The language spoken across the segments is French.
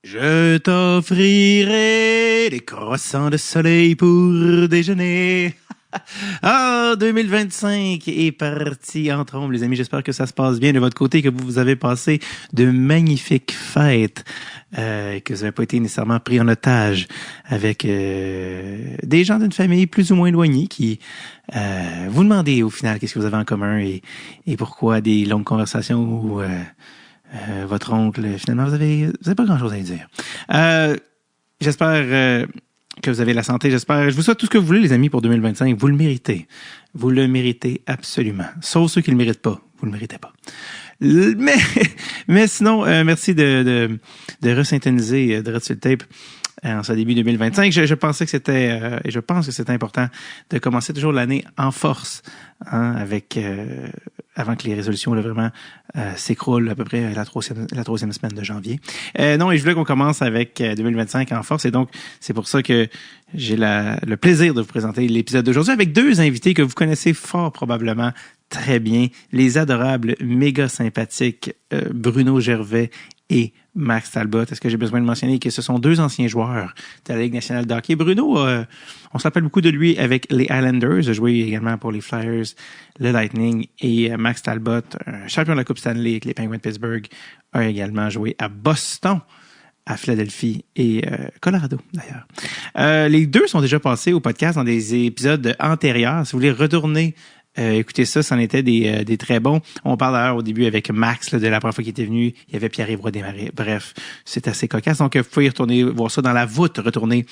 Je t'offrirai des croissants de soleil pour déjeuner. 2025 est parti en trombe, les amis. J'espère que ça se passe bien de votre côté, que vous avez passé de magnifiques fêtes, que vous n'avez pas été nécessairement pris en otage avec des gens d'une famille plus ou moins éloignée qui vous demandez au final qu'est-ce que vous avez en commun et pourquoi des longues conversations où votre oncle, finalement, vous avez pas grand-chose à dire. J'espère que vous avez la santé, j'espère. Je vous souhaite tout ce que vous voulez, les amis, pour 2025. Vous le méritez. Vous le méritez absolument. Sauf ceux qui le méritent pas. Vous le méritez pas. Mais sinon, merci de resyntoniser Dread sur le tape en ce début 2025. Je pensais que c'était, et je pense que c'est important de commencer toujours l'année en force, hein, avec avant que les résolutions là, vraiment s'écroulent à peu près la troisième semaine de janvier. Non, et je voulais qu'on commence avec 2025 en force, et donc c'est pour ça que j'ai le plaisir de vous présenter l'épisode d'aujourd'hui avec deux invités que vous connaissez fort probablement très bien, les adorables, méga sympathiques Bruno Gervais et Max Talbot. Est-ce que j'ai besoin de mentionner que ce sont deux anciens joueurs de la Ligue nationale de hockey? Bruno, on se rappelle beaucoup de lui avec les Islanders, a joué également pour les Flyers, le Lightning, et Max Talbot, champion de la Coupe Stanley avec les Penguins de Pittsburgh, a également joué à Boston, à Philadelphie et Colorado d'ailleurs. Les deux sont déjà passés au podcast dans des épisodes antérieurs. Si vous voulez retourner écoutez ça, c'en était des très bons. On parle d'ailleurs au début avec Max, là, de la première fois qu'il était venu. Il y avait Pierre-Yves Roy-Desmarais. Bref, c'est assez cocasse. Donc, vous pouvez y retourner voir ça dans la voûte, remonter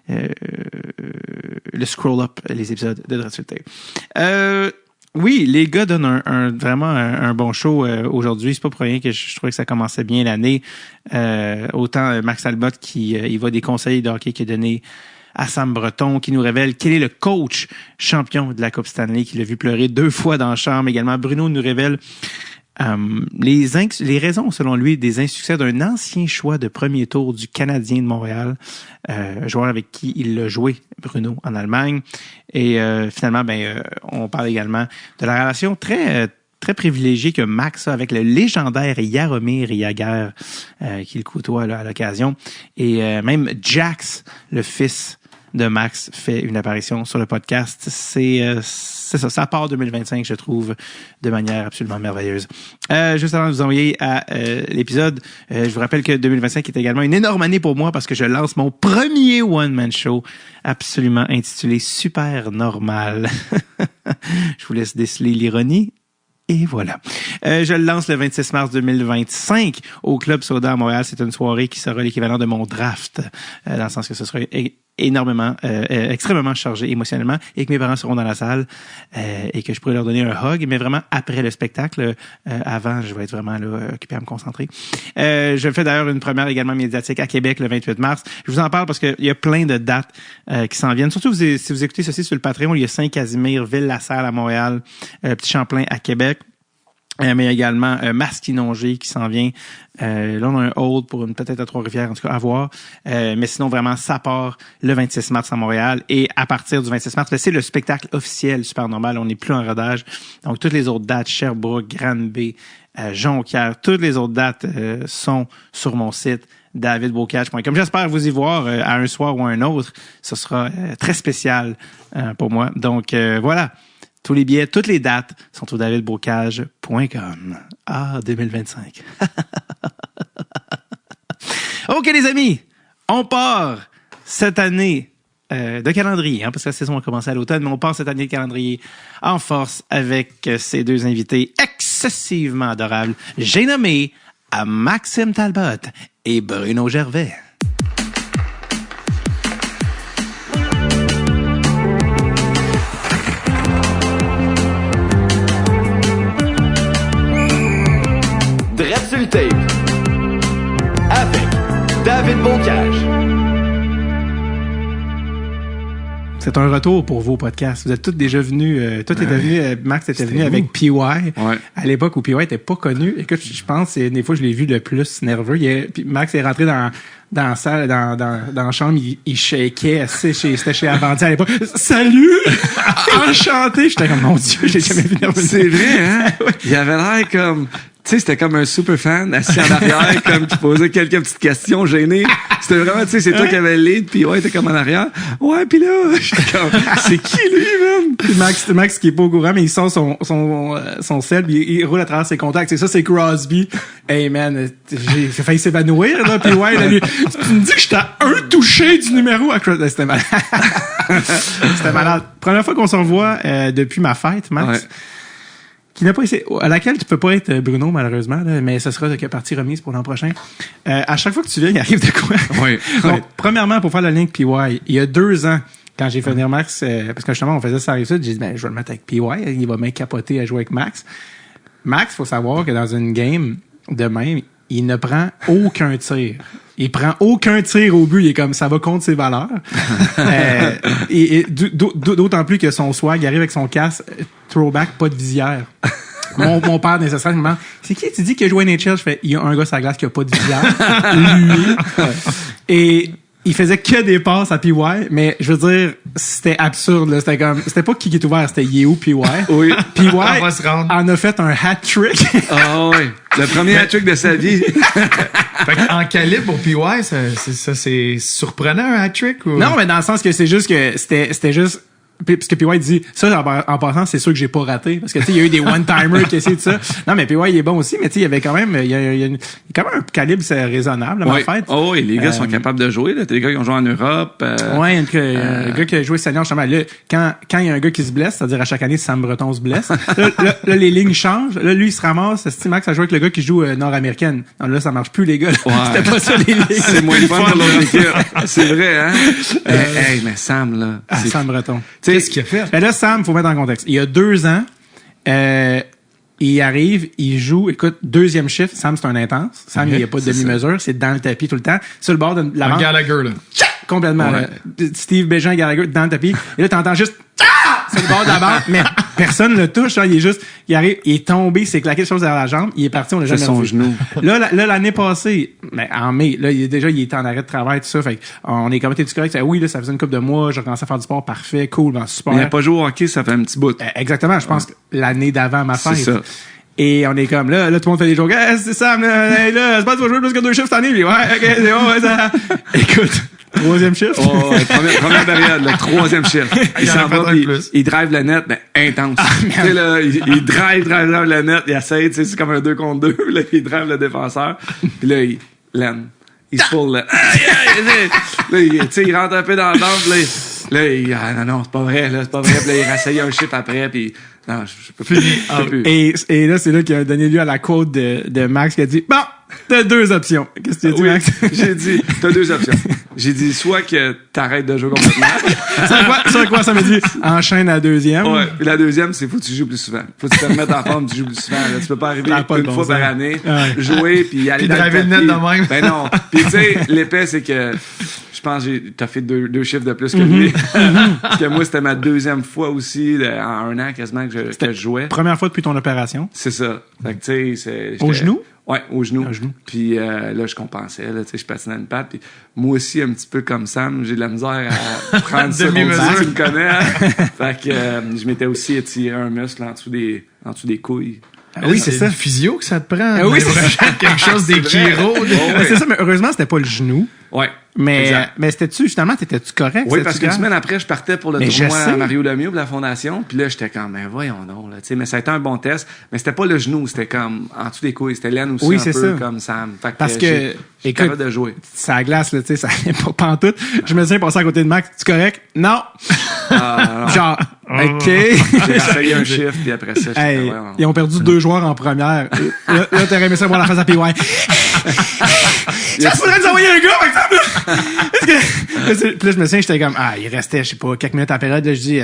le scroll-up, les épisodes de Dread sur le tape. Oui, les gars donnent vraiment un bon show aujourd'hui. C'est pas pour rien que je trouvais que ça commençait bien l'année. Autant Max Talbot qui il va des conseils de hockey qu'il a donné à Sam Breton, qui nous révèle quel est le coach champion de la Coupe Stanley, qui l'a vu pleurer 2 fois dans la chambre. Également, Bruno nous révèle les raisons, selon lui, des insuccès d'un ancien choix de premier tour du Canadien de Montréal, joueur avec qui il a joué, Bruno, en Allemagne. Et finalement, on parle également de la relation très privilégié que Max a avec le légendaire Jaromir Jagr, qu'il côtoie là, à l'occasion. Et même Jax, le fils de Max, fait une apparition sur le podcast. C'est ça part 2025, je trouve, de manière absolument merveilleuse. Juste avant de vous envoyer à l'épisode, je vous rappelle que 2025 est également une énorme année pour moi parce que je lance mon premier one-man show absolument intitulé Super Normal. Je vous laisse déceler l'ironie. Et voilà. Je le lance le 26 mars 2025 au Club Soda à Montréal. C'est une soirée qui sera l'équivalent de mon draft, dans le sens que ce sera extrêmement chargé émotionnellement et que mes parents seront dans la salle et que je pourrai leur donner un hug, mais vraiment après le spectacle. Avant, je vais être vraiment là, occupé à me concentrer. Je fais d'ailleurs une première également médiatique à Québec le 28 mars. Je vous en parle parce qu'il y a plein de dates qui s'en viennent. Surtout si vous écoutez ceci sur le Patreon, il y a Saint-Casimir, Ville-la-Salle à Montréal, Petit Champlain à Québec. Mais il y a également Masquinongé qui s'en vient. Là, on a un hold pour peut-être à Trois-Rivières, en tout cas, à voir. Mais sinon, vraiment, ça part le 26 mars à Montréal. Et à partir du 26 mars, c'est le spectacle officiel Super Normal. On n'est plus en rodage. Donc, toutes les autres dates, Sherbrooke, Granby, Jonquière, toutes les autres dates sont sur mon site davidbocage.com. J'espère vous y voir à un soir ou à un autre. Ce sera très spécial pour moi. Donc, voilà. Tous les billets, toutes les dates sont au davidbocage.com. 2025. OK, les amis, on part cette année de calendrier, parce que la saison a commencé à l'automne, mais on part cette année de calendrier en force avec ces deux invités excessivement adorables. J'ai nommé à Maxime Talbot et Bruno Gervais. Dread sur le tape avec David Bocage. C'est un retour pour vos podcasts. Vous êtes tous déjà venus. Toi, t'étais venu, Max était venu avec PY. Ouais. À l'époque où PY était pas connu. Écoute, je pense que des fois, je l'ai vu le plus nerveux. Puis Max est rentré dans la salle, dans la chambre, il shakeait. C'était chez Avanti à l'époque. Salut! Enchanté! J'étais comme, mon Dieu, j'ai jamais vu nerveux. C'est vrai, hein? Il avait l'air comme Tu sais, c'était comme un super fan assis en arrière, comme qui posait quelques petites questions gênées. C'était vraiment, tu sais, c'est toi qui avais le lead, puis ouais, t'es comme en arrière. Ouais, puis là, j'étais comme, c'est qui lui, man? Puis Max qui est pas au courant, mais il sort son sel, puis il roule à travers ses contacts. Et ça, c'est Crosby. Hey, man, j'ai failli s'évanouir, là. Puis ouais, là, lui, tu me dis que j'étais à un touché du numéro à Crosby. C'était malade. C'était malade. Première fois qu'on se revoit depuis ma fête, Max. Ouais. Qui n'a pas essayé, à laquelle tu peux pas être Bruno, malheureusement, là, mais ce sera de partie remise pour l'an prochain. À chaque fois que tu viens, il arrive de quoi? Oui. Donc, premièrement, pour faire la ligne avec PY, il y a 2 ans, quand j'ai fait venir Max, parce que justement, on faisait ça arrive j'ai dit, ben, je vais le mettre avec PY, il va bien capoter à jouer avec Max. Max, faut savoir que dans une game de même, il ne prend aucun tir. Il prend aucun tir au but. Il est comme, ça va contre ses valeurs. Et d'autant plus que son swag arrive avec son casque throwback, pas de visière. Mon père, nécessairement, c'est qui tu dis qu'il a joué à NHL? Je fais, il y a un gars sur la glace qui a pas de visière. Lui. Et il faisait que des passes à PY, mais je veux dire, c'était absurde, là. C'était pas qui est ouvert, c'était Yeo PY. Oui. PY On va se rendre. en a fait un hat-trick. Ah oui. Le premier hat-trick de sa vie. Fait en calibre pour PY, c'est surprenant un hat-trick ou? Non, mais dans le sens que c'est juste que c'était juste parce que PY dit ça en passant, c'est sûr que j'ai pas raté parce que tu sais il y a eu des one-timers qui essaient de ça. Non, mais PY il est bon aussi, mais tu sais il y avait quand même il y a quand même un calibre c'est raisonnable à ma fête. Oh oui, les gars sont capables de jouer là, t'as des gars qui ont joué en Europe. Ouais, un gars qui a joué senior justement là quand il y a un gars qui se blesse, c'est-à-dire à chaque année Sam Breton se blesse, là les lignes changent, là lui il se ramasse, c'est Max a joué avec le gars qui joue nord-américaine. Non, là ça marche plus les gars. Ouais. C'était pas ça les lignes. C'est moins fun pour l'autre équipe. C'est vrai hein. Mais Sam là, Sam Breton. Qu'est-ce qu'il a fait? Ben là, Sam, faut mettre en contexte. Il y a 2 ans, il arrive, il joue, écoute, 2e shift. Sam, c'est un intense. Sam, il n'y a pas de demi-mesure. C'est dans le tapis tout le temps. Sur le bord de la Un bande. Gallagher, là. Complètement. Ouais. Là. Steve Bégin, Gallagher, dans le tapis. Et là, t'entends juste sur le bord de la bande. Mais personne le touche. Hein. Il arrive, il est tombé, il s'est claqué quelque chose derrière la jambe. Il est parti, on l'a jamais son revu. genou. Là, l'année passée, mais en mai, là, il était en arrêt de travail, tout ça. Fait on est comme, t'es-tu correct? Oui, là, ça faisait une couple de mois. J'ai recommencé à faire du sport. Parfait, cool, ben, super. Il n'a pas joué au hockey, ça fait un petit bout. Exactement. Je pense que l'année d'avant ma fête. C'est ça. Et on est comme là, tout le monde fait des jokes. C'est Sam, là, c'est pas tu vas jouer plus que 2 chiffres cette année. Puis, ouais, ok, c'est bon, ouais, ça. Écoute, 3e chiffre. Oh, première période, le 3e chiffre. Il s'en va, puis il drive le net, mais intense. Tu sais, là, il drive le net, il essaie, tu sais, c'est comme un 2 contre 2, là, il drive le défenseur, puis là, il l'aime. Il se pull, là. Là, tu sais, il rentre un peu dans le dent, là, non, c'est pas vrai, là, c'est pas vrai, puis là, il rassaille un chiffre après, puis non, je peux plus. Et là, c'est là qu'il a donné lieu à la quote de Max qui a dit, bon, t'as 2 options. Qu'est-ce que tu as dit, Max? J'ai dit, t'as 2 options. J'ai dit, soit que t'arrêtes de jouer complètement. C'est quoi, ça me dit, enchaîne à la 2e. Ouais. Puis la 2e, c'est faut que tu joues plus souvent. Faut que tu te remettes en forme, tu joues plus souvent. Là. Tu peux pas arriver une fois par année, jouer, puis aller dans le le net de même. Ben non. Puis tu sais, l'épais, c'est que je pense que t'as fait 2 chiffres de plus que lui. Parce que moi, c'était ma 2e fois aussi, en 1 an quasiment que je jouais. Première fois depuis ton opération. C'est ça. Fait que tu sais, au genou? Ouais, au genou. Puis là, je compensais, là, tu sais, je patinais une patte. Puis moi aussi, un petit peu comme Sam, j'ai de la misère à prendre ça. Tu me connais. Hein? Fait que je m'étais aussi étiré un muscle en dessous des couilles. Ah oui, c'est ça. Le physio que ça te prend. Ah oui, c'est quelque chose des chiro. C'est ça, mais heureusement, c'était pas le genou. Ouais. Mais c'était-tu, justement, t'étais-tu correct? Oui, parce qu'une semaine après, je partais pour le tournoi à Mario Lemieux pour la fondation. Puis là, j'étais comme, mais voyons donc, là, tu sais, mais ça a été un bon test. Mais c'était pas le genou, c'était comme en dessous des couilles. C'était l'aine aussi, oui, un c'est peu ça. comme Sam. Fait parce que, écoute, capable de jouer. Ça glace, là, tu sais, ça vient pas pantoute. Je me suis passé à côté de Max. Tu correct? Non. Genre, OK. J'ai essayé un chiffre, puis après ça, hey, ils ont perdu 2 joueurs en première. Là, t'aurais aimé ça voir la face à PY. Ça faudrait nous envoyer un gars, par exemple, là. Puis là, je me souviens, j'étais comme, il restait, je sais pas, quelques minutes à la période, là, je dis,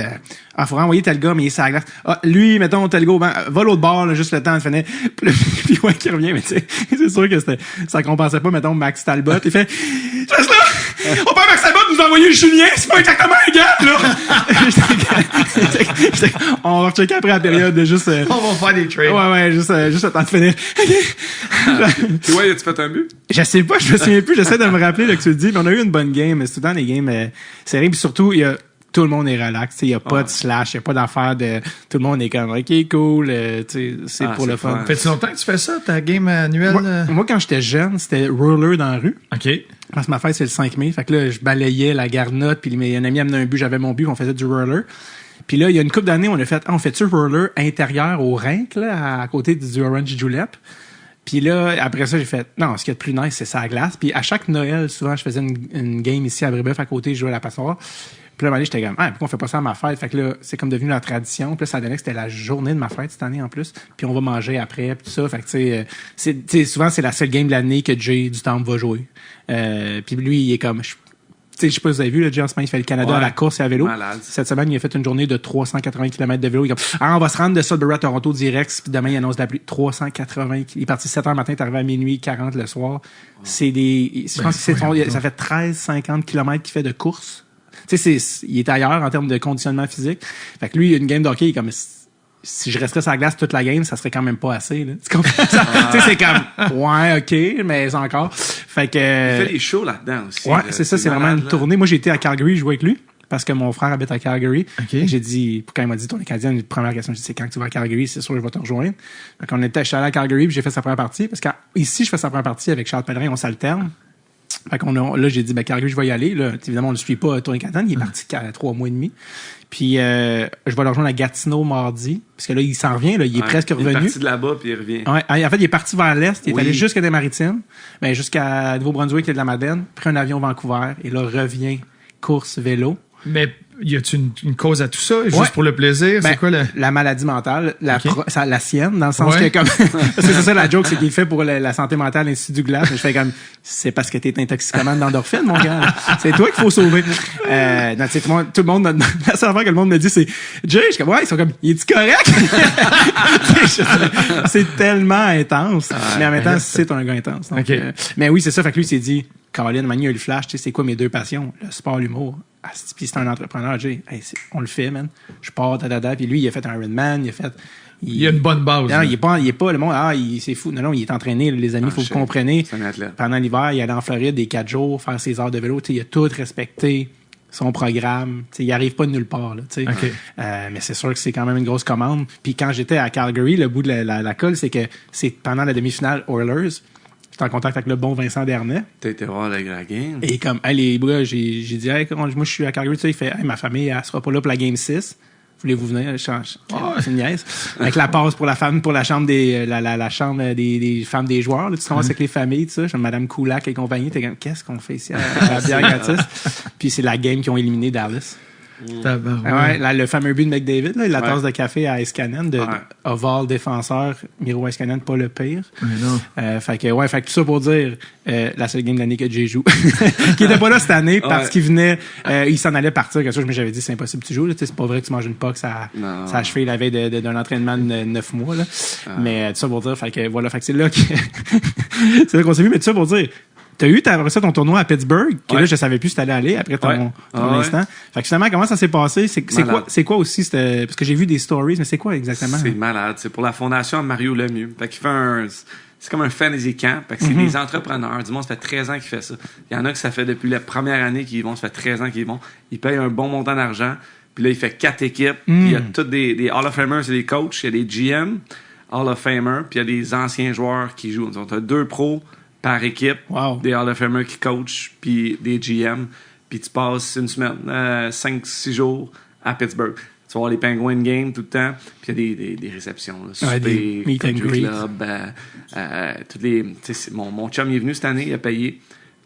faudrait envoyer tel gars, mais il est sur la glace. Lui, mettons, tel gars, va l'autre bord, là, juste le temps de finir. Puis ouais, qui revient, mais tu sais, c'est sûr que ça compensait pas, mettons, Max Talbot. Il fait, juste là, on père Max Talbot nous a envoyé Julien, c'est pas exactement un gars, là. On va checker après la période de juste, on va faire des trades. Ouais, juste le temps de finir. Tu vois, as-tu fait un but? Je sais pas, je me souviens plus, j'essaie de me rappeler, là, que tu le dis, mais on a eu une bonne game, mais c'est tout le temps des games, serrées, puis surtout, il y a tout le monde est relax. Il n'y a pas de slash, il n'y a pas d'affaire de... Tout le monde est comme, OK, cool, c'est pour le fun. Fait-tu longtemps que tu fais ça, ta game annuelle? Moi, quand j'étais jeune, c'était roller dans la rue. OK. Parce que ma fête, c'est le 5 mai. Fait que là, je balayais la garnotte, puis un ami amenait un but, j'avais mon but, on faisait du roller. Puis là, il y a une couple d'années, on fait-tu roller intérieur au rink, là, à côté du Orange Julep? Puis là, après ça, j'ai fait, non, ce qui est le plus nice, c'est ça, la glace. Puis à chaque Noël, souvent, je faisais une game ici à Brébeuf, à côté, je jouais à la passoire. Puis là, à un moment donné, j'étais comme, pourquoi on fait pas ça à ma fête? Fait que là, c'est comme devenu la tradition. Puis là, ça donnait que c'était la journée de ma fête cette année, en plus. Puis on va manger après, puis tout ça. Fait que, tu sais, souvent, c'est la seule game de l'année que Jay du Temple va jouer. Puis lui, il est comme, je sais pas si vous avez vu, là, Jay, en ce moment, il fait le Canada à la course et à vélo. Malade. Cette semaine, il a fait une journée de 380 km de vélo. Il est comme, on va se rendre de Sudbury à Toronto direct, puis demain, il annonce la pluie. 380 Il est parti 7h le matin, il est arrivé à minuit 40 le soir. C'est je pense que ça fait 13-50 km qu'il fait de course. Tu sais, il est ailleurs en termes de conditionnement physique. Fait que lui, il a une game de hockey, il est comme, si je resterais sur la glace toute la game, ça serait quand même pas assez, là. Tu comprends? Tu sais, c'est comme, ouais, OK, mais encore. Fait que. Il fait des shows là-dedans aussi. Ouais, là. c'est ça, c'est vraiment une tournée. Moi, j'ai été à Calgary, jouer avec lui. Parce que mon frère habite à Calgary. Okay. J'ai dit, quand il m'a dit, ton Canadien, une première question, j'ai dit, c'est quand tu vas à Calgary, c'est sûr, je vais te rejoindre. Donc, je suis allé à Calgary, puis j'ai fait sa première partie. Parce qu'ici, je fais sa première partie avec Charles Pellerin, on s'alterne. Fait là, j'ai dit, Calgary, je vais y aller. Là, évidemment, on ne le suit pas à Tony Canadian. Il est parti 3 mois et demi. Puis, je vais le rejoindre à Gatineau mardi. Parce que là, il s'en revient, là. Il est presque revenu. Il est parti de là-bas, puis il revient. Ouais. En fait, il est parti vers l'Est. Il est allé jusqu'à des Maritimes. Ben, jusqu'à Nouveau-Brunswick et de la Madeleine. Pris un avion Vancouver. Et là, revient course vélo. Mais y a-tu une cause à tout ça? Juste pour le plaisir? C'est quoi la maladie mentale, la sienne, dans le sens que comme, parce que c'est ça la joke, c'est qu'il fait pour la santé mentale, l'Institut Douglas. Mais je fais comme, c'est parce que t'es intoxicomane d'endorphine, mon gars. C'est toi qu'il faut sauver. Non, tu sais, tout le monde, la seule affaire que le monde me dit, c'est, Jay, je suis comme, ouais, ils sont comme, il est-tu correct? C'est tellement intense. Mais en même temps, c'est un gars intense. Donc, mais oui, c'est ça. Fait que lui, il s'est dit, Caroline, Mani a eu le flash, tu sais, c'est quoi mes deux passions? Le sport, l'humour. Puis c'est un entrepreneur, Jay. Hey, on le fait, man. Je pars, Puis lui, il a fait un Ironman, il a une bonne base. Non, il est pas le monde, c'est fou. Non, il est entraîné, les amis, faut que vous compreniez. C'est un athlète. Pendant l'hiver, il allait en Floride des 4 jours, faire ses heures de vélo, tu sais, il a tout respecté. Son programme, tu sais, il arrive pas de nulle part, là, tu sais. Mais c'est sûr que c'est quand même une grosse commande. Puis quand j'étais à Calgary, le bout de la colle, c'est que c'est pendant la demi-finale Oilers. J'étais en contact avec le bon Vincent Dernay. T'as été voir la game. Et comme, les gars, j'ai dit, moi, je suis à Calgary, tu sais, il fait, ma famille, elle sera pas là pour la game 6. Voulez-vous venir? C'est une niaise. Avec la passe pour la chambre la chambre des femmes des joueurs, là, tu te ramasses avec les familles, tu sais, Madame Kulak et compagnie, t'es comme, qu'est-ce qu'on fait ici à la bière gratis? Puis c'est la game qui ont éliminé Dallas. Le fameux but de McDavid, là, la tasse de café à Iskanen, de Oval défenseur, Miro Iskanen, pas le pire. Fait que tout ça pour dire, la seule game de l'année que Jay joue, qui était pas là cette année parce qu'il venait, il s'en allait partir, quelque chose, mais j'avais dit, c'est impossible que tu joues, là, c'est pas vrai que tu manges une pox à cheville la veille d'un entraînement de 9 mois, là. Mais tout ça pour dire, fait que c'est là qu'on s'est vu, mais tout ça pour dire, t'as eu ton tournoi à Pittsburgh, que là, je savais plus si t'allais aller après ton instant. Fait que finalement, comment ça s'est passé? C'est quoi aussi, parce que j'ai vu des stories, mais c'est quoi exactement? C'est malade. C'est pour la fondation Mario Lemieux. Fait qu'il fait c'est comme un fantasy camp. Fait que c'est des entrepreneurs. Du monde, ça fait 13 ans qu'il fait ça. Il y en a que ça fait depuis la première année qu'ils y vont, ça fait 13 ans qu'ils y vont. Ils payent un bon montant d'argent. Puis là, il fait 4 équipes. Puis il y a tous des Hall of Famers, c'est des coachs. Il y a des GM, Hall of Famers, puis il y a des anciens joueurs qui jouent. Donc, t'as 2 pros par équipe, des Hall of Famers qui coachent, puis des GM, puis tu passes une semaine, 5-6 jours à Pittsburgh. Tu vas voir les Penguins game tout le temps, puis il y a des réceptions, là, souper, des meet and greet. Club, toutes les, mon chum il est venu cette année, il a payé,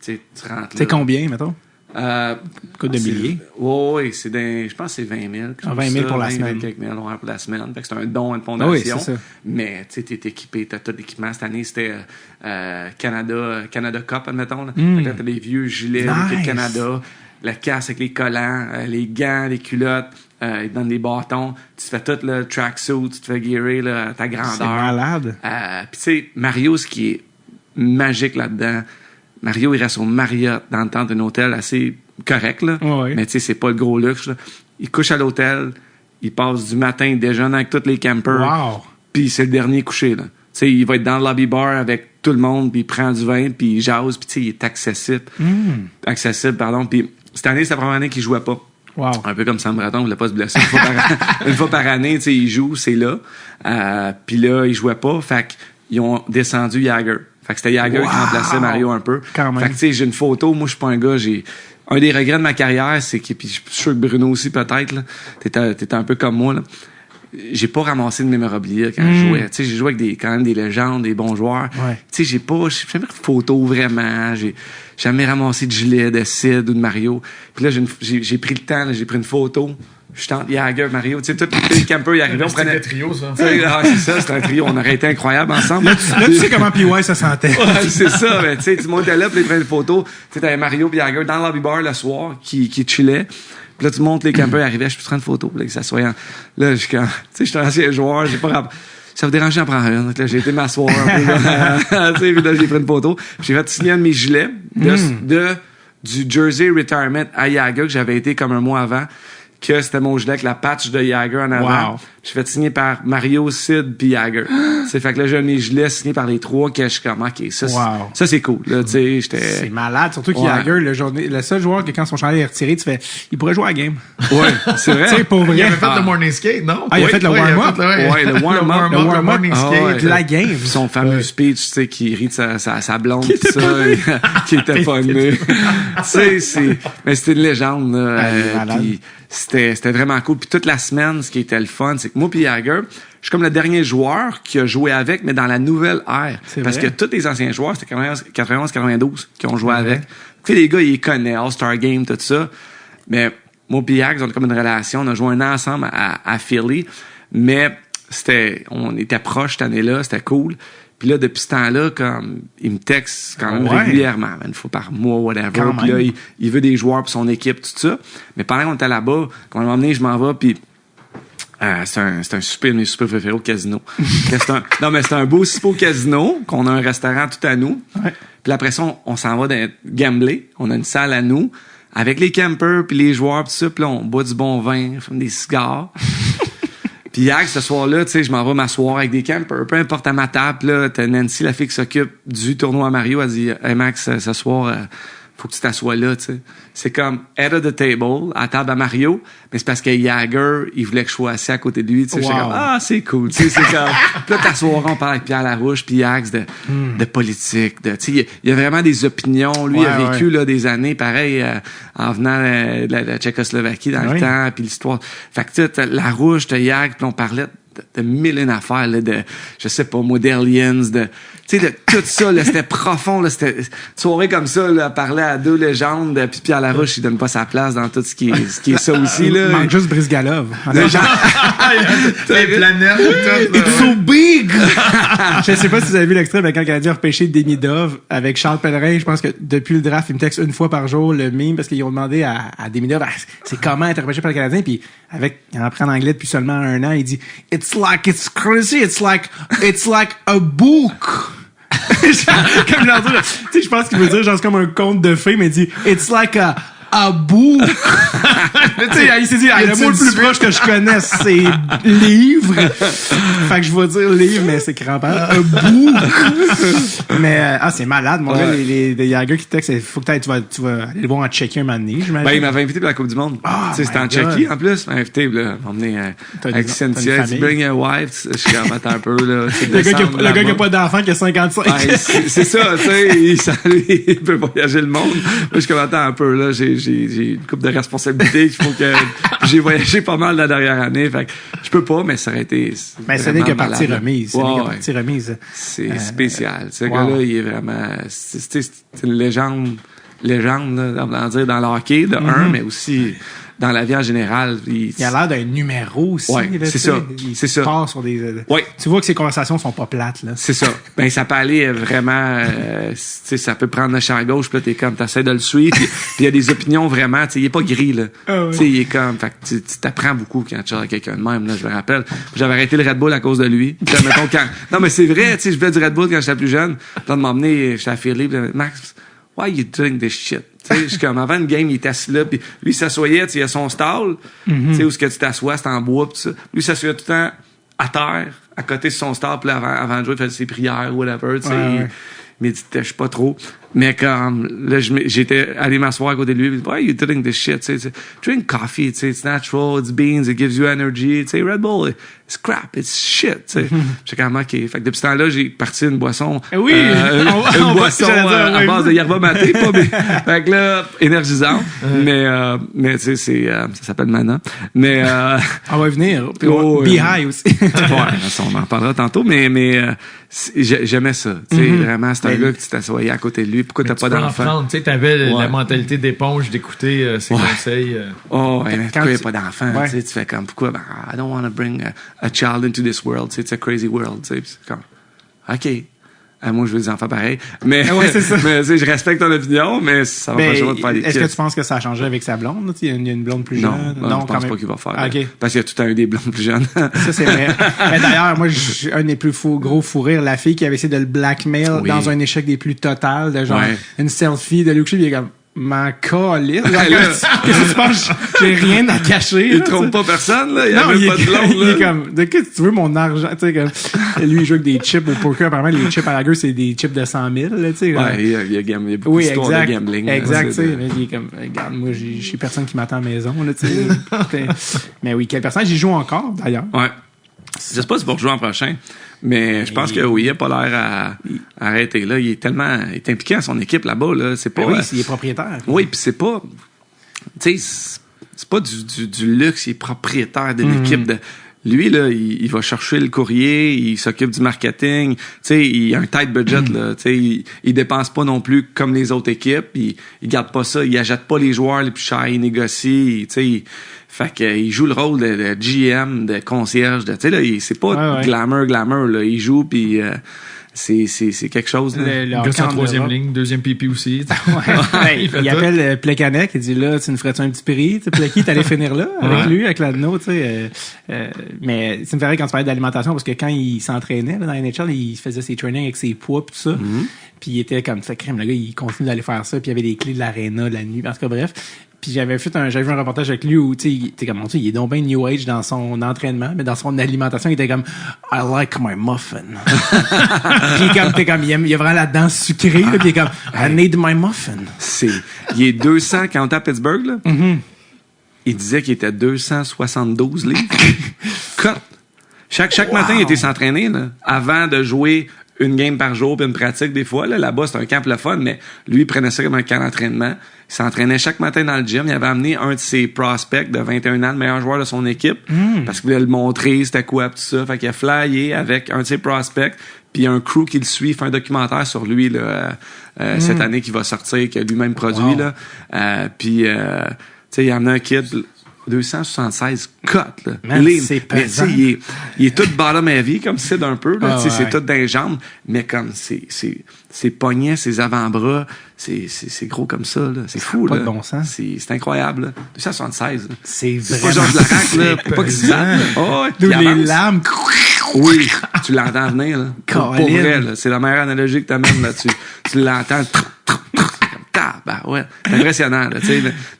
tu rentres là. C'est combien, mettons? Coûte de milliers. Oui, je pense que c'est 20 000. 20 000 pour la semaine. 20 000 pour la semaine. Fait que c'est un don à une fondation. Oui, c'est ça. Mais tu sais, t'es équipé, t'as tout l'équipement. Cette année, c'était Canada Cup, admettons. Là. Fait que t'as les vieux gilets de Canada, la casse avec les collants, les gants, les culottes. Ils te donnent des bâtons. Tu te fais tout le tracksuit, tu te fais guérir à ta grandeur. C'est malade. Puis tu sais, Mario, ce qui est magique là-dedans, Mario, il reste au Marriott dans le temps d'un hôtel assez correct, là. Mais tu sais, c'est pas le gros luxe, là. Il couche à l'hôtel, il passe du matin, il déjeune avec tous les campers. Puis c'est le dernier couché, là. Tu sais, il va être dans le lobby bar avec tout le monde, puis il prend du vin, puis il jase, puis tu sais, il est accessible. Puis cette année, c'est la première année qu'il jouait pas. Wow. Un peu comme Sam Breton, il voulait pas se blesser une fois par année, tu sais, il joue, c'est là. Puis là, il jouait pas, fait qu'ils ont descendu Jagger. Fait que c'était Jagger qui remplaçait Mario un peu. Quand même. Fait que tu sais, j'ai une photo, moi je suis pas un gars, un des regrets de ma carrière, c'est que, puis je suis sûr que Bruno aussi peut-être, là, t'étais un peu comme moi, là. J'ai pas ramassé de mémorabilia quand je jouais. Tu sais, j'ai joué avec quand même des légendes, des bons joueurs. Ouais. Tu sais, j'ai jamais de photos vraiment. J'ai jamais ramassé de gilet de Sid ou de Mario. Puis là, j'ai pris le temps, là, j'ai pris une photo. Je tente Jagger, Mario. Tu sais, tous les campers y arrivaient. On prenait un trio, ça. C'est ça, c'était un trio. On aurait été incroyables ensemble. Là, tu sais comment PY se sentait. Ouais, c'est ça. Ben, tu sais, tout le monde était là, puis ils prenaient une photo. Tu sais, t'avais Mario et Jagger dans le lobby bar le soir qui chillait. Puis là, tu montres les campers arrivaient, je peux prendre une photo. Là, que ça soit là, je suis quand, tu sais, je suis un ancien joueur, j'ai pas ça vous dérange d'en prendre une. Donc là, j'ai été m'asseoir un peu, là. Tu sais, puis là, j'ai pris une photo. J'ai fait signer un de mes gilets du Jersey Retirement à Jagger, que j'avais été comme un mois avant, que c'était mon gilet avec la patch de Jagger en avant. Wow. J'ai fait signer par Mario, Sid puis Jagger. C'est fait que là, j'ai un de mes gilets signés par les trois, que je suis comme, OK, ça, ça c'est cool. Là, tu sais, C'est malade, surtout qu'il Jagger, le seul joueur que quand son chandail est retiré, tu fais, il pourrait jouer à la game. Ouais, c'est vrai. Tu sais, pour vrai. Il avait fait le morning skate, non? Ah, il a fait le warm-up. Ouais, le warm-up. Le warm-up, morning skate. de la game. Son fameux speech, tu sais, qui rit de sa blonde, tout ça, qui était pas né. Tu sais, mais c'était une légende, là. Puis c'était vraiment cool. Puis toute la semaine, ce qui était le fun, c'est que moi puis Jagger, je suis comme le dernier joueur qui a joué avec, mais dans la nouvelle ère. Parce que tous les anciens joueurs, c'était 91-92 qui ont joué avec. Puis les gars, ils connaissent All-Star Game, tout ça. Mais moi puis Jagger, on a comme une relation. On a joué un an ensemble à Philly. Mais on était proches cette année-là, c'était cool. Puis là, depuis ce temps-là, comme il me texte quand même régulièrement, une fois par mois, whatever. Puis là, il veut des joueurs pour son équipe, tout ça. Mais pendant qu'on était là-bas, quand on m'a emmené, je m'en vais, puis c'est un super, mes super préférés au casino. C'est un beau super au casino, qu'on a un restaurant tout à nous. Ouais. Puis après ça, on s'en va gambler. On a une salle à nous, avec les campers, puis les joueurs, puis ça. Puis là, on boit du bon vin, on fume des cigares. Puis hier, ce soir-là, tu sais, je m'en vais m'asseoir avec des campers. Peu importe à ma table, là, t'as Nancy, la fille qui s'occupe du tournoi à Mario, elle dit « Hey Max, ce soir, faut que tu t'assoies là, tu sais. » C'est comme head of the table, à table à Mario, mais c'est parce que Jagger, il voulait que je sois assis à côté de lui, tu sais. J'étais comme « c'est cool, tu sais, c'est comme... » Puis là, t'asseoir, on parle avec Pierre Larouche, puis Jax de politique, tu sais, il y a vraiment des opinions. Lui, il a vécu, là, des années, pareil, en venant de la Tchécoslovaquie dans le temps, puis l'histoire. Fait que, tu sais, t'as Larouche, t'as Jax, puis on parlait de mille et une affaires, là, de, je sais pas, Modelians, tu sais, de tout ça, là, c'était profond, là, c'était une soirée comme ça, là, parler à deux légendes, puis Pierre Larouche, il donne pas sa place dans tout ce qui est ça aussi, là. Il manque juste Brisgalov. Les planètes, tout. It's so big! Je sais pas si vous avez vu l'extrait, mais quand le Canadien a repêché Demidov avec Charles Pellerin, je pense que depuis le draft, il me texte une fois par jour le meme, parce qu'ils ont demandé à Demidov, c'est comment être repêché par le Canadien, puis il en apprend l'anglais depuis seulement un an, il dit, it's crazy, it's like a book. Comme l'autre, tu sais, je pense qu'il veut dire genre c'est comme un conte de fées, mais il dit it's like a book. Tu sais, il s'est dit le mot le plus proche que je connaisse, c'est livre. Fait que je vais dire livre, mais c'est crampant. A book. Mais c'est malade, mon gars, les Jagger qui textent, il faut que tu vas aller le voir en checker un moment donné, j'imagine. Ben il m'avait invité pour la Coupe du Monde. Tu sais, c'était en Tchéquie en plus, il m'a invité là, m'emmener avec Cynthia, il dit bring a wife, je suis un peu là, le gars qui a pas d'enfant qui a 55. C'est ça, tu sais, il peut voyager le monde. Moi je commentais un peu là, j'ai une couple de responsabilités qu'il faut que j'ai voyagé pas mal la dernière année, fait que je peux pas, mais ça aurait été mais ce n'est que partie remise, c'est spécial. Ce gars-là, il est vraiment c'est une légende là, dans le hockey de un, mais aussi dans la vie en général. Il a l'air d'un numéro aussi. Ouais, là, c'est ça. C'est ça. Part sur des, tu vois que ces conversations sont pas plates. Là. C'est ça. Ben, ça peut aller vraiment... ça peut prendre le champ gauche, puis là, t'es comme... T'essaies de le suivre, puis il y a des opinions vraiment... Il est pas gris, là. Il est comme... Fait que tu t'apprends beaucoup quand tu as quelqu'un de même, là, je me rappelle. J'avais arrêté le Red Bull à cause de lui. Puis, mettons, non, mais c'est vrai, je buvais du Red Bull quand j'étais plus jeune. Puis, de m'emmener, j'étais à Philly, puis Max, why you drink this shit? Tu sais, je suis comme avant une game, il était assis là, puis lui il s'assoyait, tu sais, il a son stall, tu sais, où ce que tu t'assois, c'est en bois, pis tout ça. Lui il s'assoyait tout le temps à terre, à côté de son stall, puis là, avant de jouer, il faisait ses prières, whatever, tu sais. Mais il dit, je suis pas trop. Mais comme, là, j'étais allé m'asseoir à côté de lui, why are you doing this shit? Tu sais, drink coffee, tu sais, it's natural, it's beans, it gives you energy. Tu sais, Red Bull, it's crap, it's shit. Tu sais, j'étais comme, OK. Fait que depuis ce temps-là, j'ai parti une boisson. Oui, une boisson à base de yerba maté, pas mais, fait que là, énergisante. Mais tu sais, ça s'appelle Mana. Mais, on va venir. Be high aussi. Ouais, on en parlera tantôt, mais j'aimais ça. Tu sais, vraiment, c'est un gars que tu t'assoyais à côté de lui. Pourquoi t'as pas d'enfant? Tu sais, t'avais la mentalité d'éponge d'écouter ses conseils. Oh, mais pourquoi il n'y a pas d'enfant? Tu sais, tu fais comme, pourquoi? Ben, I don't want to bring a child into this world. Tu sais, it's a crazy world. Tu sais, c'est comme, OK. Moi, je veux des enfants pareils. Mais, c'est ça. Mais je respecte ton opinion, mais ça va pas changer de faire des kids. Est-ce que tu penses que ça a changé avec sa blonde? Il y a une blonde plus jeune? Non, je pense pas qu'il va faire. Okay. Parce qu'il y a tout un des blondes plus jeunes. Ça, c'est vrai. Mais d'ailleurs, moi, un des plus gros fous rires, la fille qui avait essayé de le blackmail dans un échec des plus totales, de genre une selfie de Luke Shield, il est comme... Ma calisse. Qu'est-ce que tu penses? J'ai rien à cacher. Il trompe pas personne, là. Il y a même pas de blonde, là. Il est comme, de qu'est-ce que tu veux mon argent? Tu sais, comme, lui, il joue avec des chips au poker. Apparemment, les chips à la gueule, c'est des chips de 100 000, là, tu sais. Ouais, il y a beaucoup d'histoires de gambling. Exact, tu sais. Il est comme, regarde, moi, j'ai personne qui m'attend à la maison, là, tu sais. Mais oui, quel personnage? Il joue encore, d'ailleurs. Ouais. Je sais pas si pour jouer en prochain, mais je pense que oui, il a pas l'air à arrêter là. Il est impliqué dans son équipe là-bas, là. C'est pas. Oui, il est propriétaire. Oui, puis c'est pas. Tu sais, c'est pas du luxe. Il est propriétaire d'une équipe de. Lui, là, il va chercher le courrier, il s'occupe du marketing. Tu sais, il a un tight budget, là. Tu sais, il dépense pas non plus comme les autres équipes. Il garde pas ça. Il achète pas les joueurs les plus chers. Il négocie. Tu sais, fait que il joue le rôle de GM, de concierge. Tu sais, là, c'est pas glamour, là. Il joue, puis c'est quelque chose. Le gars sur la troisième ligne, deuxième pipi aussi. Il appelle Plekanec, il dit là, tu nous ferais-tu un petit prix? Plecky, t'allais finir là avec lui, avec Ladno, tu sais. Mais ça me ferait quand tu parlais d'alimentation, parce que quand il s'entraînait là, dans la NHL, il faisait ses trainings avec ses poids pis tout ça. Puis il était comme ça, crème, le gars, il continue d'aller faire ça, puis il y avait des clés de l'aréna la nuit. En tout cas, bref. Puis j'avais vu un reportage avec lui où, tu sais, comme on dit, il est donc bien New Age dans son entraînement, mais dans son alimentation, il était comme, I like my muffin. Puis comme, il y a vraiment la dent sucrée, là, puis il est comme, I need my muffin. Il est 200 quand on est à Pittsburgh, là. Il disait qu'il était 272 livres. Cut. Chaque matin, il était s'entraîner, là, avant de jouer une game par jour puis une pratique des fois. Là-bas, c'est un camp le fun, mais lui, il prenait ça comme un camp d'entraînement. Il s'entraînait chaque matin dans le gym. Il avait amené un de ses prospects de 21 ans, le meilleur joueur de son équipe, parce qu'il voulait le montrer, c'était quoi, tout ça. Fait qu'il a flyé avec un de ses prospects, puis un crew qui le suit, fait un documentaire sur lui là, cette année qui va sortir, qu'il a lui-même produit. Là. Puis, tu sais, il y en a un kid... 276 cotes, là. Man, c'est pesant. Mais il est tout bottom heavy, comme c'est d'un peu, là. C'est tout dans les jambes, mais comme ses poignets, ses avant-bras, c'est gros comme ça, là. C'est fou, là. Pas de bon sens. C'est incroyable, là. 276, là. C'est pas genre de la raque, là. Pas qu'il se batte, là. D'où les lames. Oui, tu l'entends venir, là. Pour vrai, là. C'est la meilleure analogie que t'amènes, là. Tu l'entends. Ben ouais, c'est impressionnant. Là,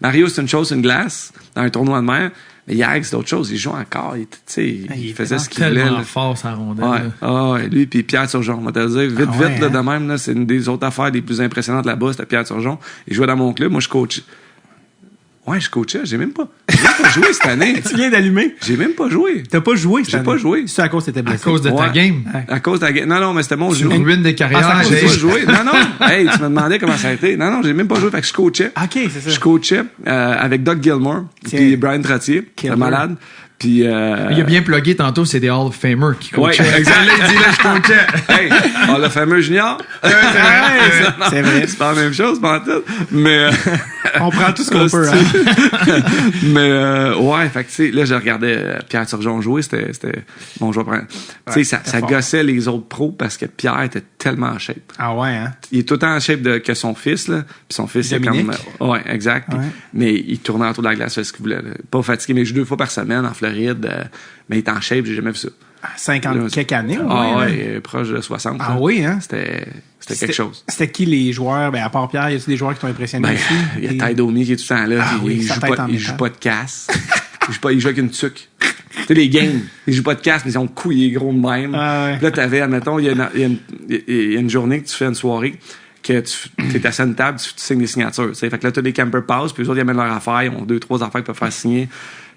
Mario, c'est une chose, c'est une glace dans un tournoi de mer. Mais Yag, c'est autre chose. Il joue encore. Il faisait ce qu'il voulait. Tellement fort, sa rondelle. Ouais, lui puis Pierre Turgeon. On va te dire, vite, là, de même, là, c'est une des autres affaires les plus impressionnantes là-bas, c'était Pierre Turgeon. Il jouait dans mon club. Moi, je coach. Ouais, je coachais. J'ai même pas joué cette année. Tu viens d'allumer? J'ai même pas joué. T'as pas joué cette année? J'ai pas joué. C'est à cause que t'étais blessé. À cause de ta game? À cause de ta game. Non, mais c'était mon genou. Une ruine de carrière. J'ai pas joué. Non. Hey, tu me demandais comment ça a été. Non, j'ai même pas joué. Fait que je coachais. OK, c'est ça. Je coachais avec Doug Gilmore puis Brian Trottier. C'est malade. Puis, il a bien plugué tantôt, c'est des Hall of Famers qui coachaient. Ouais, exactement. Il dit là, je coachais. Hey, Hall of Famer junior. C'est vrai. C'est pas la même chose, pas en tout. Mais, on prend tout ce qu'on peut, hein. Mais, ouais, fait que, tu sais, là, je regardais Pierre Turgeon jouer, c'était mon joueur. Tu sais, ça gossait les autres pros parce que Pierre était tellement en shape. Ah ouais, hein. Il est tout autant en shape que son fils, là. Puis son fils, il est comme, ouais, exact. Ouais. Mais il tournait autour de la glace, fait ce qu'il voulait, là. Pas fatigué, mais il joue 2 fois par semaine en Floride. Mais il est en shape, j'ai jamais vu ça. 50 quelques années, ouais, proche de 60. Ah oui, hein? C'était quelque chose. C'était qui les joueurs? Ben, à part Pierre, y a-t-il des joueurs qui t'ont impressionné aussi? Il y a Ty Domi qui est tout le temps là. Il joue pas de casse. il joue avec une tuque. Tu sais, les games, ils jouent pas de casse, mais ils ont le cou, il est gros de même. Puis là, t'avais, admettons, il y a une journée que tu fais une soirée que tu es assis à une table, tu signes des signatures. T'sais. Fait que là, t'as des camper pass, puis les autres, ils amènent leurs affaires, ils ont 2-3 affaires qu'ils peuvent faire signer.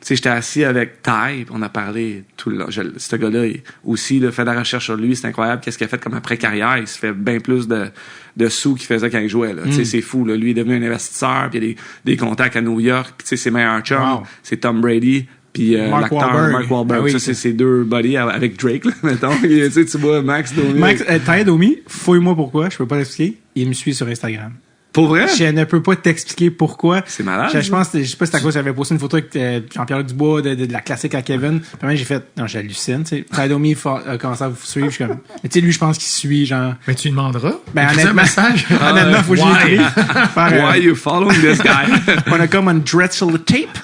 Tu sais, j'étais assis avec Ty, on a parlé tout le long. Ce gars-là, aussi, fait de la recherche sur lui, c'est incroyable. Qu'est-ce qu'il a fait comme après-carrière? Il se fait bien plus de sous qu'il faisait quand il jouait, là. Tu sais, c'est fou, là. Lui, il est devenu un investisseur, puis il a des contacts à New York, puis tu sais, ses meilleurs chums, c'est Tom Brady, puis l'acteur Mark Wahlberg. Oui, ça, c'est ses deux buddies avec Drake, là, mettons. Tu sais, tu vois Max Domi. Ty Domi, fouille-moi pourquoi, je peux pas l'expliquer. Il me suit sur Instagram. Pour vrai? Je ne peux pas t'expliquer pourquoi. C'est malade. Je pense, je sais pas si c'est à cause j'avais posté une photo avec Jean-Pierre Dubois de la classique à Kevin. Puis moi, j'ai fait, non, j'hallucine, tu sais. Ty Domi a commencé à vous suivre. Je suis comme, mais tu sais, lui, je pense qu'il suit, genre. Mais tu lui demanderas. Ben, un message. Honnêtement, faut que j'y écrive. Why you following this guy? On a comme un Drexel tape.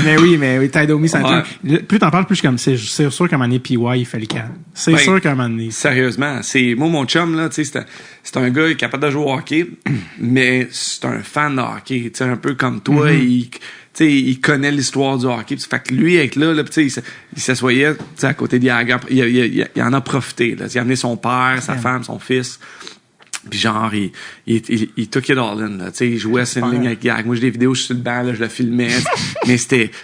Mais oui, Ty Domi, c'est un truc. Plus t'en parles, plus je suis comme, c'est sûr qu'à un moment donné, PY, il fait le calme. C'est sûr qu'à un moment donné. Sérieusement, moi, mon chum, là, tu sais, c'est un gars qui est capable de jouer au hockey, mais c'est un fan de hockey, tu sais, un peu comme toi, il connaît l'histoire du hockey. Fait que lui, être là, tu sais, il s'assoyait, tu sais, à côté de Jagger, il en a profité, là. Il a amené son père, sa femme, son fils. Puis genre, il took it all in, là. Tu sais, il jouait à cette ligne avec Gag. Moi, j'ai des vidéos, je suis sur le banc, là, je le filmais. Mais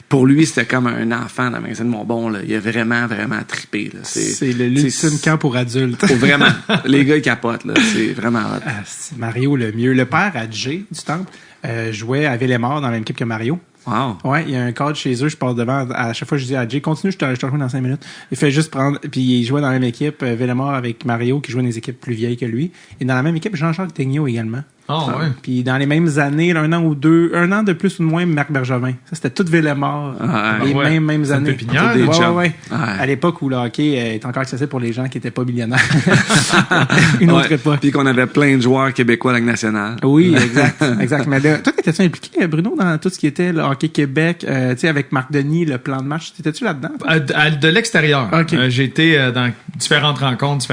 pour lui, c'était comme un enfant dans la magasin de Montbon, là. Il a vraiment, vraiment trippé, là. C'est l'ultime camp pour adultes. Vraiment. Les gars, ils capotent, là. C'est vraiment hot. C'est Mario le mieux. Le père à Jay du Temple jouait à Villemort dans la même équipe que Mario. Wow. Ouais, il y a un cadre chez eux, je passe devant, à chaque fois je dis à Jay, continue, je te rejoins dans 5 minutes. Il fait juste prendre, puis il jouait dans la même équipe, Villemort avec Mario, qui jouait dans des équipes plus vieilles que lui. Et dans la même équipe, Jean-Charles Tegnault également. Ouais. Puis dans les mêmes années, un an de plus ou de moins, Marc Bergevin. Ça, c'était tout Villemort. Les mêmes années. Ouais. À l'époque où le hockey est encore accessible pour les gens qui étaient pas millionnaires. Une autre époque. Puis qu'on avait plein de joueurs québécois à la Ligue nationale. Oui, exact. Mais là, toi, t'étais-tu impliqué, Bruno, dans tout ce qui était le hockey Québec, tu sais, avec Marc Denis, le plan de match? T'étais-tu là-dedans? De l'extérieur. Okay. J'ai été dans différentes rencontres,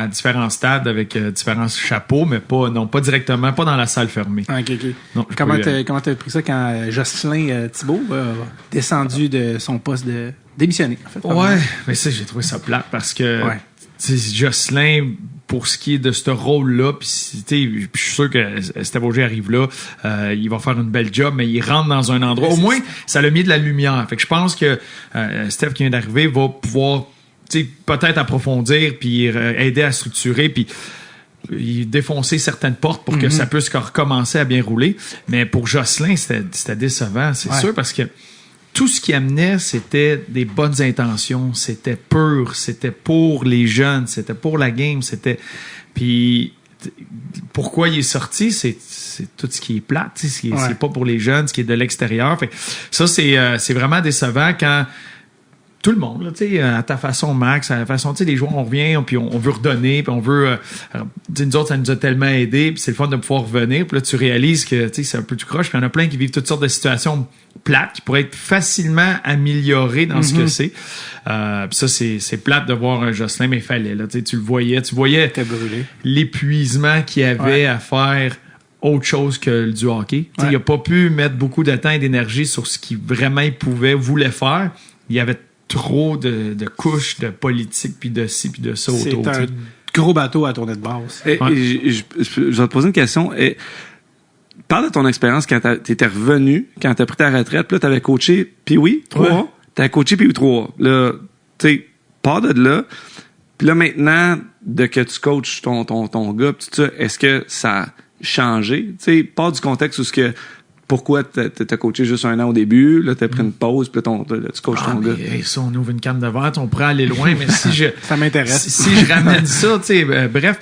différents stades avec différents chapeaux, mais pas directement, pas dans la salle fermée. OK. Non, comment t'as pris ça quand Jocelyn Thibault a descendu de son poste de démissionné, en fait? Ouais, mais ça, j'ai trouvé ça plate parce que Jocelyn, pour ce qui est de ce rôle-là, puis je suis sûr que Steve Auger arrive là, il va faire une belle job, mais il rentre dans un endroit. Au moins, ça l'a mis de la lumière. Fait que je pense que Steve qui vient d'arriver va pouvoir peut-être approfondir puis aider à structurer puis défoncer certaines portes pour que ça puisse recommencer à bien rouler. Mais pour Jocelyn, c'était décevant, c'est sûr, parce que tout ce qu'il amenait, c'était des bonnes intentions, c'était pur, c'était pour les jeunes, c'était pour la game, puis pourquoi il est sorti, c'est tout ce qui est plate, c'est pas pour les jeunes, ce qui est de l'extérieur. Fait que ça, c'est vraiment décevant quand tout le monde, là, tu sais, à ta façon, Max, à la façon, tu sais, les joueurs, on revient, puis on veut redonner, puis on veut, nous autres, ça nous a tellement aidé, puis c'est le fun de pouvoir revenir, puis là, tu réalises que, tu sais, c'est un peu du croche, puis il y en a plein qui vivent toutes sortes de situations plates, qui pourraient être facilement améliorées dans ce que c'est. Puis ça, c'est plate de voir un Jocelyn, mais il fallait, là, tu sais, tu voyais l'épuisement qu'il y avait à faire autre chose que du hockey. Il n'a pas pu mettre beaucoup de temps et d'énergie sur ce qu'il vraiment voulait faire. Il y avait trop de couches de politique, puis de ci, puis de ça autour. C'est un gros bateau à tourner de base. Je vais te poser une question. Parle de ton expérience quand t'étais revenu, quand t'as pris ta retraite, puis là, t'avais coaché Pee-Wee 3. T'avais coaché Pee-Wee 3. Là, tu sais, pars de là. Puis là, maintenant, de que tu coaches ton gars, pis tout ça, est-ce que ça a changé? Tu sais, pars du contexte où pourquoi t'as coaché juste un an au début, là, t'as pris une pause, puis là, tu coaches ton gars. Ça, on ouvre une canne de vente, on pourrait aller loin, mais si ça m'intéresse. Si je ramène ça, tu sais, bref,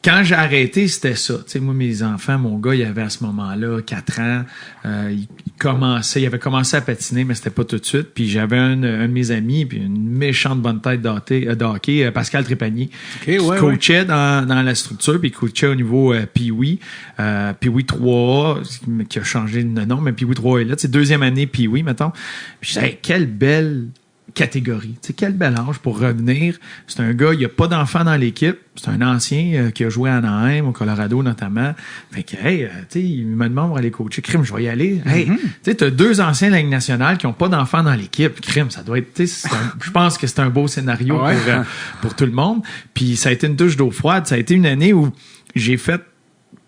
quand j'ai arrêté, c'était ça. Tu sais, moi, mes enfants, mon gars, il avait à ce moment-là 4 ans. Il avait commencé à patiner, mais c'était pas tout de suite. Puis j'avais un de mes amis, puis une méchante bonne tête de hockey, Pascal Trépanier, qui coachait dans la structure, puis il coachait au niveau Pee-Wee. Pee-Wee 3A, qui a changé de nom, mais Pee-Wee 3A est là. C'est 2e année Pee-Wee, mettons. Puis je disais, quelle belle catégorie. Tu sais, quel bel âge pour revenir. C'est un gars, il n'y a pas d'enfant dans l'équipe. C'est un ancien qui a joué à Anaheim, au Colorado notamment. Fait que, hey, tu sais, il me demande pour aller coacher. Crime, je vais y aller. Hey, tu sais, t'as 2 anciens de la Ligue nationale qui n'ont pas d'enfants dans l'équipe. Crime, ça doit être, tu sais, je pense que c'est un beau scénario pour tout le monde. Puis ça a été une douche d'eau froide. Ça a été une année où j'ai fait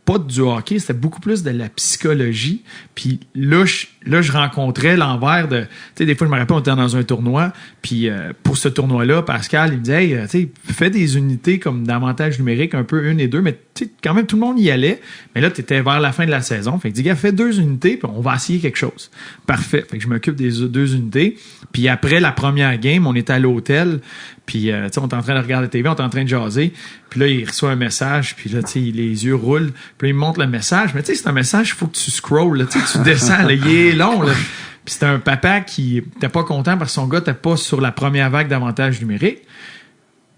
pas du hockey, c'était beaucoup plus de la psychologie. Puis là, je rencontrais l'envers de... Tu sais, des fois, je me rappelle, on était dans un tournoi, puis pour ce tournoi-là, Pascal, il me disait, hey, tu sais, fais des unités comme d'avantage numérique, un peu 1 et 2, mais tu sais, quand même, tout le monde y allait. Mais là, tu étais vers la fin de la saison. Fait que dis, gars, fais 2 unités, puis on va essayer quelque chose. Parfait. Fait que je m'occupe des 2 unités. Puis après la première game, on était à l'hôtel, puis tu sais, on était en train de regarder la TV, on était en train de jaser. Puis là, il reçoit un message, puis là, tu sais, les yeux roulent. Puis là, il me montre le message. Mais tu sais, c'est un message, il faut que tu scrolls, là, tu sais, tu descends, là, il est long, là. Puis c'était un papa qui était pas content parce que son gars n'était pas sur la première vague d'avantage numérique.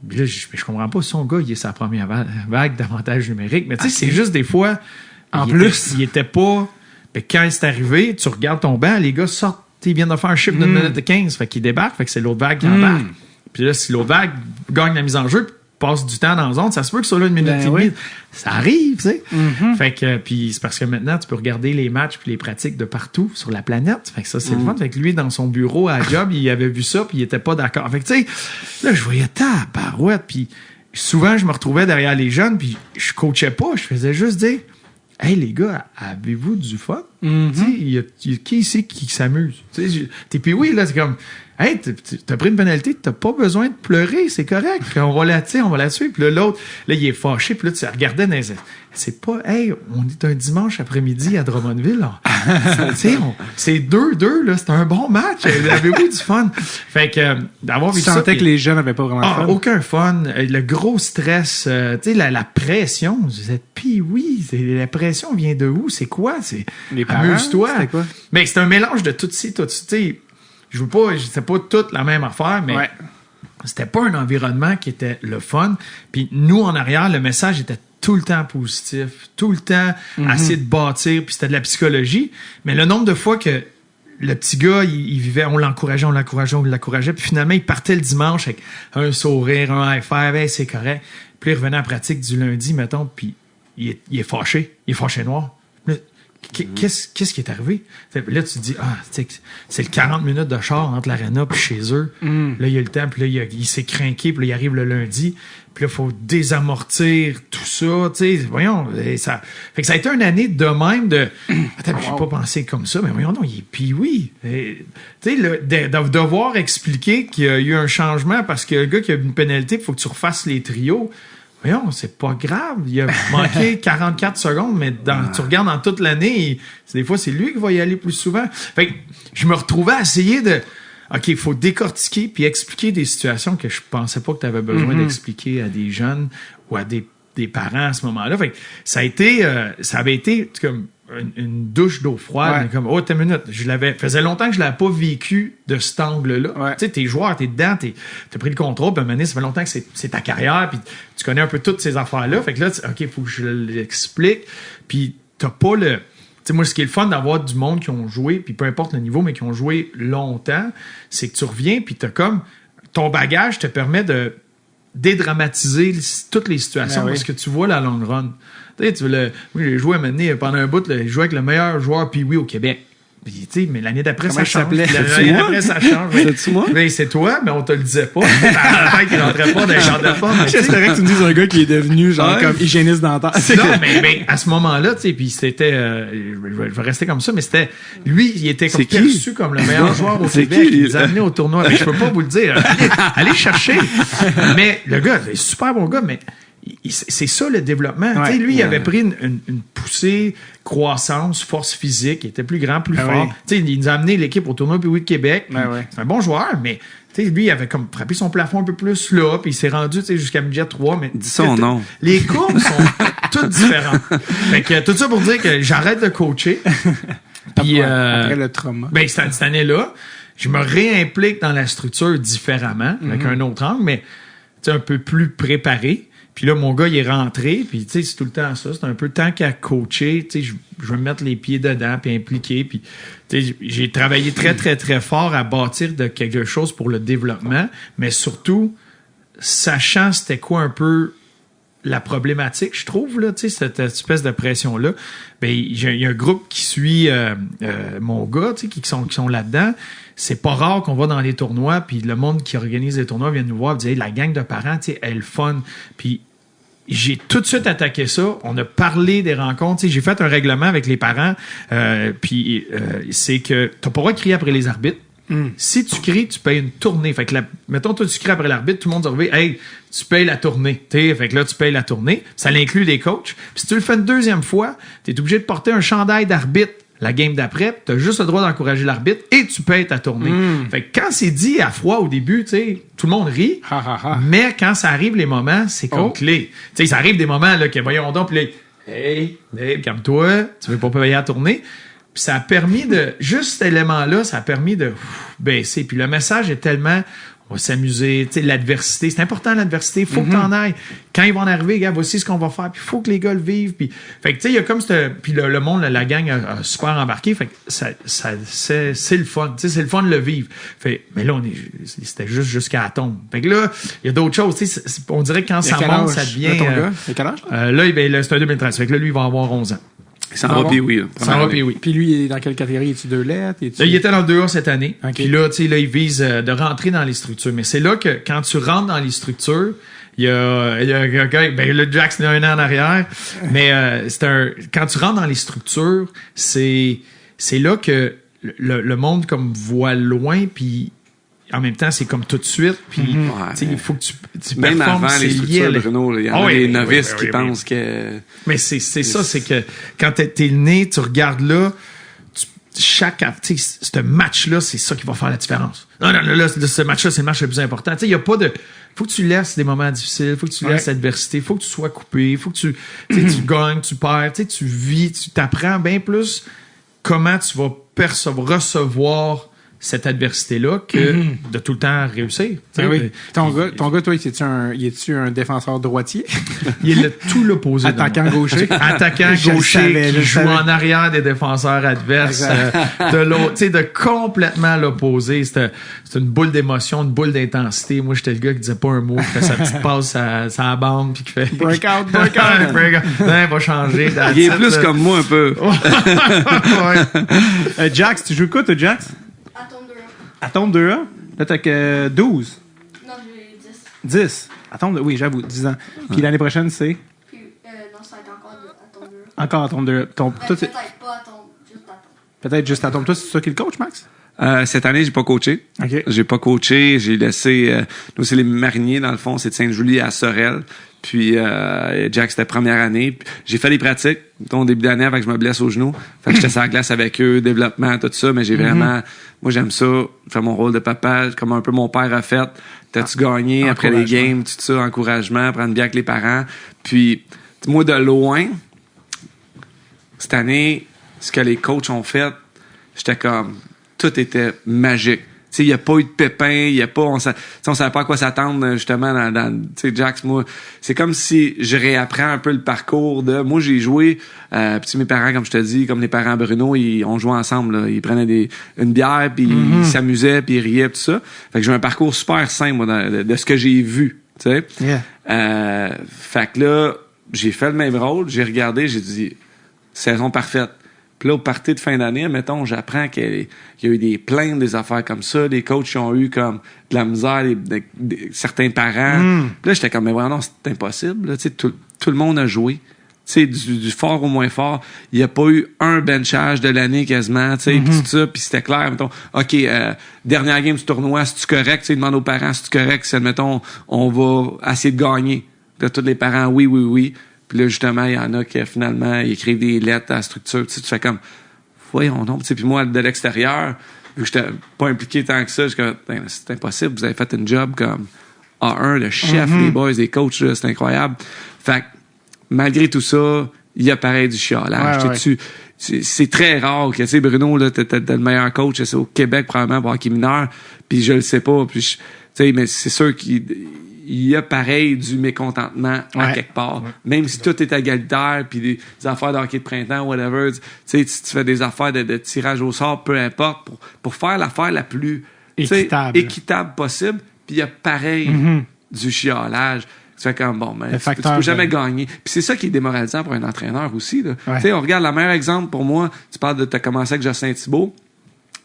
Puis là, je comprends pas, son gars, il est sa première vague d'avantage numérique. Mais tu sais, c'est juste des fois... il était pas... Mais quand c'est arrivé, tu regardes ton banc, les gars sortent, ils viennent de faire un chiffre d'une minute de 15, fait qu'ils débarquent, fait que c'est l'autre vague qui embarque. Puis là, si l'autre vague gagne la mise en jeu, passe du temps dans la zone, ça se peut que ça soit là une minute et demie. Ça arrive, tu sais. Fait que, puis c'est parce que maintenant, tu peux regarder les matchs puis les pratiques de partout sur la planète. Fait que ça, c'est le fun. Fait que lui, dans son bureau à job, il avait vu ça puis il était pas d'accord. Fait que, tu sais, là, je voyais tabarouette puis souvent, je me retrouvais derrière les jeunes puis je coachais pas. Je faisais juste dire, hey, les gars, avez-vous du fun? Tu sais, il y a qui ici qui s'amuse? Tu sais, puis oui, là, c'est comme, hey, t'as pris une pénalité, t'as pas besoin de pleurer, c'est correct. On va là-dessus. Puis là, l'autre, là, il est fâché. Puis là, tu regardais dans les... C'est pas, hey, on est un dimanche après-midi à Drummondville. Tu sais, c'est 2-2, là. C'est un bon match. Avez-vous du fun? Fait que, d'avoir vu ça. Tu sentais que les jeunes n'avaient pas vraiment de fun? Aucun fun. Le gros stress, tu sais, la pression. Puis oui, la pression vient de où? C'est quoi? C'est, les parents, amuse-toi. c'est quoi? Mais c'est un mélange de tout ci, tout ça. Tu sais, c'était pas toute la même affaire, mais c'était pas un environnement qui était le fun. Puis nous, en arrière, le message était tout le temps positif, tout le temps essayer de bâtir, puis c'était de la psychologie. Mais le nombre de fois que le petit gars, il vivait, on l'encourageait, puis finalement, il partait le dimanche avec un sourire, un high five, hey, c'est correct. Puis il revenait en pratique du lundi, mettons, puis il est fâché noir. Qu'est-ce qui est arrivé? Là, tu te dis, c'est le 40 minutes de char entre l'aréna puis chez eux. Là, il y a le temps, puis là, il s'est craqué, puis là, il arrive le lundi. Puis là, il faut désamortir tout ça. Tu sais, voyons, ça... Fait que ça a été une année de même de... Attends, j'ai pas pensé comme ça, mais voyons donc, puis oui. Tu sais, de devoir expliquer qu'il y a eu un changement parce que le gars qui a eu une pénalité, il faut que tu refasses les trios. Voyons, c'est pas grave. Il a manqué 44 secondes, mais tu regardes dans toute l'année, des fois, c'est lui qui va y aller plus souvent. Fait que je me retrouvais à essayer de... OK, il faut décortiquer puis expliquer des situations que je pensais pas que tu avais besoin d'expliquer à des jeunes ou à des parents à ce moment-là. Fait que ça avait été comme une douche d'eau froide. Comme, t'as une minute. Faisait longtemps que je l'avais pas vécu de cet angle-là. Tu sais, t'es joueur, t'es dedans, t'as pris le contrôle, puis à un moment donné, ça fait longtemps que c'est ta carrière, puis tu connais un peu toutes ces affaires-là. Fait que là, OK, il faut que je l'explique. Puis t'as pas le... Tu sais, moi, ce qui est le fun d'avoir du monde qui ont joué, puis peu importe le niveau, mais qui ont joué longtemps, c'est que tu reviens, puis t'as comme... Ton bagage te permet de dédramatiser toutes les situations parce que tu vois la long run. Tu sais, moi, j'ai joué à un moment donné, pendant un bout, j'ai joué avec le meilleur joueur Pee-Wee au Québec. Puis, tu sais, mais l'année d'après, ça change. L'année d'après, ça change. C'est-tu moi? Mais c'est toi, mais on te le disait pas. À la fin, qu'il rentrait pas dans les genres de forme. J'espérais que tu me dises un gars qui est devenu, genre, comme hygiéniste dentaire. Non, mais à ce moment-là, tu sais, puis c'était, je vais rester comme ça, mais c'était, lui, il était comme perçu comme le meilleur joueur au Québec. Il nous a amené au tournoi. Mais je peux pas vous le dire. Allez chercher. Mais le gars, il est super bon gars, mais c'est ça le développement. Tu sais, lui, il avait pris une poussée, croissance, force physique, il était plus grand, plus fort. Tu sais, il nous a amené l'équipe au tournoi Pee-Wee de Québec. C'est un bon joueur, mais tu sais, lui, il avait comme frappé son plafond un peu plus là, puis il s'est rendu, tu sais, jusqu'à midget 3. Mais dis son nom. Les courbes sont toutes différentes. Fait que tout ça pour dire que j'arrête de coacher. Puis après le trauma. Ben cette année-là, je me réimplique dans la structure différemment, avec un autre angle, mais tu sais, un peu plus préparé. Puis là, mon gars, il est rentré, puis tu sais, c'est tout le temps ça. C'est un peu tant qu'à coacher, tu sais, je veux me mettre les pieds dedans, puis impliquer. Puis tu sais, j'ai travaillé très, très, très fort à bâtir de quelque chose pour le développement, mais surtout, sachant c'était quoi un peu la problématique, je trouve, là, tu sais, cette espèce de pression-là. Ben, il y a un groupe qui suit mon gars, tu sais, qui sont là-dedans. C'est pas rare qu'on va dans les tournois, puis le monde qui organise les tournois vient nous voir et dit hey, la gang de parents, tu sais, elle est fun. Puis j'ai tout de suite attaqué ça. On a parlé des rencontres. J'ai fait un règlement avec les parents. Puis c'est que t'as pas le droit de crier après les arbitres. Si tu cries, tu payes une tournée. Fait que mettons, toi, tu cries après l'arbitre, tout le monde dit « Hey, tu payes la tournée. » Fait que là, tu payes la tournée. Ça l'inclut les coachs. Puis si tu le fais une deuxième fois, tu es obligé de porter un chandail d'arbitre la game d'après. Tu as juste le droit d'encourager l'arbitre et tu payes ta tournée. Fait que quand c'est dit à froid au début, tout le monde rit. Mais quand ça arrive les moments, c'est clé. Ça arrive des moments là, que voyons donc, puis là, « Hey, Dave, calme-toi. Tu veux pas payer la tournée. » Puis ça a permis de... Juste cet élément-là, ça a permis de baisser. Puis le message est tellement... On va s'amuser. Tu sais, l'adversité. C'est important, l'adversité. Il faut que t'en ailles. Quand ils vont en arriver, gars, voici ce qu'on va faire. Puis il faut que les gars le vivent. Puis, fait que, tu sais, il y a comme puis le monde, la gang a super embarqué. Fait que c'est le fun. Tu sais, c'est le fun de le vivre. Fait, mais là, c'était juste jusqu'à la tombe. Fait que là, il y a d'autres choses. Tu sais, on dirait que quand ça monte, ça devient... Ton gars, il a quel âge? Là, c'est un 2013. Fait que là, lui, il va avoir 11 ans. Ça va puis oui. Puis lui, il est dans quelle catégorie? Es-tu 2 lettres? Là, il était dans le 2A cette année. Okay. Puis là, tu sais, là, il vise de rentrer dans les structures. Mais c'est là que, quand tu rentres dans les structures, il y a un gars, le Jax, il y a un an en arrière. Mais, quand tu rentres dans les structures, c'est là que le monde, comme, voit loin, puis en même temps, c'est comme tout de suite. Puis, il faut que tu même performes. Avant les structures, Bruno, il y en a des novices qui pensent que... Mais c'est ça, c'est que quand t'es né, tu regardes là, ce match-là, c'est ça qui va faire la différence. Non, là, ce match-là, c'est le match le plus important. Tu sais, il y a pas de... Faut que tu laisses des moments difficiles, faut que tu laisses l'adversité, faut que tu sois coupé, faut que tu gagnes, tu perds, tu vis, tu t'apprends bien plus comment tu vas recevoir cette adversité-là que de tout le temps réussir. Oui. Ton gars, toi, il est-tu un défenseur droitier? Il est tout l'opposé. Attaquant gaucher. Attaquant gaucher qui joue en arrière des défenseurs adverses. De l'autre, tu sais, de complètement l'opposé. C'est une boule d'émotion, une boule d'intensité. Moi, j'étais le gars qui disait pas un mot, qui fait sa petite passe à la bande, puis qui fait breakout. Non, il va changer. Il est plus comme moi un peu. Jax, tu joues quoi, toi, Jax? À tombe 2A? Là, t'as que 12. Non, j'ai 10. 10. À tombe 2, oui, j'avoue, 10 ans. Puis l'année prochaine, c'est? Puis, non, ça va être encore à tombe 2A. Encore à tombe 2A. Peut-être pas à tombe, juste à tombe. Peut-être juste à tombe. Toi, c'est toi qui le coach, Max? Cette année, j'ai pas coaché. Okay. J'ai pas coaché. J'ai laissé... nous, c'est les Mariniers, dans le fond. C'est de Sainte-Julie à Sorel. Puis Jack, c'était première année. Puis, j'ai fait des pratiques au début d'année avant que je me blesse au genou. Fait que j'étais sur la glace avec eux, développement, tout ça. Mais j'ai vraiment... Moi, j'aime ça. Faire mon rôle de papa, comme un peu mon père a fait. T'as-tu gagné après les games, tout ça, encouragement, prendre bien avec les parents. Puis, moi, de loin, cette année, ce que les coachs ont fait, j'étais comme... Tout était magique. Il n'y a pas eu de pépins, on savait pas à quoi s'attendre, justement, dans Jax, moi. C'est comme si je réapprends un peu le parcours de, moi, j'ai joué, puis mes parents, comme je te dis, comme les parents Bruno, on jouait ensemble, là. Ils prenaient une bière, puis ils s'amusaient, puis ils riaient, tout ça. Fait que j'ai un parcours super simple, moi, de ce que j'ai vu, tu sais. Yeah. Fait que là, j'ai fait le même rôle, j'ai regardé, j'ai dit, saison parfaite. Puis là, au party de fin d'année, mettons, j'apprends qu'il y a eu des plaintes, des affaires comme ça. Les coachs ont eu comme de la misère, certains parents. Puis là, j'étais comme, mais vraiment, non, c'est impossible. Là, tout le monde a joué. Du fort au moins fort. Il n'y a pas eu un benchage de l'année quasiment. Puis tout ça, puis c'était clair. Mettons, OK, dernière game du tournoi, c'est-tu correct? Ils demandent aux parents, c'est-tu correct? Si, mettons, on va essayer de gagner. Puis là, tous les parents, oui. Puis là, justement, il y en a qui, finalement, ils écrivent des lettres à la structure. Tu fais comme, voyons donc. Puis moi, de l'extérieur, vu que j'étais pas impliqué tant que ça, je comme, c'est impossible. Vous avez fait une job comme A1, le chef, les boys, les coachs, là, c'est incroyable. Fait que, malgré tout ça, il y a pareil du chialage. Ouais. C'est très rare que, tu sais, Bruno, là, t'as le meilleur coach, c'est au Québec, probablement, pour hockey mineur. Puis je le sais pas. Puis, tu sais, mais c'est sûr il y a pareil du mécontentement à quelque part. Ouais. Même si tout est égalitaire, puis des affaires de hockey de printemps, whatever, tu sais, tu fais des affaires de tirage au sort, peu importe, pour faire l'affaire la plus équitable possible, puis il y a pareil du chialage. Tu fais comme, bon, mais tu peux jamais gagner. Puis c'est ça qui est démoralisant pour un entraîneur aussi. Tu sais, on regarde le meilleur exemple pour moi, tu parles de t'as commencé avec Jocelyn Thibault.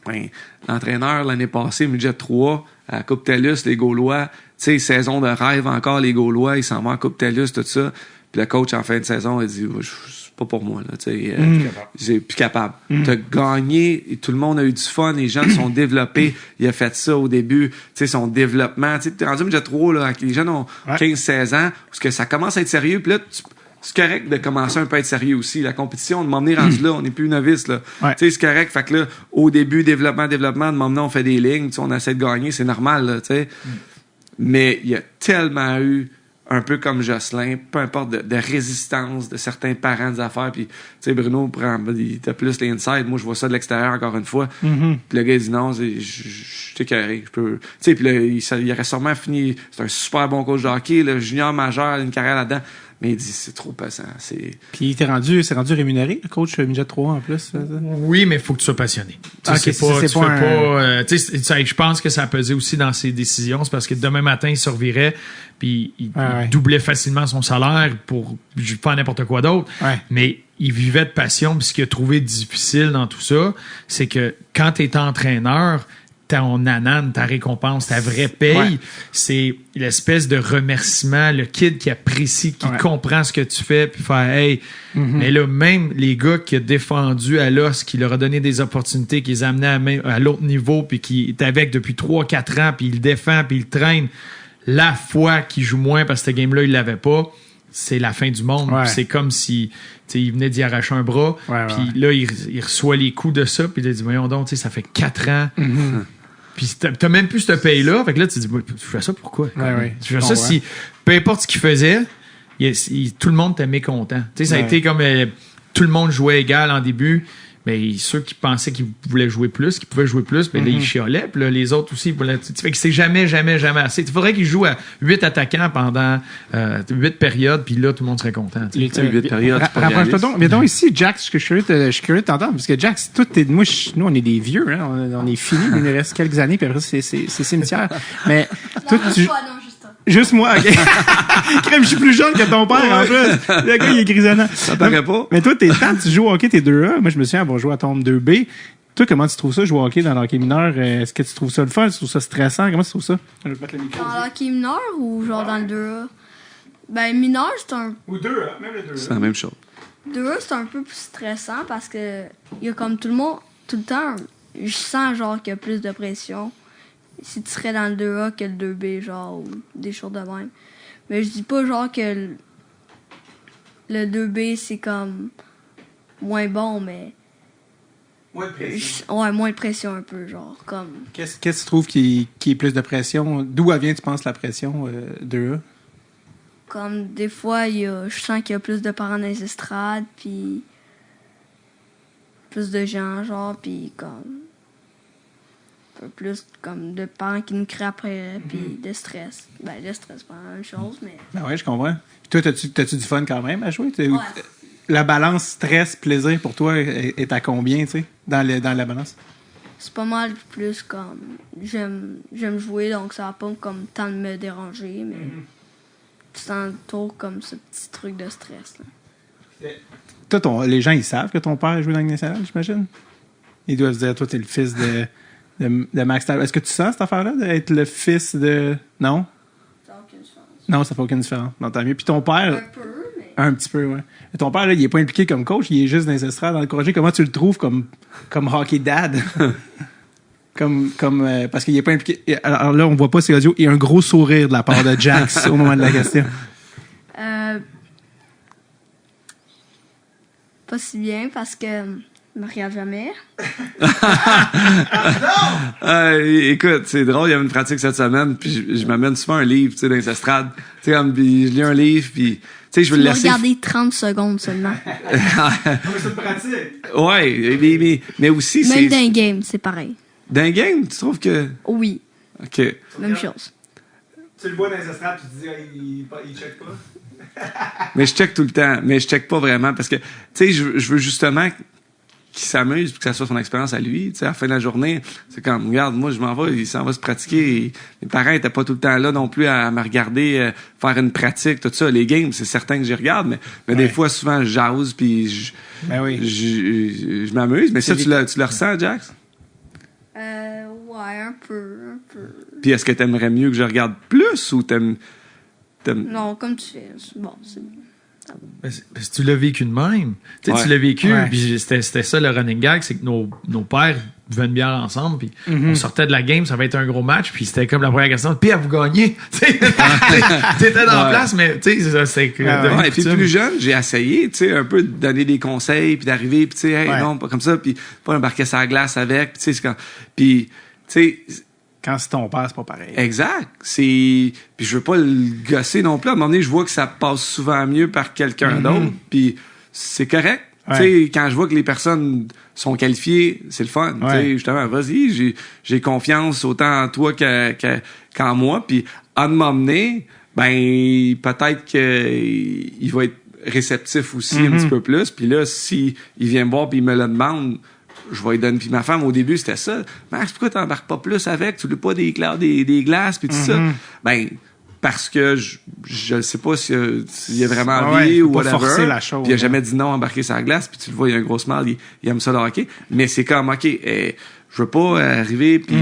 Ben, l'entraîneur, l'année passée, midget 3, à Coupe TELUS, les Gaulois, sais, saison de rêve encore, les Gaulois, ils s'en vont en Coupe TELUS, tout ça. Puis le coach, en fin de saison, il dit, c'est pas pour moi, là, tu sais, j'ai plus capable. T'as gagné, et tout le monde a eu du fun, les jeunes sont développés. Il a fait ça au début, tu sais, son développement. Tu sais, t'es rendu déjà trop, là, avec les jeunes ont 15-16 ans, parce que ça commence à être sérieux, puis là, c'est correct de commencer un peu à être sérieux aussi. La compétition, de m'emmener rendu là, on n'est plus novice, là. Tu sais, c'est correct. Fait que là, au début, développement, de m'emmener, on fait des lignes, tu sais, on essaie de gagner, c'est normal, là, tu sais. Mais il y a tellement eu, un peu comme Jocelyn, peu importe, de résistance de certains parents des affaires. Puis, tu sais, Bruno, il t'a plus l'inside. Moi, je vois ça de l'extérieur, encore une fois. Puis le gars, il dit non, je suis écœuré. Je peux. Tu sais, puis là, il aurait sûrement fini. C'est un super bon coach de hockey, le junior majeur, une carrière là-dedans. Mais il dit, c'est trop passant. Puis c'est rendu rémunéré, le coach midget 3 en plus? Oui, mais il faut que tu sois passionné. Je pense que ça a pesé aussi dans ses décisions. C'est parce que demain matin, il se revirait, puis il doublait facilement son salaire pour faire n'importe quoi d'autre. Mais il vivait de passion. Puis ce qu'il a trouvé difficile dans tout ça, c'est que quand tu es entraîneur, ton anane, ta récompense, ta vraie paye, c'est l'espèce de remerciement, le kid qui apprécie, qui comprend ce que tu fais, puis faire hey. Mais là, même les gars qui a défendu à l'os, qui leur a donné des opportunités, qui les a amenés à l'autre niveau, puis qui est avec depuis 3-4 ans, puis il le défend, puis il le traîne, la fois qu'il joue moins parce que ce game-là, il l'avait pas, c'est la fin du monde. C'est comme si il venait d'y arracher un bras, puis là, il reçoit les coups de ça, puis il dit, voyons donc, ça fait 4 ans. Puis t'as même plus cette paye-là. Fait que là, tu te dis, je fais ça pourquoi? Je fais ça si, peu importe ce qu'il faisait, tout le monde était mécontent. Tu sais, ça a été comme tout le monde jouait égal en début. Mais ceux qui pensaient qu'ils voulaient jouer plus, qu'ils pouvaient jouer plus, ben là, ils chiolaient. Puis là, les autres aussi, ils voulaient. Fait que c'est jamais assez. Il faudrait qu'ils jouent à 8 attaquants pendant 8 périodes, puis là, tout le monde serait content. 8 périodes. Rapproche-toi donc. Mais donc ici, Jax, je suis curieux de t'entendre, parce que Jax, nous, on est des vieux, hein, on est finis, il nous reste quelques années, puis après, c'est cimetière. Mais toi, juste moi, OK. Crème, je suis plus jeune que ton père, en plus. Le gars, il est grisonnant. Ça paraît pas. Mais toi, quand tu joues au hockey, t'es 2A. Moi, je me souviens avoir joué à tombe 2B. Toi, comment tu trouves ça, jouer au hockey dans le hockey mineur? Est-ce que tu trouves ça le fun? Tu trouves ça stressant? Comment tu trouves ça? Je vais mettre le micro. Dans le hockey mineur ou genre dans le 2A? Ben, mineur, c'est un... Ou 2A, même le 2A. C'est la même chose. 2A, c'est un peu plus stressant parce que il y a comme tout le monde, tout le temps, je sens genre qu'il y a plus de pression. Si tu serais dans le 2A que le 2B, genre, ou des choses de même. Mais je dis pas, genre, que le 2B, c'est comme moins bon, mais... Moins de pression. Ouais, moins de pression un peu, genre, comme... Qu'est-ce que tu trouves qui est plus de pression? D'où elle vient, tu penses, la pression 2A? Comme, des fois, je sens qu'il y a plus de parents dans les estrades, puis... plus de gens, genre, puis comme... un peu plus comme de parents qui nous crient après, puis de stress. Ben, le stress, c'est pas la même chose, mais... Ben ouais, je comprends. Puis toi, t'as-tu du fun quand même à jouer? La balance stress-plaisir pour toi est à combien, tu sais, dans la balance? C'est pas mal plus comme... J'aime jouer, donc ça va pas comme tant de me déranger, mais... Tu sens toujours comme ce petit truc de stress, là. Toi, les gens, ils savent que ton père joue dans le national, j'imagine? Ils doivent se dire, toi, t'es le fils de Max Talbot. Est-ce que tu sens cette affaire-là, d'être le fils de... Non? Ça n'a aucune différence. Non, ça fait aucune différence. Non, tant mieux. Puis ton père... Un peu, mais... Un petit peu, ouais. Mais ton père, là, il est pas impliqué comme coach, il est juste dans les estrades, encouragé. Comment tu le trouves comme hockey dad? Parce qu'il est pas impliqué... Alors là, on voit pas ses audios. Il y a un gros sourire de la part de Jax au moment de la question. Pas si bien, parce que... Je me regarde jamais. Écoute, c'est drôle, il y avait une pratique cette semaine, puis je m'amène souvent un livre, tu sais, dans les estrades. Tu sais, comme, puis je lis un livre, puis, tu sais, je veux le laisser. Regarder 30 secondes seulement. C'est une pratique. Ouais, mais aussi, même dans un game, c'est pareil. Dans un game, tu trouves que... Oui. OK. Même chose. Tu le vois dans les estrades, tu te dis, il check pas. Mais je check tout le temps, mais je check pas vraiment, parce que, tu sais, je veux justement... qui s'amuse pour que ça soit son expérience à lui. Tu sais, à la fin de la journée, c'est comme, regarde, moi, je m'en vais, il s'en va se pratiquer. Et mes parents étaient pas tout le temps là non plus à me regarder faire une pratique, tout ça. Les games, c'est certain que j'y regarde, mais des fois, souvent, je jase, puis je m'amuse. Mais ça, tu le ressens, Jax? Ouais, Ouais, un peu. Puis est-ce que t'aimerais mieux que je regarde plus ou t'aimes... Non, comme tu fais. Bon, c'est... Parce que tu l'as vécu de même. Tu sais, Ouais. tu l'as vécu, Ouais. puis c'était ça le running gag, c'est que nos pères buvaient une bière ensemble, puis on sortait de la game, ça va être un gros match, puis c'était comme la première question, puis à vous gagner. T'étais dans la place, mais tu sais, c'est que... Ouais, puis plus jeune, j'ai essayé, tu sais, un peu de donner des conseils, puis d'arriver, puis tu sais, hey, Ouais. non, pas comme ça, puis pas embarquer sur la glace avec, puis tu sais, c'est quand... Puis, tu sais... Quand c'est ton père, c'est pas pareil. Exact. Puis je veux pas le gosser non plus. À un moment donné, je vois que ça passe souvent mieux par quelqu'un d'autre. Puis c'est correct. Ouais. Tu sais, quand je vois que les personnes sont qualifiées, c'est le fun. Ouais. Tu sais, justement, vas-y, j'ai confiance autant en toi qu'en moi. Puis en m'emmener, ben peut-être qu'il va être réceptif aussi un petit peu plus. Puis là, si il vient me voir puis il me le demande, je vais lui donner. Puis ma femme, au début, c'était ça. Max, pourquoi t'embarques pas plus avec? Tu veux pas des glaces puis tout ça? Ben, parce que je sais pas s'il y a vraiment envie faut ou pas whatever. forcer la chose, Puis il a hein. jamais dit non à embarquer sur la glace. Puis tu le vois, il a un gros smile, il aime ça le hockey. Mais c'est comme, OK, je veux pas arriver puis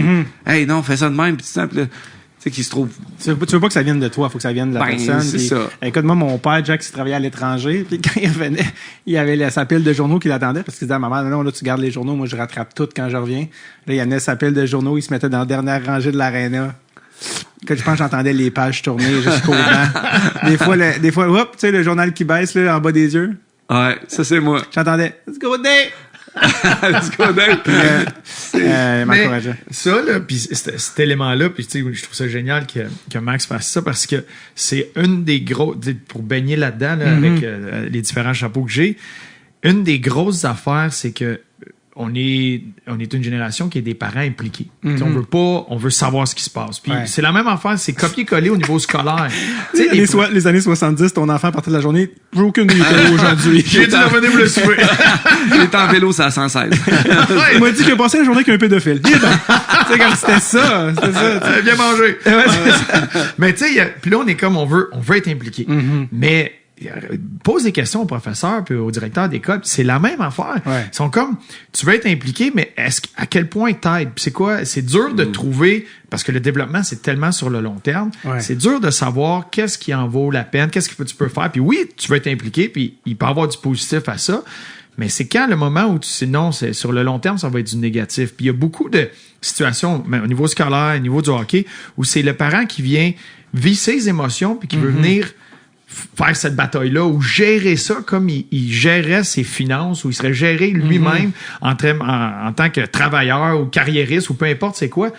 hey, non, fais ça de même. Puis tu sais, puis là, tu sais, qu'il se trouve... Tu veux pas que ça vienne de toi, faut que ça vienne de la Ben, personne. c'est Puis, ça. Écoute, moi, mon père, Jack, il travaillait à l'étranger, puis quand il revenait, il avait sa pile de journaux qui l'attendait, parce qu'il disait à maman, non, là, tu gardes les journaux, moi, je rattrape tout quand je reviens. Là, il amenait sa pile de journaux, il se mettait dans la dernière rangée de l'aréna. Quand je pense, j'entendais les pages tourner jusqu'au banc. Des fois, hop, tu sais, le journal qui baisse, là, en bas des yeux. Ouais, ça c'est moi. J'entendais, let's go, Dave! Let's go, Dave. Mais m'encourageait. ça, là, puis cet élément-là, puis tu sais, je trouve ça génial que Max fasse ça parce que c'est une des gros, pour baigner là-dedans, là, avec les différents chapeaux que j'ai, une des grosses affaires, c'est que on est une génération qui est des parents impliqués. T'sais, on veut savoir ce qui se passe. Puis Ouais. c'est la même affaire, c'est copier-coller au niveau scolaire. Tu sais, Les années 70, ton enfant partait de la journée, j'ai aucune idée aujourd'hui. j'ai dû revenir pour le souper. Il est en vélo, ça à 116. Il m'a dit qu'il a passé la journée avec un pédophile. Tu sais, comme c'était ça. C'était ça. Viens manger. Mais tu sais, puis là, on est comme, on veut être impliqué. Mais pose des questions au professeur puis au directeur d'école, c'est la même affaire. Ouais. Ils sont comme, tu veux être impliqué, mais à quel point t'aides? Puis c'est quoi? C'est dur de trouver, parce que le développement, c'est tellement sur le long terme, Ouais. c'est dur de savoir qu'est-ce qui en vaut la peine, qu'est-ce que tu peux faire. Puis oui, tu veux être impliqué, puis il peut y avoir du positif à ça, mais c'est quand le moment où tu sais non, c'est sur le long terme, ça va être du négatif. Puis il y a beaucoup de situations, au niveau scolaire, au niveau du hockey, où c'est le parent qui vient vivre ses émotions, puis qui veut venir faire cette bataille-là ou gérer ça comme il gérait ses finances ou il serait géré lui-même en tant que travailleur ou carriériste ou peu importe c'est quoi.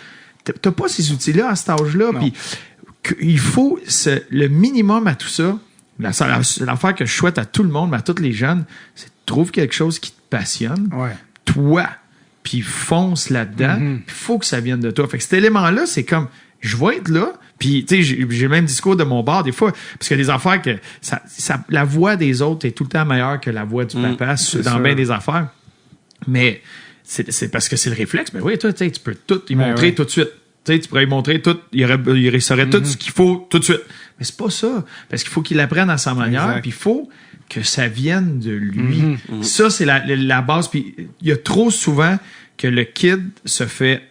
T'as pas ces outils-là à cet âge-là. Puis il faut le minimum à tout ça. L'affaire que je souhaite à tout le monde, mais à tous les jeunes, c'est trouve quelque chose qui te passionne. Ouais. Toi, puis fonce là-dedans. Il faut que ça vienne de toi. Fait que cet élément-là, c'est comme je vais être là. Puis, tu sais, j'ai le même discours de mon bar des fois, parce qu'il y a des affaires que la voix des autres est tout le temps meilleure que la voix du papa dans bien des affaires. Mais c'est parce que c'est le réflexe. Mais oui, toi, tu sais, tu peux tout y montrer tout de suite. Tu sais, tu pourrais y montrer tout, il saurait tout ce qu'il faut tout de suite. Mais c'est pas ça. Parce qu'il faut qu'il apprenne à sa manière, puis il faut que ça vienne de lui. Ça, c'est la base. Puis il y a trop souvent que le kid se fait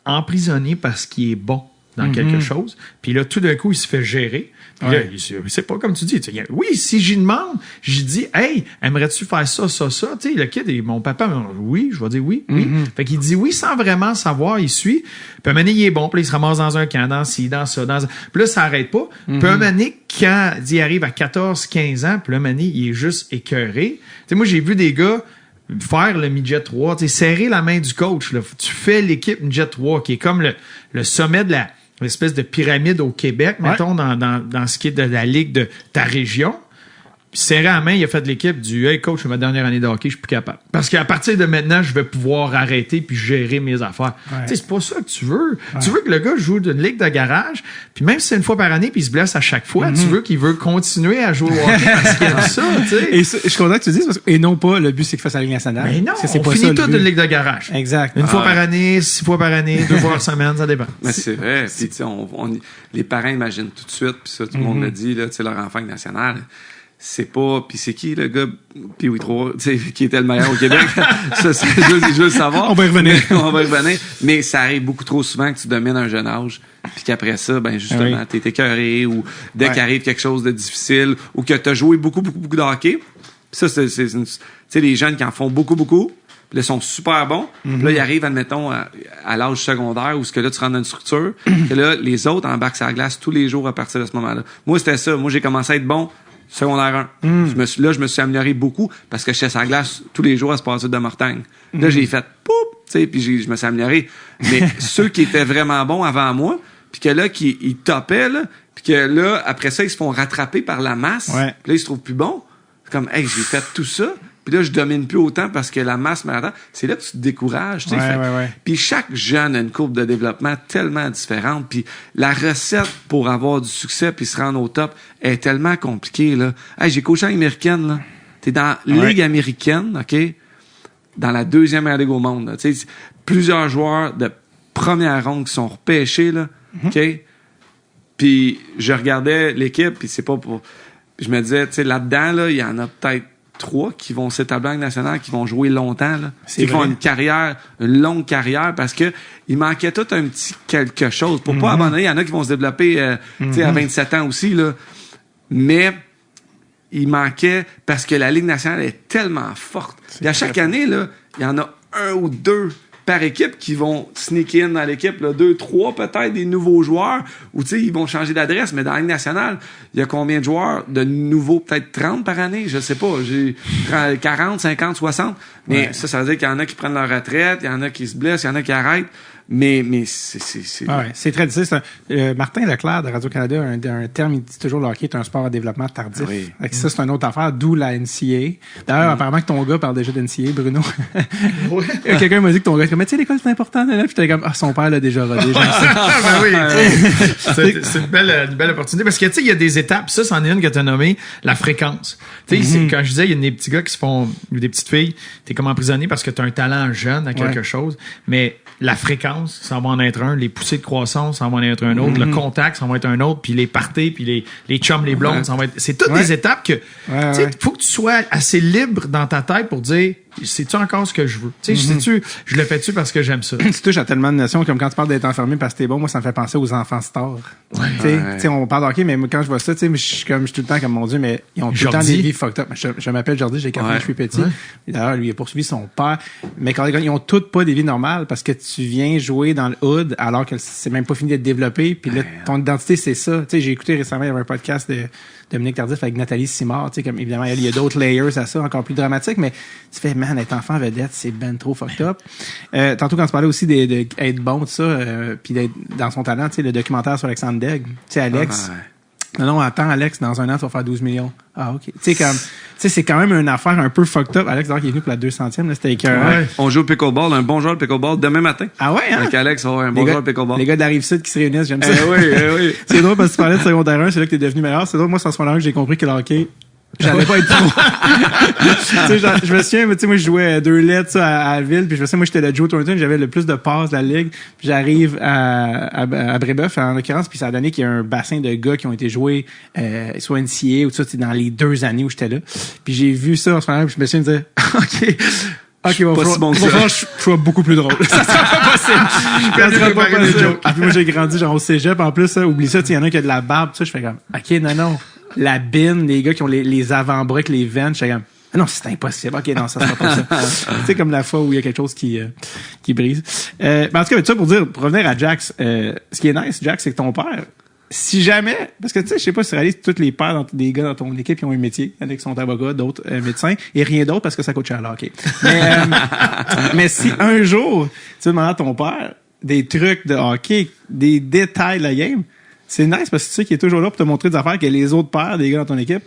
emprisonner parce qu'il est bon dans quelque chose. Puis là, tout d'un coup, il se fait gérer. Puis là, c'est pas comme tu dis. Oui, si j'y demande, j'y dis, hey, aimerais-tu faire ça, ça, ça? Tu sais, le kid, mon papa, oui, je vais dire oui, oui. Fait qu'il dit oui sans vraiment savoir, il suit. Puis un moment donné, il est bon, puis là, il se ramasse dans un camp, dans ci, dans ça, dans ça. Puis là, ça arrête pas. Puis un moment donné, quand il arrive à 14, 15 ans, puis là, un moment donné, il est juste écœuré. Tu sais, moi, j'ai vu des gars faire le midget 3, tu sais, serrer la main du coach, là. Tu fais l'équipe midget 3, qui est comme le sommet de l'espèce de pyramide au Québec, mettons, dans ce qui est de la ligue de ta région. Puis serré la main, il a fait de l'équipe du « Hey coach, c'est ma dernière année de hockey, je suis plus capable. » Parce qu'à partir de maintenant, je vais pouvoir arrêter puis gérer mes affaires. Ouais. Tu sais, c'est pas ça que tu veux. Tu veux que le gars joue d'une ligue de garage, puis même si c'est une fois par année puis il se blesse à chaque fois, tu veux qu'il veut continuer à jouer au hockey parce qu'il aime ça, tu sais. Et ça, je suis content que tu dises, et non pas, le but c'est qu'il fasse la Ligue nationale. Mais non, Parce que c'est on pas finit ça, toute le but. une ligue de garage. Exact. Une fois par année, 6 fois par année, 2 fois par semaine, ça dépend. Mais c'est vrai. Puis, tu sais, les parents imaginent tout de suite, puis ça, tout le monde le dit, là, tu sais, leur enfant national. c'est pas... Puis c'est qui, le gars, puis oui, 3, tu sais, qui était le meilleur au Québec? je veux le savoir. On va y revenir. Mais ça arrive beaucoup trop souvent que tu domines un jeune âge, puis qu'après ça, ben justement, t'es écœuré, ou dès qu'arrive quelque chose de difficile, ou que t'as joué beaucoup de hockey. Puis ça, tu sais, les jeunes qui en font beaucoup, puis là, ils sont super bons. Puis là, ils arrivent, admettons, à l'âge secondaire, où ce que là, tu rentres dans une structure, que là, les autres embarquent sur la glace tous les jours à partir de ce moment-là. Moi, c'était ça. Moi, j'ai commencé à être bon secondaire 1. Je me suis amélioré beaucoup parce que j'étais sur la glace tous les jours à Sportif de Mortagne. Là, j'ai fait poup, tu sais, puis je me suis amélioré. Mais ceux qui étaient vraiment bons avant moi, puis que là, ils topaient, là, puis que là, après ça, ils se font rattraper par la masse. Ouais. Puis là, ils se trouvent plus bons. C'est comme, hey, j'ai fait tout ça. Puis là, je domine plus autant parce que la masse m'attend. C'est là que tu te décourages. Tu sais. Ouais. Puis chaque jeune a une courbe de développement tellement différente. Puis la recette pour avoir du succès puis se rendre au top est tellement compliquée. Là. Hey, j'ai coaché en américaine. Là. T'es dans la Ligue américaine, OK? Dans la 2e meilleure ligue au monde. Tu sais, plusieurs joueurs de première ronde qui sont repêchés. Là, OK? Puis je regardais l'équipe, puis c'est pas pour... Je me disais, tu sais, là-dedans, là, il y en a peut-être 3 qui vont s'établir en Ligue nationale, qui vont jouer longtemps, là. Qui font une longue carrière, parce que il manquait tout un petit quelque chose. Pour pas abandonner, il y en a qui vont se développer, tu sais, à 27 ans aussi, là. Mais, il manquait, parce que la Ligue nationale est tellement forte. Et à chaque année, là, il y en a 1 ou 2 par équipe qui vont sneaker in dans l'équipe, là, 2, 3 peut-être des nouveaux joueurs, ou tu sais, ils vont changer d'adresse, mais dans la Ligue nationale, il y a combien de joueurs de nouveaux, peut-être 30 par année, je sais pas, j'ai 40, 50, 60, mais ça veut dire qu'il y en a qui prennent leur retraite, il y en a qui se blessent, il y en a qui arrêtent, mais c'est très difficile. Martin Leclerc de Radio-Canada a un terme, il dit toujours le hockey est un sport à développement tardif. Oui. Ça, c'est une autre affaire, d'où la NCAA. D'ailleurs, apparemment que ton gars parle déjà de NCAA, Bruno. Quelqu'un m'a dit que ton gars, mais tu sais, l'école, c'est important. Là, puis j'étais comme, son père l'a déjà rodé. C'est une belle opportunité. Parce que, tu sais, il y a des étapes. Ça, c'en est une que tu as nommée, la fréquence. Tu sais, quand je disais, il y a des petits gars qui se font, des petites filles, t'es comme emprisonné parce que t'as un talent jeune à quelque chose. Mais la fréquence, ça va en être un. Les poussées de croissance, ça va en être un autre. Le contact, ça va être un autre. Puis les parties, puis les chums, les blondes, ça va être... C'est toutes des étapes que... tu sais, faut que tu sois assez libre dans ta tête pour dire... C'est-tu encore ce que je veux? Tu sais, je le fais-tu parce que j'aime ça? Tu touches à tellement de notions, comme quand tu parles d'être enfermé parce que t'es bon, moi, ça me fait penser aux enfants stars. Tu sais, on parle de hockey, mais quand je vois ça, tu sais, je suis tout le temps comme, mon Dieu, mais ils ont tout le temps des vies fucked up. Je m'appelle Jordi, j'ai 4 ans, je suis petit. D'ailleurs, lui, il a poursuivi son père. Mais quand ils ont toutes pas des vies normales parce que tu viens jouer dans le hood alors que c'est même pas fini d'être développé. Puis là, ton identité, c'est ça. Tu sais, j'ai écouté récemment, il y avait un podcast de Dominique Tardif avec Nathalie Simard, tu sais, comme évidemment, il y a d'autres layers à ça, encore plus dramatiques, mais tu fais, man, être enfant vedette, c'est ben trop fucked up. Tantôt, quand tu parlais aussi d'être bon, tout ça, puis d'être dans son talent, tu sais, le documentaire sur Alexandre Daigle, tu sais, Alex. Non, attends, Alex, dans un an, tu vas faire 12 millions. Ah, OK. Tu sais, c'est quand même une affaire un peu fucked up. Alex, d'ailleurs, qui est venu pour la 200e, là, c'était écœurant. Ouais. On joue au pickleball, un bon joueur de pickleball demain matin. Ah ouais, hein? Avec Alex, on va un bon joueur de pickleball. Les gars d'Arrive-Sud qui se réunissent, j'aime ça. Oui. C'est drôle parce que tu parlais de secondaire 1, c'est là que t'es devenu meilleur. C'est drôle, moi, c'est en ce moment-là que j'ai compris que le hockey, j'allais pas être pro. Tu sais, je me souviens, tu sais, moi, je jouais 2 lettres, à la ville, puis je me souviens, moi, j'étais le Joe Thornton, j'avais le plus de passes de la ligue, puis j'arrive à Brébeuf, en l'occurrence, puis ça a donné qu'il y a un bassin de gars qui ont été joués, soit NCAA ou tout ça, dans les 2 années où j'étais là. Puis j'ai vu ça en ce moment-là, puis je me suis dit, OK, pas si bon que ça. Je sois beaucoup plus drôle. Ça sera pas possible. Ça sera pas possible. Puis moi, j'ai grandi, genre, au cégep. En plus, oublie ça, il y en a qui a de la barbe, tout ça. Je fais comme, OK, non. La bine, les gars qui ont les avant-bras avec les veines, je fais comme, ah non, c'est impossible. OK, non, ça sera pas ça. C'est comme la fois où il y a quelque chose qui brise. Mais en tout cas, ça pour revenir à Jax, ce qui est nice, Jax, c'est que ton père, si jamais, parce que tu sais, je sais pas si tu réalises tous les pères des gars dans ton équipe qui ont un métier, il y en a qui sont avocats, d'autres médecins, et rien d'autre parce que ça coûte cher là, OK. Mais si un jour, tu demandes à ton père des trucs de hockey, des détails de la game, c'est nice parce que tu sais qu'il est toujours là pour te montrer des affaires que les autres pères des gars dans ton équipe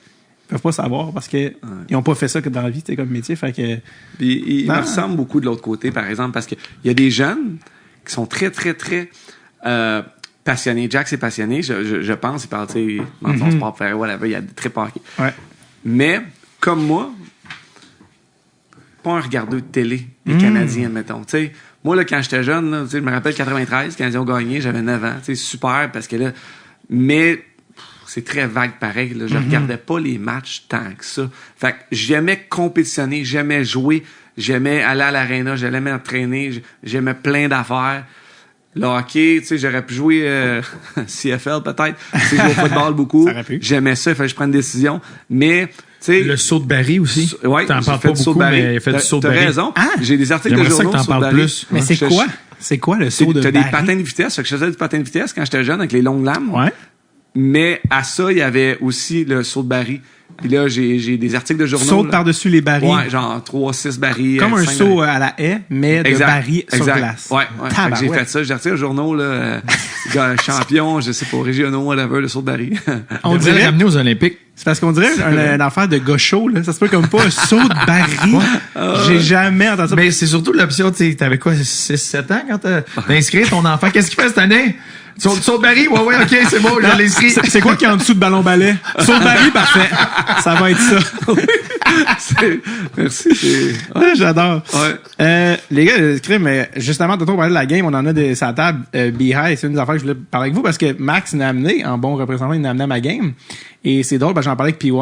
peuvent pas savoir parce que ils ont pas fait ça que dans la vie, c'était comme métier, fait que... Puis il me ressemble beaucoup de l'autre côté, par exemple, parce que il y a des jeunes qui sont très, très, très passionné. Jack est passionné, je pense. Il parle, tu sais, dans son sport préféré, whatever, il y a des très hockey. Ouais. Mais, comme moi, pas un regardeur de télé des Canadiens, mettons. Tu sais, moi, là, quand j'étais jeune, là, tu sais, je me rappelle 93, les Canadiens ont gagné, j'avais 9 ans. Tu sais, super, parce que là... Mais c'est très vague pareil. Là. Je regardais pas les matchs tant que ça. Fait que j'aimais compétitionner, j'aimais jouer, j'aimais aller à l'aréna, j'aimais m'entraîner, j'aimais plein d'affaires. Le hockey, tu sais, j'aurais pu jouer CFL peut-être. C'est jouer au football beaucoup. J'aimais ça, il fallait que je prenne une décision. Mais, tu sais... Le saut de Barry aussi. Ouais, t'en parles pas beaucoup, mais il a fait du saut de Barry. T'as raison. J'ai des articles de journaux sur Barry. Plus. Mais c'est quoi? C'est quoi le saut de Barry? T'as des patins de vitesse. Fait que je faisais du patin de vitesse quand j'étais jeune avec les longues lames. Ouais. Mais à ça, il y avait aussi le saut de Barry. Puis là, j'ai des articles de journaux. Saute par-dessus les barils. Ouais, genre 3-6 barils. Comme un saut à la haie, mais de barils sur glace. Ouais. J'ai fait ça. J'ai retiré le journaux, là, champion, je sais pas, régionaux, whatever, le saut de baril. On dirait ramener aux Olympiques. C'est parce qu'on dirait une affaire de gaucho, là. Ça se peut comme pas un saut de baril. J'ai jamais entendu ça. Mais c'est surtout l'option, tu sais, t'avais quoi, 6-7 ans quand t'as inscrit ton enfant? Qu'est-ce qu'il fait cette année? Saut de baril? Ouais, ok, c'est bon, je l'ai inscrit. C'est quoi qui est en dessous de ballon-ballet? Saut de baril, parfait. Ça va être ça. Merci. Ouais, j'adore. Ouais. Les gars, mais justement, tantôt on parlait de la game, on en a sur la table. Beehive, c'est une des affaires que je voulais parler avec vous parce que Max m'a amené, en bon représentant, il m'a amené à ma game. Et c'est drôle, parce que j'en parlais avec PY,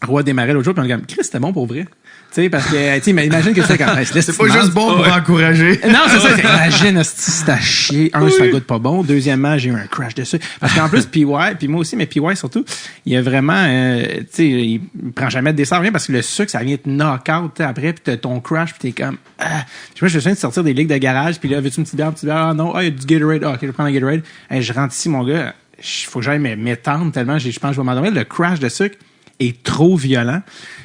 Roi démarrait l'autre jour, puis on dit comme, Chris, c'était bon pour vrai. Tu sais, parce que, tu sais, imagine que c'est quand même. C'est pas juste bon pour encourager. Non, c'est ça. Imagine, c'est à chier. Ça goûte pas bon. Deuxièmement, j'ai eu un crash dessus. Parce qu'en plus, PY, puis moi aussi, mais PY surtout, il y a vraiment, tu sais, il prend jamais de dessert, rien, parce que le sucre, ça vient te knock-out, après, puis t'as ton crash, puis t'es comme, Je sais pas, je me souviens de sortir des ligues de garage, puis là, veux-tu une petite bière? Ah non, il y a du Gatorade. Ok, je vais prendre un Gatorade. Je rentre ici, mon gars. Faut que j'aille m'étendre tellement, je pense que je vais m'endormir. Le crash de sucre est trop violent.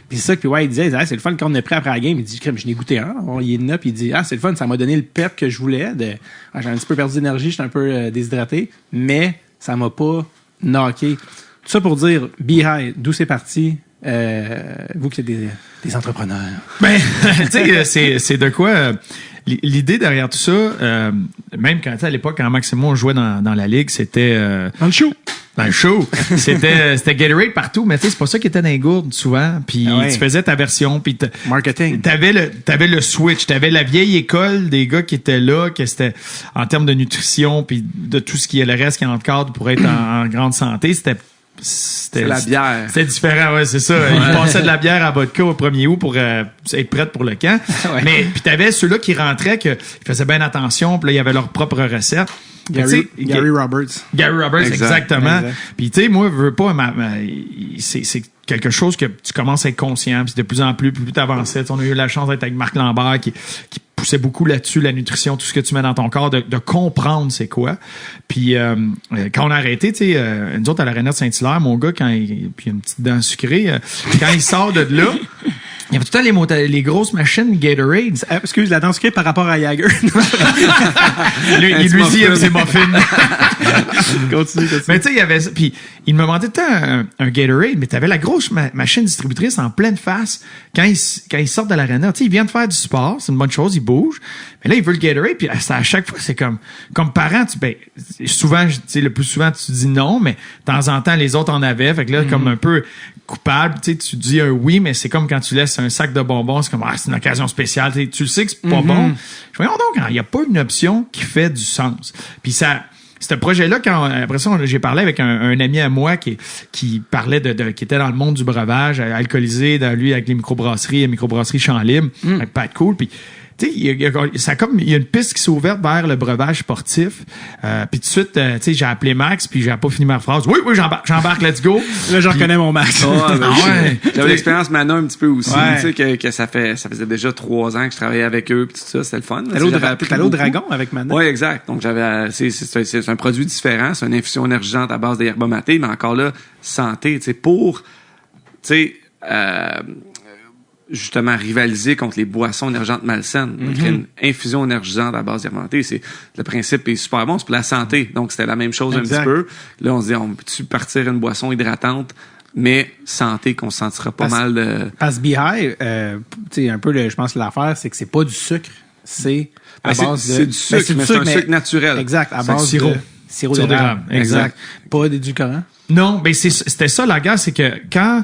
Puis c'est ça que il disait, c'est le fun quand on est prêt après la game. Il dit, je n'ai goûté un. Il est là, puis il dit, c'est le fun, ça m'a donné le pep que je voulais. J'ai un petit peu perdu d'énergie, j'étais un peu déshydraté, mais ça m'a pas knocké. Tout ça pour dire, Beehive, d'où c'est parti? Vous qui êtes des entrepreneurs. Ben, tu sais, c'est de quoi... L'idée derrière tout ça, même quand à l'époque, quand Max et moi on jouait dans la ligue, c'était dans le show. Dans le show, c'était Gatorade partout, mais tu sais c'est pas ça qui était dans les gourdes souvent. Puis tu faisais ta version, puis marketing. T'avais le switch, t'avais la vieille école des gars qui étaient là, que c'était en termes de nutrition, puis de tout ce qui est le reste qui encadre pour être en grande santé, c'était la bière. C'était différent, ouais, c'est ça. Ils passaient de la bière à vodka au 1er août pour être prête pour le camp. Mais puis t'avais ceux-là qui rentraient, ils faisaient bien attention, puis là, ils avaient leur propre recette. Gary Roberts. Gary Roberts, exactement. Puis tu sais, moi, je veux pas, c'est quelque chose que tu commences à être conscient, puis de plus en plus t'avançais. On a eu la chance d'être avec Marc Lambert qui poussait beaucoup là-dessus, la nutrition, tout ce que tu mets dans ton corps, de comprendre c'est quoi. Puis quand on a arrêté, tu sais, nous autres à l'aréna de Saint-Hilaire, mon gars, puis il a une petite dent sucrée, quand il sort de là, il y avait tout le temps les grosses machines Gatorade. Excuse, la dent sucrée par rapport à Jagger. il lui dit, c'est muffin. Continue. Mais tu sais, il y avait ça. Puis il me demandait tout le temps un Gatorade, mais t'avais la grosse machine distributrice en pleine face quand il sort de l'aréna. Tu sais, il vient de faire du sport, c'est une bonne chose, il bouge. Mais là, il veut le Gatorade, puis à chaque fois, c'est comme parent, souvent, tu sais, le plus souvent, tu dis non, mais de temps en temps, les autres en avaient. Fait que là, comme un peu coupable, tu sais, tu dis un oui, mais c'est comme quand tu laisses un sac de bonbons, c'est comme, c'est une occasion spéciale, tu le sais que c'est pas bon. Je me dis, donc, il n'y a pas une option qui fait du sens. Puis ce projet-là, après ça, j'ai parlé avec un ami à moi qui parlait qui était dans le monde du breuvage, alcoolisé, avec les microbrasseries Champ Libre, avec Pat Cool, puis tu sais, il y a une piste qui s'est ouverte vers le breuvage sportif. Puis tout de suite, tu sais, j'ai appelé Max, puis j'ai pas fini ma phrase. Oui, j'embarque, let's go. Là, je reconnais mon Max. J'avais l'expérience Mana un petit peu aussi, tu sais, que ça faisait déjà 3 ans que je travaillais avec eux, puis tout ça, c'était le fun. T'allais au Dragon avec Mana. Oui, exact. Donc c'est un produit différent, c'est une infusion énergisante à base d'herbe matée, mais encore là, santé, tu sais, pour, tu sais, justement rivaliser contre les boissons énergisantes malsaines. Donc, une infusion énergisante à base d'herbe. Le principe est super bon, c'est pour la santé. Donc, c'était la même chose un petit peu. Là, on se dit, on peut-tu partir une boisson hydratante, mais santé, qu'on se sentira pas mal de... Parce que Beehive, tu sais, un peu, je pense que l'affaire, c'est que c'est pas du sucre, c'est à base de... C'est du sucre, mais c'est un sucre naturel. Exact, à base de sirop d'érable. Exact. Pas d'édulcorant. Non, ben c'était ça la guerre, c'est que quand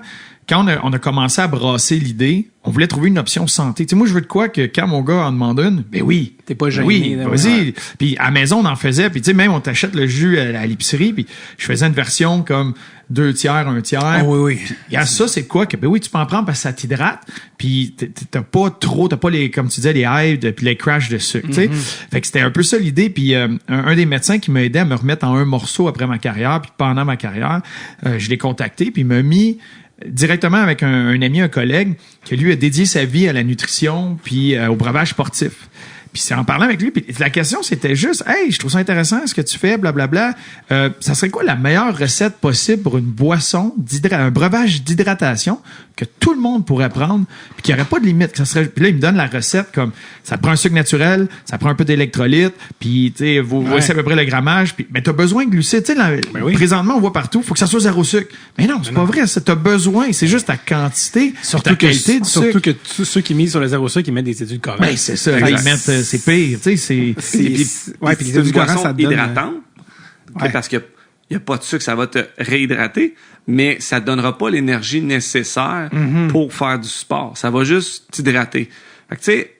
quand on a commencé à brasser l'idée, on voulait trouver une option santé. Tu sais, moi, je veux de quoi que quand mon gars en demande une, ben oui. T'es pas gêné. Oui, vas-y. Puis à la maison, on en faisait. Puis tu sais, même on t'achète le jus à l'épicerie. Puis je faisais une version comme 2 tiers, 1 tiers. Oh, oui. Ça, c'est quoi que, ben oui, tu peux en prendre parce que ça t'hydrate. Puis t'as pas les, comme tu disais, les hives puis les crashs de sucre. Tu sais. Fait que c'était un peu ça l'idée. Puis un des médecins qui m'a aidé à me remettre en un morceau après ma carrière, puis pendant ma carrière, je l'ai contacté, puis il m'a mis directement avec un ami, un collègue, qui lui a dédié sa vie à la nutrition puis au breuvage sportif. Puis c'est en parlant avec lui, puis la question c'était juste, hey, je trouve ça intéressant ce que tu fais, blablabla. Ça serait quoi la meilleure recette possible pour une boisson un breuvage d'hydratation que tout le monde pourrait prendre, puis qu'il n'y aurait pas de limite. Puis là il me donne la recette comme ça prend un sucre naturel, ça prend un peu d'électrolytes, puis tu sais vous voyez à peu près le grammage, puis mais t'as besoin de glucides. Tu sais présentement on voit partout, faut que ça soit 0 sucre. Mais non, c'est pas vrai, t'as besoin, c'est juste ta quantité, ta qualité du sucre. Surtout que tous ceux qui misent sur le 0 sucre, ils mettent des édulcorants. Ben c'est ça, ils mettent c'est pire, tu sais, puis les édulcorants ça donne hydratant. Parce que il n'y a pas de sucre, ça va te réhydrater, mais ça ne donnera pas l'énergie nécessaire pour faire du sport. Ça va juste t'hydrater. Fait que tu sais,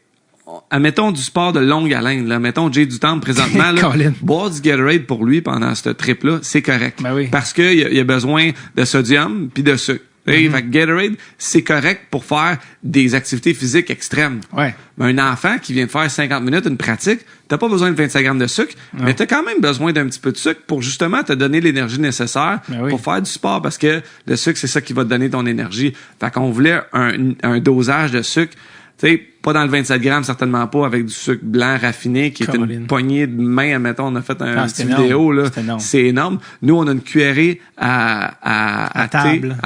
admettons du sport de longue haleine, là, mettons Jay Dutemps présentement, là, boire du Gatorade pour lui pendant ce trip-là, c'est correct. Ben oui. Parce qu'il y a besoin de sodium puis de sucre. Fait que Gatorade, c'est correct pour faire des activités physiques extrêmes. Ouais. Mais un enfant qui vient de faire 50 minutes, une pratique, t'as pas besoin de 25 grammes de sucre, mais t'as quand même besoin d'un petit peu de sucre pour justement te donner l'énergie nécessaire pour faire du sport, parce que le sucre, c'est ça qui va te donner ton énergie. Fait qu'on voulait un dosage de sucre, tu sais, pas dans le 27 grammes, certainement pas, avec du sucre blanc raffiné, qui est une poignée de main, admettons, on a fait une petite vidéo, là. C'est énorme. Nous, on a une cuillerée à table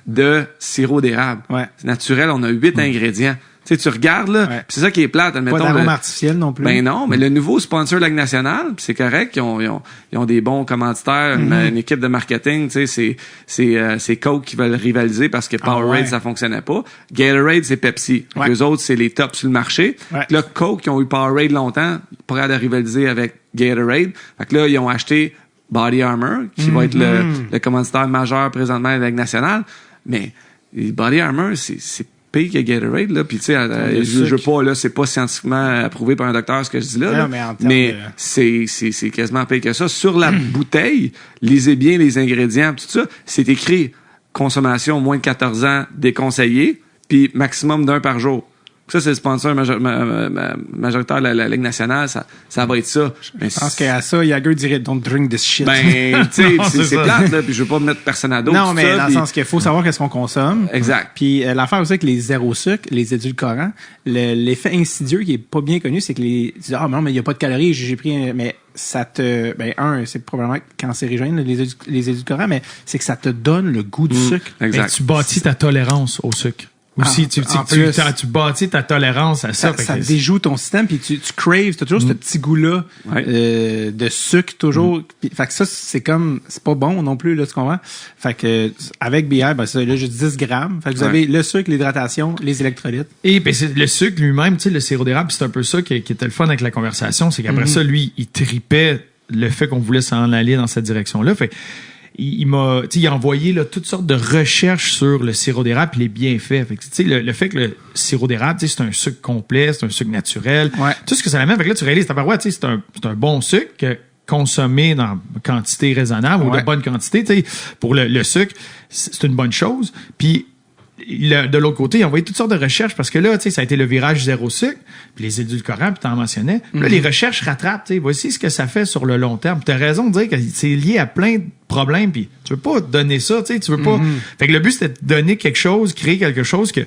de sirop d'érable. C'est naturel, on a 8 ingrédients. Tu sais, tu regardes, là, c'est ça qui est plate, admettons. Pas d'arôme artificiel non plus. Ben non, mais le nouveau sponsor de la Ligue nationale, c'est correct, ils ont des bons commanditaires, une équipe de marketing, tu sais, c'est Coke qui veulent rivaliser parce que Powerade, ça fonctionnait pas. Gatorade, c'est Pepsi. Eux autres, c'est les tops sur le marché. Là, Coke, qui ont eu Powerade longtemps, pas capable de rivaliser avec Gatorade. Fait que là, ils ont acheté Body Armor, qui va être le commanditaire majeur présentement de la Ligue nationale. Mais Body Armor, c'est pire que Gatorade, là. Puis, tu sais, je veux pas, là, c'est pas scientifiquement approuvé par un docteur, ce que je dis là. Mais c'est quasiment pire que ça. Sur la bouteille, lisez bien les ingrédients, tout ça. C'est écrit consommation moins de 14 ans déconseillé, puis maximum d'1 par jour. Ça, c'est le sponsor majoritaire de la Ligue nationale. Ça va être ça. Je pense qu'à ça, Jagger dirait « Don't drink this shit ». Ben, tu sais, c'est plate, là, puis je veux pas mettre personne à dos. Non, mais dans le sens qu'il faut savoir qu'est-ce qu'on consomme. Exact. Puis l'affaire aussi avec les zéro sucre, les édulcorants, l'effet insidieux qui est pas bien connu, c'est que tu dis « Ah, non, mais il y a pas de calories, j'ai pris mais ça te... Ben, c'est probablement cancérigène, les édulcorants, mais c'est que ça te donne le goût du sucre. Exact. Ben, tu bâtis ta tolérance au sucre. Aussi, tu bâtis ta tolérance à ça. Ça déjoue ton système, puis tu craves, t'as toujours ce petit goût-là de sucre, toujours. Puis, fait que ça, c'est pas bon non plus, là, tu comprends? Fait que, avec BR, ben, c'est là, juste 10 grammes. Fait que vous avez le sucre, l'hydratation, les électrolytes. Et ben, le sucre lui-même, tu sais, le sirop d'érable, c'est un peu ça qui était le fun avec la conversation, c'est qu'après ça, lui, il tripait le fait qu'on voulait s'en aller dans cette direction-là. Fait il a envoyé là, toutes sortes de recherches sur le sirop d'érable et les bienfaits. Fait que, le fait que le sirop d'érable, c'est un sucre complet, c'est un sucre naturel. Tout ce que ça amène, fait que là, tu réalises, c'est un bon sucre consommé dans quantité raisonnable ou de bonne quantité. Pour le sucre, c'est une bonne chose. Puis de l'autre côté, ils ont envoyé toutes sortes de recherches parce que là, ça a été le virage zéro sucre, puis les édulcorants, puis t'en mentionnais. Là, les recherches rattrapent, voici ce que ça fait sur le long terme. T'as raison de dire que c'est lié à plein de problèmes, puis tu veux pas donner ça, tu veux pas... Fait que le but, c'était de donner quelque chose, créer quelque chose que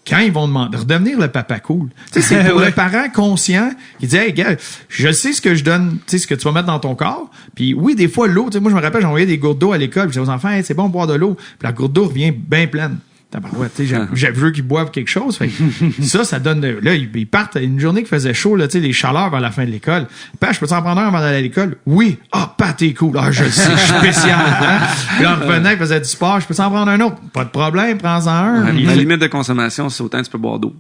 quand ils vont demander, redevenir le papa cool. C'est pour le parent conscient qui dit, hey, gars, je sais ce que je donne, ce que tu vas mettre dans ton corps. Puis oui, des fois, l'eau, moi, je me rappelle, j'envoyais des gourdes d'eau à l'école, puis je disais aux enfants, hey, c'est bon de boire de l'eau. Puis la gourde d'eau revient bien pleine. J'ai vu qu'ils boivent quelque chose. Fait que ça donne... Là, ils partent une journée qui faisait chaud, là, les chaleurs vers la fin de l'école. Pat, je peux t'en prendre un avant d'aller à l'école? Oui. Ah, Pat, t'es cool. Ah, je sais, je suis spécial. Hein? Puis là, on revenait, il faisait du sport. Je peux t'en prendre un autre? Pas de problème, prends-en un. La limite de consommation, c'est autant que tu peux boire d'eau.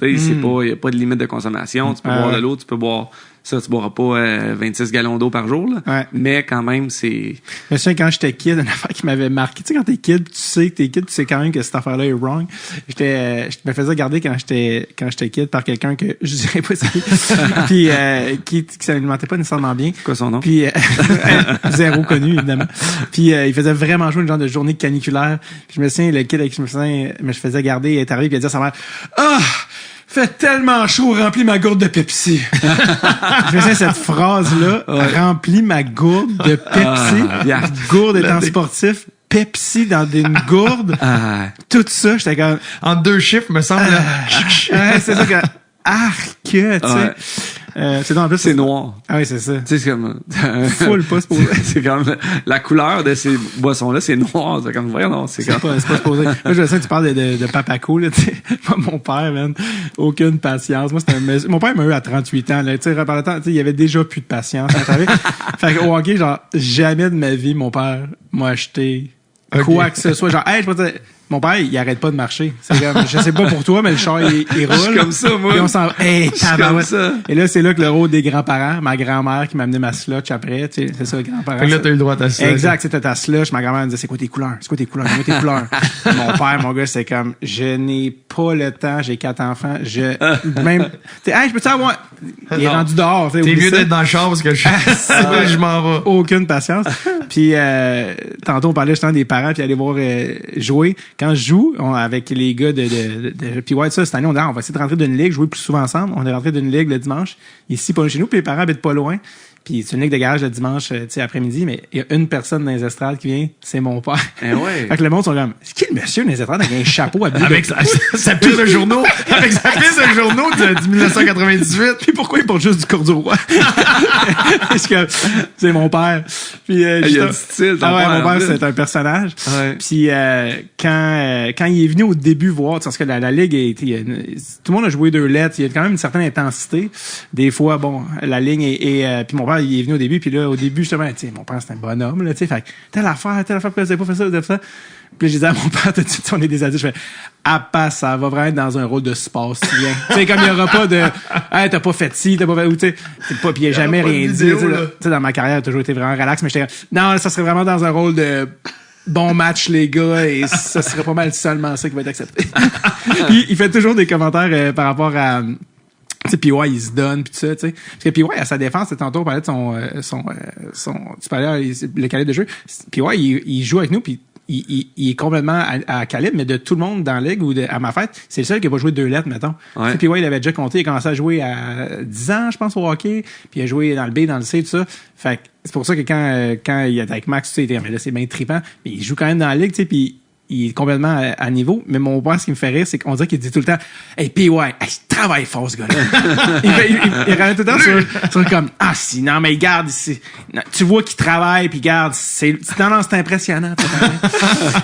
Il n'y a pas de limite de consommation. Tu peux boire de l'eau, tu peux boire Ça, tu boiras pas 26 gallons d'eau par jour, là. Ouais. Mais quand même, c'est... Je me souviens quand j'étais kid, une affaire qui m'avait marqué. Tu sais, quand t'es kid, tu sais quand même que cette affaire-là est wrong. Je me faisais regarder quand j'étais kid par quelqu'un que je dirais pas c'est puis qui s'alimentait pas nécessairement bien. Quoi son nom? Puis zéro connu évidemment. Puis il faisait vraiment jouer une genre de journée caniculaire. Puis je me souviens le kid avec qui je me faisais garder, il est arrivé puis il a dit à sa mère fait tellement chaud, remplis ma gourde de Pepsi. Je faisais cette phrase-là, remplis ma gourde de Pepsi. Gourde étant sportif, Pepsi dans une gourde. Tout ça, j'étais comme... En 2 chiffres, me semble. Ouais, c'est ça que... tu sais. C'est dans plus, c'est noir. Ah oui, c'est ça. Tu sais, c'est comme... Full pas supposé. C'est comme... La couleur de ces boissons-là, c'est noir. C'est comme... Voyons, non, c'est comme... C'est pas supposé. Moi, je sais que tu parles de Papaco, là, tu sais. Mon père, man, aucune patience. Moi, mon père m'a eu à 38 ans, là. Tu sais, par le temps, tu sais, il y avait déjà plus de patience. Fait que, au hockey, genre, jamais de ma vie, mon père m'a acheté quoi que ce soit. Genre, hey, je peux te dire, mon père, il arrête pas de marcher. C'est comme, je sais pas pour toi, mais le char, il roule. Je suis comme ça, moi. Et on s'en hey, je suis comme ça. Et là, c'est là que le rôle des grands-parents, ma grand-mère qui m'a amené ma slush après, tu sais, c'est ça, grands-parents. Fait que là, t'as eu le droit à ta slush. Exact, c'était ta slush. Ma grand-mère me disait, c'est quoi tes couleurs? C'est quoi tes couleurs? Mon père, mon gars, c'est comme, je n'ai pas le temps, j'ai 4 enfants, même, hey, je peux te savoir, il est rendu dehors, t'es mieux d'être dans le char parce que je m'en vais. Aucune patience. Puis, tantôt, on parlait justement des parents puis aller voir jouer. Quand je joue, avec les gars de PY, ça, cette année, on va essayer de rentrer d'une ligue, jouer plus souvent ensemble. On est rentré d'une ligue le dimanche, ici, pas chez nous, puis les parents habitent pas loin. Puis c'est une ligue de garage le dimanche, tu sais, après-midi, mais il y a une personne dans les estrades qui vient, c'est mon père. Ouais. Fait que le monde sont comme, c'est qui le monsieur dans les estrades avec un chapeau à bleu avec sa pile de journaux, avec sa pile de journaux de 1998. Puis pourquoi il porte juste du corduroy? Parce que c'est mon père. Puis il y a du style, ton père, père, mon père, c'est un personnage. Ouais. Puis quand il est venu au début voir, parce que la ligue tout le monde a joué 2 lettres, il y a quand même une certaine intensité. Des fois, bon, la ligne puis mon père, il est venu au début, puis là, au début, justement, tu sais, mon père, c'est un bonhomme, là, tu sais, fait que telle affaire, pourquoi vous avez pas fait ça, vous avez fait ça? Puis là, j'ai dit à mon père, tout de suite, on est des adultes, je fais, ça va vraiment être dans un rôle de sport, si bien. Tu sais, comme il y aura pas de, hey, t'as pas fait ci, t'as pas fait, ou tu sais, puis il y a jamais rien dit, tu sais, dans ma carrière, j'ai toujours été vraiment relax, mais j'étais non, ça serait vraiment dans un rôle de, bon match, les gars, et ça serait pas mal seulement ça qui va être accepté. il fait toujours des commentaires par rapport à, tu sais, PY, il se donne, pis tout ça, tu sais. Parce que PY, à sa défense, tantôt, on parlait de tu parlais, le calibre de jeu. PY, il joue avec nous, puis il est complètement à calibre, mais de tout le monde dans la ligue ou à ma fête, c'est le seul qui a pas joué 2 lettres, mettons. Ouais. Tu sais, PY, il avait déjà compté, il a commencé à jouer à 10 ans, je pense, au hockey, puis il a joué dans le B, dans le C, tout ça. Fait que c'est pour ça que quand il est avec Max, tu sais, mais là, c'est bien trippant, mais il joue quand même dans la ligue, tu sais, puis il est complètement à niveau. Mais mon père, ce qui me fait rire, c'est qu'on dirait qu'il dit tout le temps, hey, PY, hey, travaille fort, ce gars-là. il ramène tout le temps sur comme, si, non, mais regarde, tu vois qu'il travaille, puis regarde, c'est impressionnant.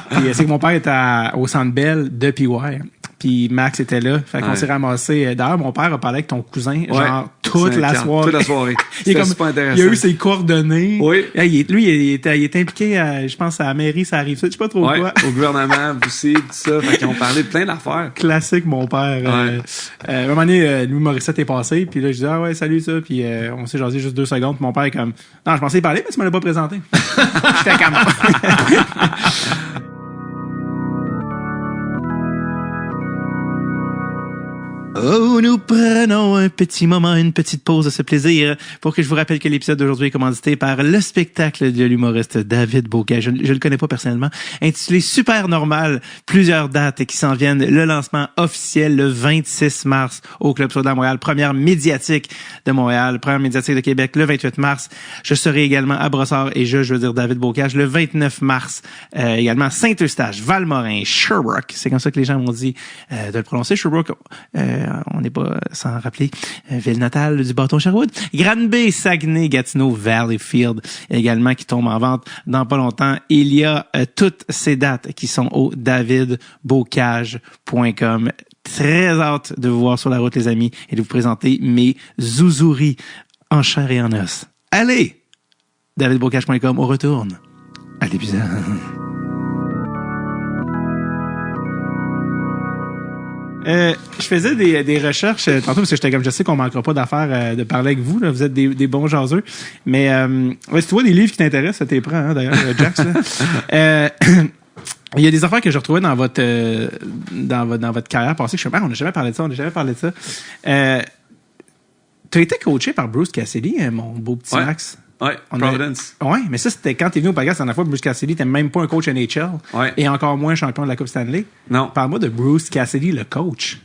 Puis c'est que mon père était au Centre Bell de PY. Puis Max était là. Fait qu'on s'est ramassé. D'ailleurs, mon père a parlé avec ton cousin, genre, toute la soirée. Toute la soirée. C'était super intéressant. Il a eu ses coordonnées. Oui. Lui, il est impliqué, je pense, à la mairie, ça arrive ça. Je sais pas trop quoi. Au gouvernement aussi, tout ça. Fait qu'ils ont parlé de plein d'affaires. Classique, mon père. À un moment donné, Louis Morissette est passé. Puis là, je dis, ah ouais, salut, ça. Puis on s'est jasé juste 2 secondes. Puis mon père est comme, non, je pensais y parler, mais tu me l'as pas présenté. J'étais comme... Oh, nous prenons un petit moment, une petite pause de ce plaisir pour que je vous rappelle que l'épisode d'aujourd'hui est commandité par le spectacle de l'humoriste David Bocage. Je le connais pas personnellement. Intitulé Super Normal, plusieurs dates qui s'en viennent. Le lancement officiel le 26 mars au Club Soda à Montréal. Première médiatique de Montréal, première médiatique de Québec le 28 mars. Je serai également à Brossard et je veux dire David Bocage le 29 mars. Également Saint-Eustache, Valmorin, Sherbrooke. C'est comme ça que les gens m'ont dit de le prononcer. Sherbrooke, on n'est pas sans rappeler, ville natale du bâton Sherwood. Granby, Saguenay, Gatineau, Valleyfield également qui tombe en vente dans pas longtemps. Il y a toutes ces dates qui sont au davidbocage.com. Très hâte de vous voir sur la route, les amis, et de vous présenter mes zouzouris en chair et en os. Allez! davidbocage.com, on retourne à l'épisode. Je faisais des recherches tantôt parce que j'étais comme je sais qu'on manquera pas d'affaires de parler avec vous. Là. Vous êtes des bons jaseux. Mais si tu vois des livres qui t'intéressent, ça t'es prend, hein, d'ailleurs, Jax. Là. Il y a des affaires que j'ai retrouvées dans votre carrière passée. Je sais pas, on n'a jamais parlé de ça. Tu as été coaché par Bruce Cassidy, mon beau petit Max. Ouais, Providence. Ouais, mais ça, c'était quand t'es venu au podcast la dernière fois, Bruce Cassidy, t'es même pas un coach NHL. Ouais. Et encore moins champion de la Coupe Stanley. Non. Parle-moi de Bruce Cassidy, le coach.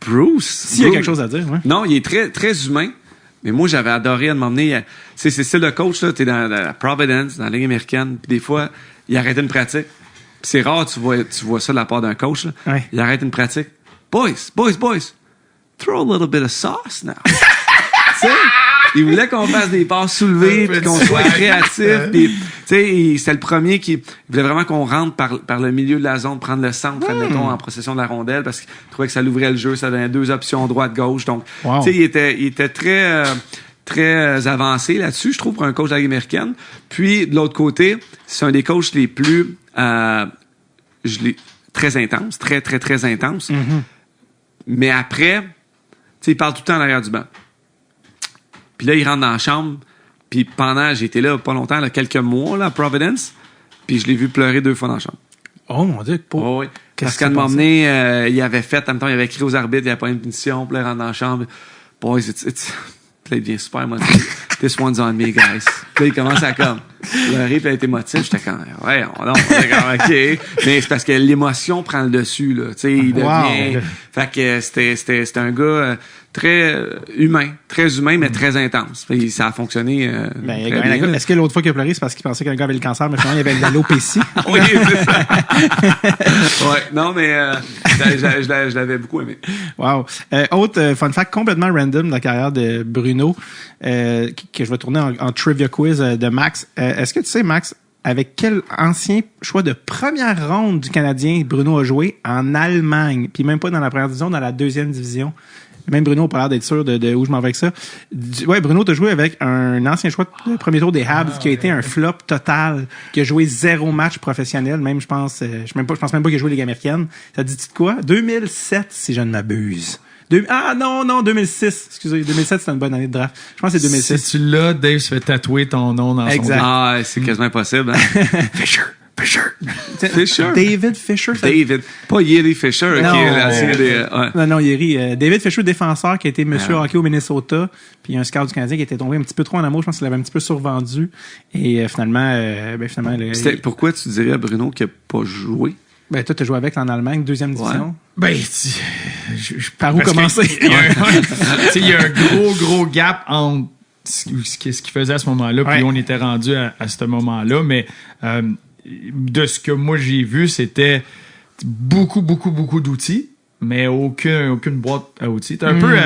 Bruce? S'il y a quelque chose à dire, ouais. Non, il est très, très humain. Mais moi, j'avais adoré m'emmener. C'est le coach, là, t'es dans la Providence, dans la Ligue américaine, puis des fois, il arrêtait une pratique. Puis c'est rare, tu vois ça de la part d'un coach, là. Ouais. Il arrête une pratique. Boys, throw a little bit of sauce now. Tu sais? Il voulait qu'on fasse des passes soulevées, puis qu'on soit créatif. Puis, tu sais, c'était le premier qui voulait vraiment qu'on rentre par le milieu de la zone, prendre le centre, admettons, en possession de la rondelle, parce qu'il trouvait que ça l'ouvrait le jeu, ça donnait 2 options droite-gauche. Donc, tu sais, il était très, très avancé là-dessus, je trouve, pour un coach de la Ligue américaine. Puis, de l'autre côté, c'est un des coachs les plus, très intense, très, très, très intense. Mm-hmm. Mais après, tu sais, il parle tout le temps en arrière du banc. Puis là, il rentre dans la chambre. Puis j'ai été là pas longtemps, là, quelques mois, là, à Providence. Puis je l'ai vu pleurer 2 fois dans la chambre. Oh mon Dieu, pauvre. Oui. Parce qu'à un moment donné, il avait fait, en même temps, il avait écrit aux arbitres, il avait pas une punition. Puis là, il rentre dans la chambre. Boys, it's... Puis là, il devient super émotif. This one's on me, guys. Puis là, il commence à comme pleurer, puis être émotif. J'étais comme, ouais, non, OK. Mais c'est parce que l'émotion prend le dessus, là. Tu sais, il devient... Fait que c'était un gars très humain, mais très intense. Puis ça a fonctionné très bien. Est-ce que l'autre fois qu'il a pleuré, c'est parce qu'il pensait qu'un gars avait le cancer, mais finalement, il avait l'alopécie? Oui, c'est ça. Ouais, non, mais je l'avais beaucoup aimé. Wow. Autre fun fact complètement random de la carrière de Bruno, que je vais tourner en trivia quiz de Max. Est-ce que tu sais, Max, avec quel ancien choix de première ronde du Canadien Bruno a joué en Allemagne? Puis même pas dans la première division, dans la 2e division. Même Bruno a pas l'air d'être sûr de où je m'en vais avec ça. Ouais, Bruno, t'as joué avec un ancien choix de premier tour des Habs qui a été un flop total, qui a joué 0 match professionnel, même je pense même pas qu'il a joué Ligue américaine. Ça te dit de quoi? 2007, si je ne m'abuse. 2006. Excusez, 2007, c'était une bonne année de draft. Je pense que c'est 2006. Si tu l'as, Dave se fait tatouer ton nom dans exact. son... Ah, c'est quasiment impossible, hein? Fisher. David Fisher. David. Pas Yeri Fisher, non, qui est l'ancien des... Ouais. Non, Yeri. David Fisher, défenseur, qui a été monsieur hockey au Minnesota, puis il y a un scout du Canadien qui était tombé un petit peu trop en amour. Je pense qu'il avait un petit peu survendu. Et finalement... Pourquoi tu dirais à Bruno qu'il n'a pas joué? Ben, toi, t'as joué avec en Allemagne, 2e division. Ben, par où commencer? Il y a un gros gap entre ce qu'il faisait à ce moment-là, puis on était rendu à ce moment-là, mais de ce que moi j'ai vu, c'était beaucoup d'outils, mais aucune boîte à outils. C'est un peu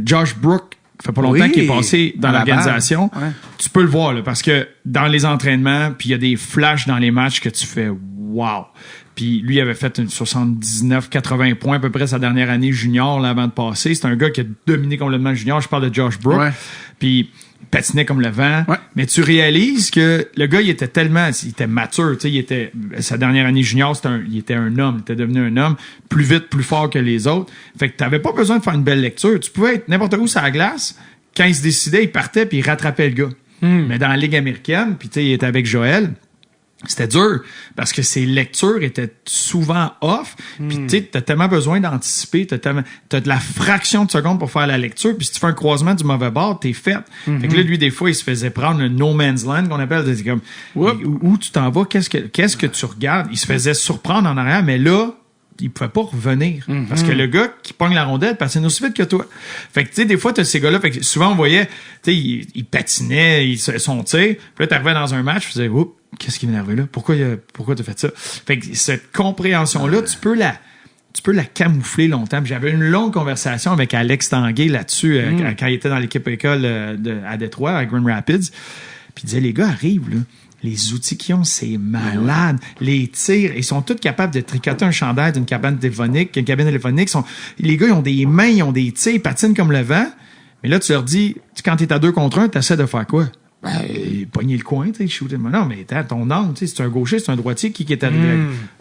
Josh Brook, ça fait pas longtemps qu'il est passé dans l'organisation. Ouais. Tu peux le voir, là, parce que dans les entraînements, puis il y a des flashs dans les matchs que tu fais wow. Puis lui, il avait fait 79-80 points à peu près sa dernière année junior là, avant de passer. C'est un gars qui a dominé complètement le junior. Je parle de Josh Brook. Ouais. Puis il patinait comme le vent. Ouais. Mais tu réalises que le gars, il était mature. Tu sais, sa dernière année junior, il était un homme. Il était devenu un homme plus vite, plus fort que les autres. Fait que t'avais pas besoin de faire une belle lecture. Tu pouvais être n'importe où sur la glace. Quand il se décidait, il partait puis il rattrapait le gars. Mais dans la Ligue américaine, puis tu sais, il était avec Joël. C'était dur parce que ses lectures étaient souvent off. Puis tu sais, t'as tellement besoin d'anticiper, t'as de la fraction de seconde pour faire la lecture. Puis si tu fais un croisement du mauvais bord, t'es fait. Fait que là, lui, des fois, il se faisait prendre le no man's land qu'on appelle. C'est comme où tu t'en vas, qu'est-ce que tu regardes. Il se faisait surprendre en arrière, mais là, il pouvait pas revenir. Parce que le gars qui pogne la rondelle patine aussi vite que toi. Fait que, tu sais, des fois, t'as ces gars-là, fait que souvent, on voyait, tu sais, il patinait, son tir. Puis là, t'arrivais dans un match, tu faisais, oups, qu'est-ce qui m'est arrivé là? Pourquoi t'as fait ça? Fait que cette compréhension-là, tu peux la camoufler longtemps. Puis j'avais une longue conversation avec Alex Tanguay là-dessus, quand il était dans l'équipe école à Détroit, à Grand Rapids. Puis il disait, les gars arrivent, là. Les outils qu'ils ont, c'est malade. Les tirs, ils sont tous capables de tricoter un chandail d'une cabine téléphonique. Les gars, ils ont des mains, ils ont des tirs, ils patinent comme le vent. Mais là, tu leur dis, quand t'es à 2 contre 1, t'essaies de faire quoi? pogner le coin, tu sais, shooter. Non, mais ton angle, tu sais, c'est un gaucher, c'est un droitier, qui est arrivé avec?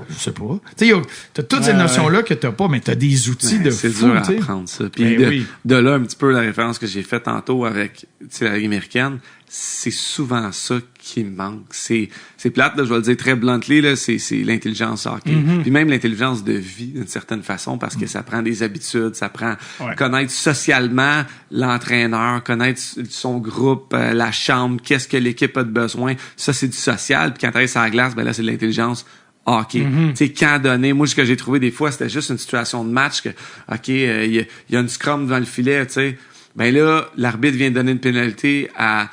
Je sais pas. Tu sais, t'as toutes ces notions-là que t'as pas, mais t'as des outils de c'est fou, dur à tu sais. apprendre, ça. Puis de là, un petit peu la référence que j'ai faite tantôt avec, la Ligue américaine, c'est souvent ça qui me manque. C'est plate, là, je vais le dire très bluntly, là, c'est l'intelligence hockey. Puis même l'intelligence de vie, d'une certaine façon, parce que ça prend des habitudes, ça prend connaître socialement l'entraîneur, connaître son groupe, la chambre, qu'est-ce que l'équipe a de besoin. Ça, c'est du social. Puis quand t'arrives sur la glace, ben là, c'est de l'intelligence hockey. Tu sais, quand donné, moi, ce que j'ai trouvé des fois, c'était juste une situation de match que, OK, il y a une scrum devant le filet, tu sais. Ben là, l'arbitre vient de donner une pénalité à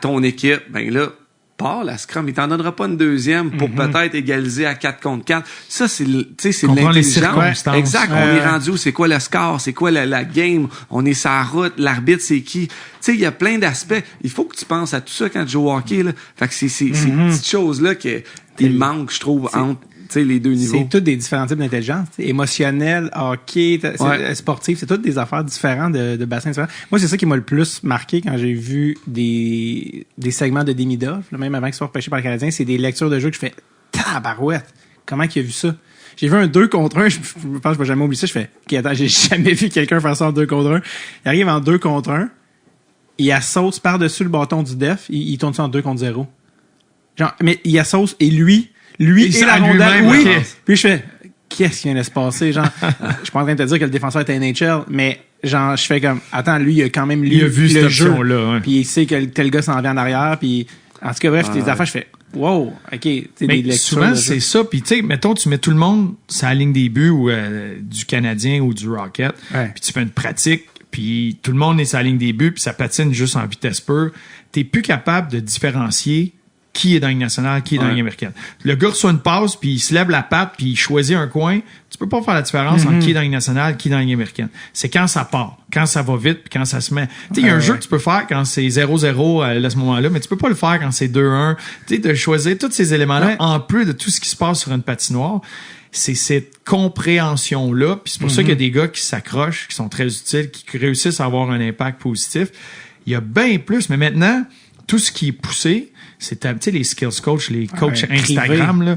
ton équipe, ben là, pars la scrum. Il t'en donnera pas une deuxième pour peut-être égaliser à 4 contre 4. Ça, c'est de l'intelligence. Exact. On est rendu où? C'est quoi le score? C'est quoi la game? On est sur la route. L'arbitre, c'est qui? Tu sais, il y a plein d'aspects. Il faut que tu penses à tout ça quand tu joues au hockey, là. Fait que c'est ces petites choses-là qui manquent, je trouve, entre les deux niveaux. C'est tous des différents types d'intelligence. Émotionnelle, hockey, sportif, c'est toutes des affaires différentes de bassins différents. Moi, c'est ça qui m'a le plus marqué quand j'ai vu des segments de Demidov, même avant qu'il soit repêché par le Canadien, c'est des lectures de jeu que je fais « Tabarouette! Comment qu'il a vu ça? » J'ai vu un 2 contre 1, je pense que je vais jamais oublier ça, je fais « OK, attends, j'ai jamais vu quelqu'un faire ça en 2 contre 1. » Il arrive en 2 contre 1, il assaute par-dessus le bâton du def, il tourne ça en 2 contre 0. Genre, mais il assaute et lui et la rondelle, oui. Okay. Puis je fais, qu'est-ce qui vient de se passer? Genre, je suis pas en train de te dire que le défenseur était NHL, mais genre, je fais comme, attends, lui, il a quand même lu le jeu. Là, puis il sait que tel gars s'en vient en arrière. Puis, en tout cas, bref, tes affaires, je fais, wow, OK. Mais des souvent, c'est ça. Puis, tu sais, mettons, tu mets tout le monde sur la ligne des buts ou du Canadien ou du Rocket. Puis tu fais une pratique. Puis tout le monde est sur la ligne des buts. Puis ça patine juste en vitesse pure. T'es plus capable de différencier qui est dans la Ligue nationale, qui est dans la Ligue américaine. Le gars reçoit une passe, puis il se lève la patte, puis il choisit un coin. Tu peux pas faire la différence entre qui est dans la Ligue nationale, qui est dans la Ligue américaine. C'est quand ça part, quand ça va vite, puis quand ça se met. Tu sais, il y a un jeu que tu peux faire quand c'est 0-0 à ce moment-là, mais tu peux pas le faire quand c'est 2-1. Tu sais, de choisir tous ces éléments-là, en plus de tout ce qui se passe sur une patinoire. C'est cette compréhension-là, puis c'est pour ça qu'il y a des gars qui s'accrochent, qui sont très utiles, qui réussissent à avoir un impact positif. Il y a bien plus, mais maintenant, tout ce qui est poussé, c'est les skills coach, les coachs Instagram, là.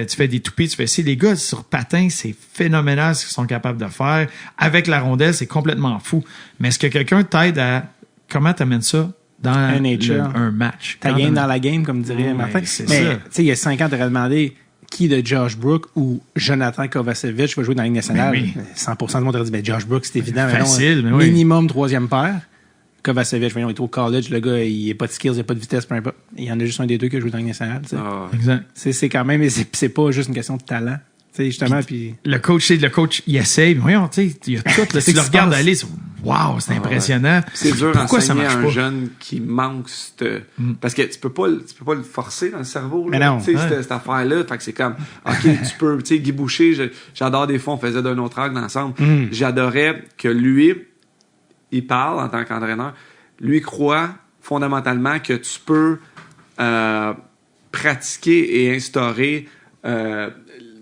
Tu fais des toupies, tu fais les gars sur patin, c'est phénoménal ce qu'ils sont capables de faire. Avec la rondelle, c'est complètement fou. Mais est-ce que quelqu'un t'aide à comment t'amènes ça dans un match? Ta game dans la game, comme dirait Martin. Mais tu sais, il y a 5 ans, t'aurais demandé qui de Josh Brook ou Jonathan Kovacevic va jouer dans la Ligue nationale. 100% du monde aurait dit, Josh Brook, c'est évident. Facile, mais minimum 3e paire. Kovacevic, voyons, il est au college, le gars, il n'a pas de skills, il n'a pas de vitesse, peu importe. Il y en a juste un des deux qui joue dans la Ligue nationale. Exact. C'est quand même, c'est pas juste une question de talent. T'sais, justement, puis le coach, il essaye, mais voyons, tu sais, il y a tout, là, tu le regardes aller, wow, c'est impressionnant. C'est dur d'enseigner à un jeune qui manque parce que tu peux pas le forcer dans le cerveau, là. Tu sais, cette affaire-là. Fait que c'est comme, OK, tu peux, tu sais, Guy Boucher, j'adore des fois, on faisait d'un autre angle ensemble. J'adorais que lui, il parle en tant qu'entraîneur, lui croit fondamentalement que tu peux pratiquer et instaurer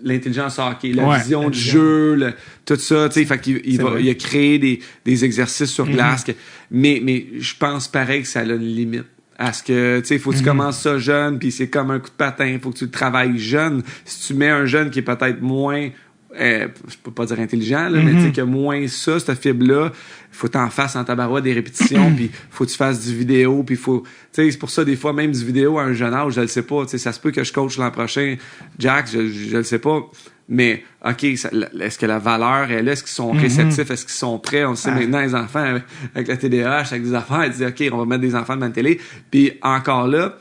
l'intelligence hockey, la vision du jeu, tout ça, tu sais, fait qu'il a créé des exercices sur glace, mais je pense pareil que ça a une limite. À ce que, tu sais, faut que tu commences ça jeune, puis c'est comme un coup de patin, faut que tu le travailles jeune. Si tu mets un jeune qui est peut-être moins je peux pas dire intelligent, là, mais tu sais, que moins ça, cette fibre-là, faut t'en fasses en tabarouette des répétitions, puis faut que tu fasses du vidéo, puis faut, tu sais, c'est pour ça, des fois, même du vidéo à un jeune âge, je le sais pas, tu sais, ça se peut que je coach l'an prochain, Jack, je le sais pas, mais, OK, est-ce que la valeur est là, est-ce qu'ils sont réceptifs, est-ce qu'ils sont prêts, on sait maintenant, les enfants, avec la TDAH, avec des affaires, ils disent, OK, on va mettre des enfants devant la télé, puis encore là,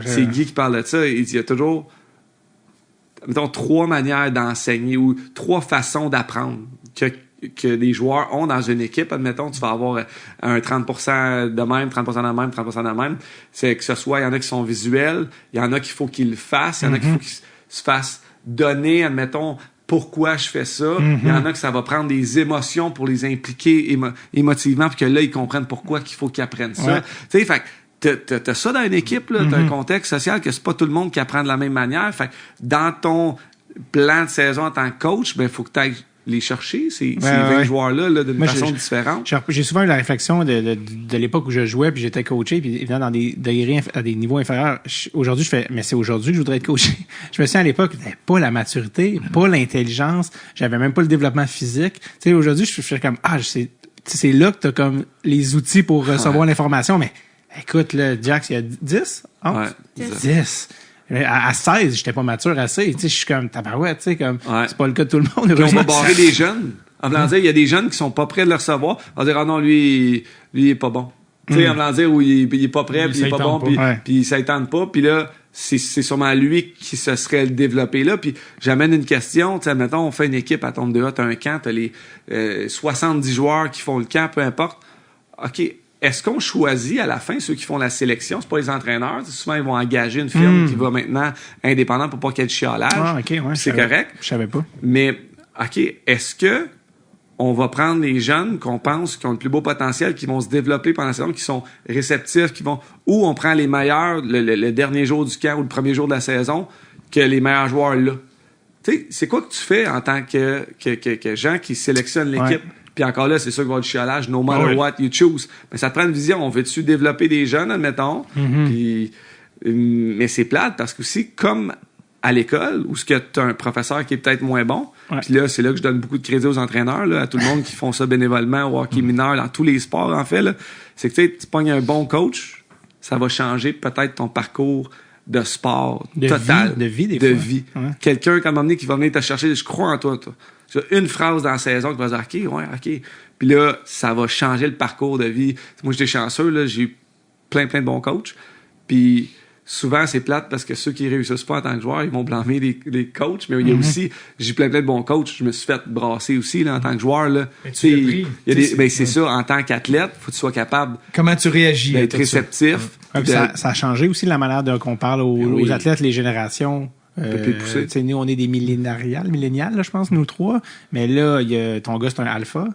c'est Guy qui parle de ça, il dit, il y a toujours, mettons, 3 manières d'enseigner ou 3 façons d'apprendre que les joueurs ont dans une équipe. Admettons, tu vas avoir un 30% de même, 30% de même, 30% de même. C'est que ce soit, il y en a qui sont visuels, il y en a qu'il faut qu'ils le fassent, il y en a qu'il faut qu'ils se fassent donner, admettons, pourquoi je fais ça. Il y en a que ça va prendre des émotions pour les impliquer émotivement, puis que là, ils comprennent pourquoi qu'il faut qu'ils apprennent ça. Tu sais, fait t'as ça dans une équipe, là, t'as un contexte social que c'est pas tout le monde qui apprend de la même manière. Fait que dans ton plan de saison en tant que coach, ben, faut que t'ailles les chercher, ces 20 joueurs-là, d'une façon différente. J'ai souvent eu la réflexion de l'époque où je jouais, puis j'étais coaché, puis évidemment, dans des degrés, à des niveaux inférieurs. Aujourd'hui, je fais, mais c'est aujourd'hui que je voudrais être coaché. Je me souviens, à l'époque, j'avais pas la maturité, pas l'intelligence, j'avais même pas le développement physique. Tu sais, aujourd'hui, je fais comme, c'est là que t'as comme les outils pour recevoir l'information, mais écoute, là, Jax, il y a 10? Oh, Ouais, 10. À 16, j'étais pas mature assez. Tu sais, je suis comme tabarouette, tu sais, comme, c'est pas le cas de tout le monde. Puis on va barrer des jeunes. En voulant dire, il y a des jeunes qui sont pas prêts de le recevoir. On va dire, ah non, lui, il est pas bon. Tu sais, en voulant dire, où il est pas prêt, puis il est pas bon, puis ça ne tente pas. Puis là, c'est sûrement lui qui se serait développé là. Puis j'amène une question, tu sais, mettons, on fait une équipe à Tombe 2A, t'as un camp, t'as les 70 joueurs qui font le camp, peu importe. OK. Est-ce qu'on choisit à la fin ceux qui font la sélection? C'est pas les entraîneurs. Souvent, ils vont engager une firme qui va maintenant indépendante pour pas qu'il y ait de chiolage. Ah, OK, ouais. C'est correct. Je savais pas. Mais, OK, est-ce que on va prendre les jeunes qu'on pense qui ont le plus beau potentiel, qui vont se développer pendant la saison, qui sont réceptifs, ou on prend les meilleurs le dernier jour du camp ou le premier jour de la saison que les meilleurs joueurs là? Tu sais, c'est quoi que tu fais en tant que gens qui sélectionnent l'équipe? Ouais. Puis encore là, c'est sûr qu'il va y avoir du chiolage, no matter what you choose. Mais ça te prend une vision. On veut-tu développer des jeunes, admettons? Puis, mais c'est plate parce que aussi, comme à l'école, où tu as un professeur qui est peut-être moins bon, puis là, c'est là que je donne beaucoup de crédit aux entraîneurs, là, à tout le monde qui font ça bénévolement, au hockey mineur, dans tous les sports, en fait, là, c'est que tu pognes un bon coach, ça va changer peut-être ton parcours de sport total. De vie. Ouais. Quelqu'un, comme donné, qui va venir te chercher, je crois en toi. Tu as une phrase dans la saison qui va dire, OK. Puis là, ça va changer le parcours de vie. Moi, j'étais chanceux, là, j'ai eu plein de bons coachs. Puis souvent, c'est plate parce que ceux qui réussissent pas en tant que joueur, ils vont blâmer les coachs. Mais il y a aussi, j'ai plein de bons coachs. Je me suis fait brasser aussi, là, en tant que joueur, là. Mais tu l'as pris. Il y a des, c'est ça, en tant qu'athlète, faut que tu sois capable. Comment tu réagis d'être réceptif. Ça a changé aussi la manière qu'on parle aux athlètes, les générations. Plus poussé. Nous, on est des millénials, là, je pense, nous trois. Mais là, ton gars, c'est un alpha.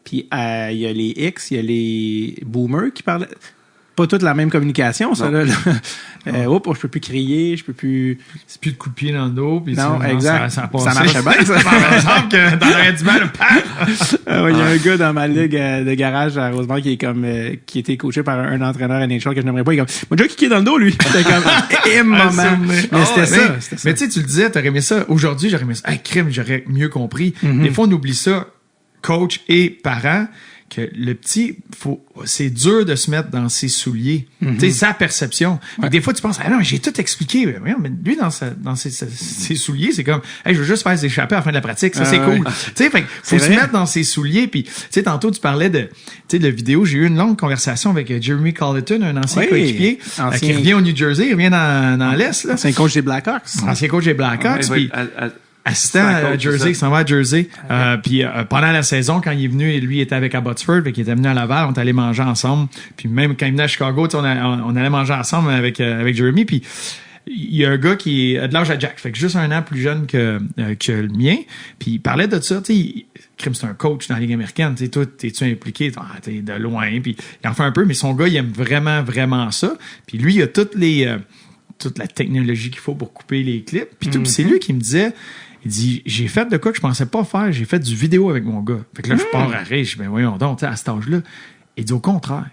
Puis il y a les X, il y a les boomers qui parlent. Pas toute la même communication, ça, là. Je peux plus crier, je peux plus. C'est plus de coups de pied dans le dos. Puis non, exact. Ça marche bien, ça. Par exemple, que dans l'arrêtement, il y a un gars dans ma ligue de garage à Rosemont qui est qui était coaché par un entraîneur NHL que je n'aimerais pas. Il est comme, moi, déjà kické dans le dos, lui. C'était comme, moment. Mais c'était ça. Mais tu sais, tu le disais, t'aurais aimé ça. Aujourd'hui, j'aurais aimé ça. Crime, j'aurais mieux compris. Des fois, on oublie ça, coach et parents, que le petit, c'est dur de se mettre dans ses souliers. Tu sais, sa perception. Des fois, tu penses, non, j'ai tout expliqué. Mais lui, dans ses souliers, c'est comme, je veux juste faire s'échapper à la fin de la pratique. Ça, c'est cool. Tu sais, fait faut se mettre dans ses souliers. Puis, tu sais, tantôt, tu parlais de vidéo. J'ai eu une longue conversation avec Jeremy Colleton, un ancien coéquipier, qui revient au New Jersey, il revient dans l'Est, là. C'est un coach des Blackhawks. Ancien coach des Blackhawks. Puis, assistant à Jersey, qui s'en va à Jersey. Puis pendant la saison, quand il est venu, lui était avec Abbotsford, fait qu'il était venu à Laval, on est allé manger ensemble. Puis même quand il venait à Chicago, on allait manger ensemble avec Jeremy. Puis il y a un gars qui est de l'âge à Jack, fait que juste un an plus jeune que le mien. Puis il parlait de ça, tu sais, Crime, c'est un coach dans la Ligue américaine, tu sais, toi, t'es-tu impliqué? T'es de loin, puis il en fait un peu, mais son gars, il aime vraiment, vraiment ça. Puis lui, il a toute la technologie qu'il faut pour couper les clips. Puis tout, puis c'est lui qui me disait, il dit, j'ai fait de quoi que je pensais pas faire, j'ai fait du vidéo avec mon gars. Fait que là, je pars à rire, je dis, ben voyons donc, à cet âge-là. Il dit au contraire.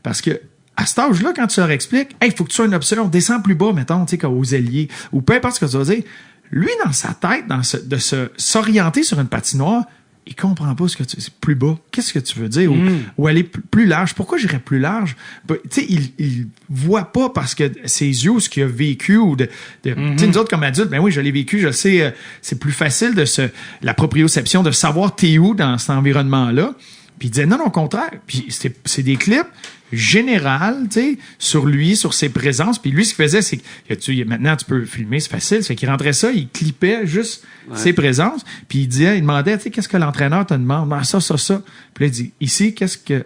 Parce que, à cet âge-là, quand tu leur expliques, il faut que tu sois une option, descends plus bas, mettons, tu sais, aux ailiers, ou peu importe ce que tu vas dire, lui, dans sa tête, de s'orienter sur une patinoire, il comprend pas ce que c'est plus bas. Qu'est-ce que tu veux dire? Ou aller plus large. Pourquoi j'irais plus large? Tu sais, il voit pas parce que ses yeux, ce qu'il a vécu ou tu sais, nous autres, comme adultes, ben oui, je l'ai vécu, je sais, c'est plus facile la proprioception, de savoir t'es où dans cet environnement-là. Puis il disait non, au contraire. Puis c'est des clips générales, tu sais, sur lui, sur ses présences. Puis lui, ce qu'il faisait, c'est que maintenant, tu peux filmer, c'est facile. C'est qu'il rentrait ça, il clippait juste ses présences. Puis il demandait, tu sais, qu'est-ce que l'entraîneur te demande? Ben, ça. Puis là, il dit, ici, qu'est-ce que...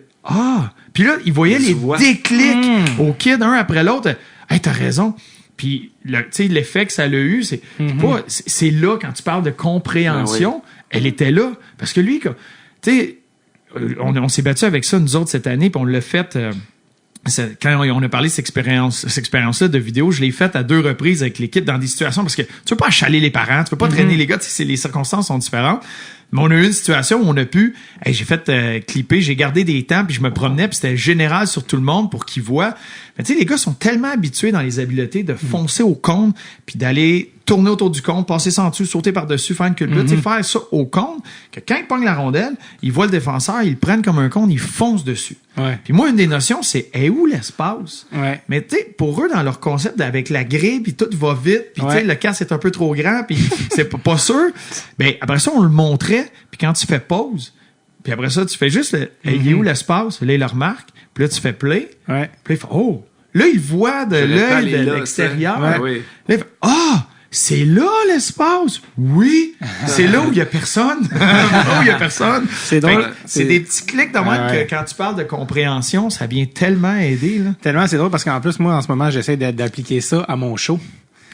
Puis là, il voyait les déclics aux kids, un après l'autre. Hey, t'as raison. Puis, tu sais, l'effet que ça l'a eu, c'est là, quand tu parles de compréhension, elle était là. Parce que lui, tu sais, on s'est battu avec ça, nous autres, cette année, puis on l'a fait... quand on a parlé de cette expérience-là de vidéo, je l'ai faite à 2 reprises avec l'équipe dans des situations, parce que tu peux pas achaler les parents, tu peux pas traîner les gars, les circonstances sont différentes. Mais on a eu une situation où on a pu, j'ai fait clipper, j'ai gardé des temps, puis je me promenais, puis c'était général sur tout le monde pour qu'ils voient. Mais tu sais, les gars sont tellement habitués dans les habiletés de foncer au cône, puis d'aller tourner autour du cône, passer sans dessus, sauter par-dessus, faire une culbute, tu sais, faire ça au cône, que quand ils pognent la rondelle, ils voient le défenseur, ils le prennent comme un cône, ils foncent dessus. Ouais. Puis moi, une des notions, c'est où l'espace? Ouais. Mais tu sais, pour eux, dans leur concept, avec la grille, puis tout va vite, puis tu sais, le casque est un peu trop grand, puis c'est pas sûr. Ben après ça, on le montrait, puis quand tu fais pause, puis après ça, tu fais juste, il est où l'espace? Là, il le remarque, puis là, tu fais play, puis là, il fait, oh! Là, il voit de l'œil de l'extérieur. Là, Là, il fait, c'est là l'espace. Oui, c'est là où il y a personne. Là où il y a personne. C'est drôle. C'est des petits clics de même que quand tu parles de compréhension, ça vient tellement aider. Là. Tellement, c'est drôle parce qu'en plus, moi, en ce moment, j'essaie d'appliquer ça à mon show.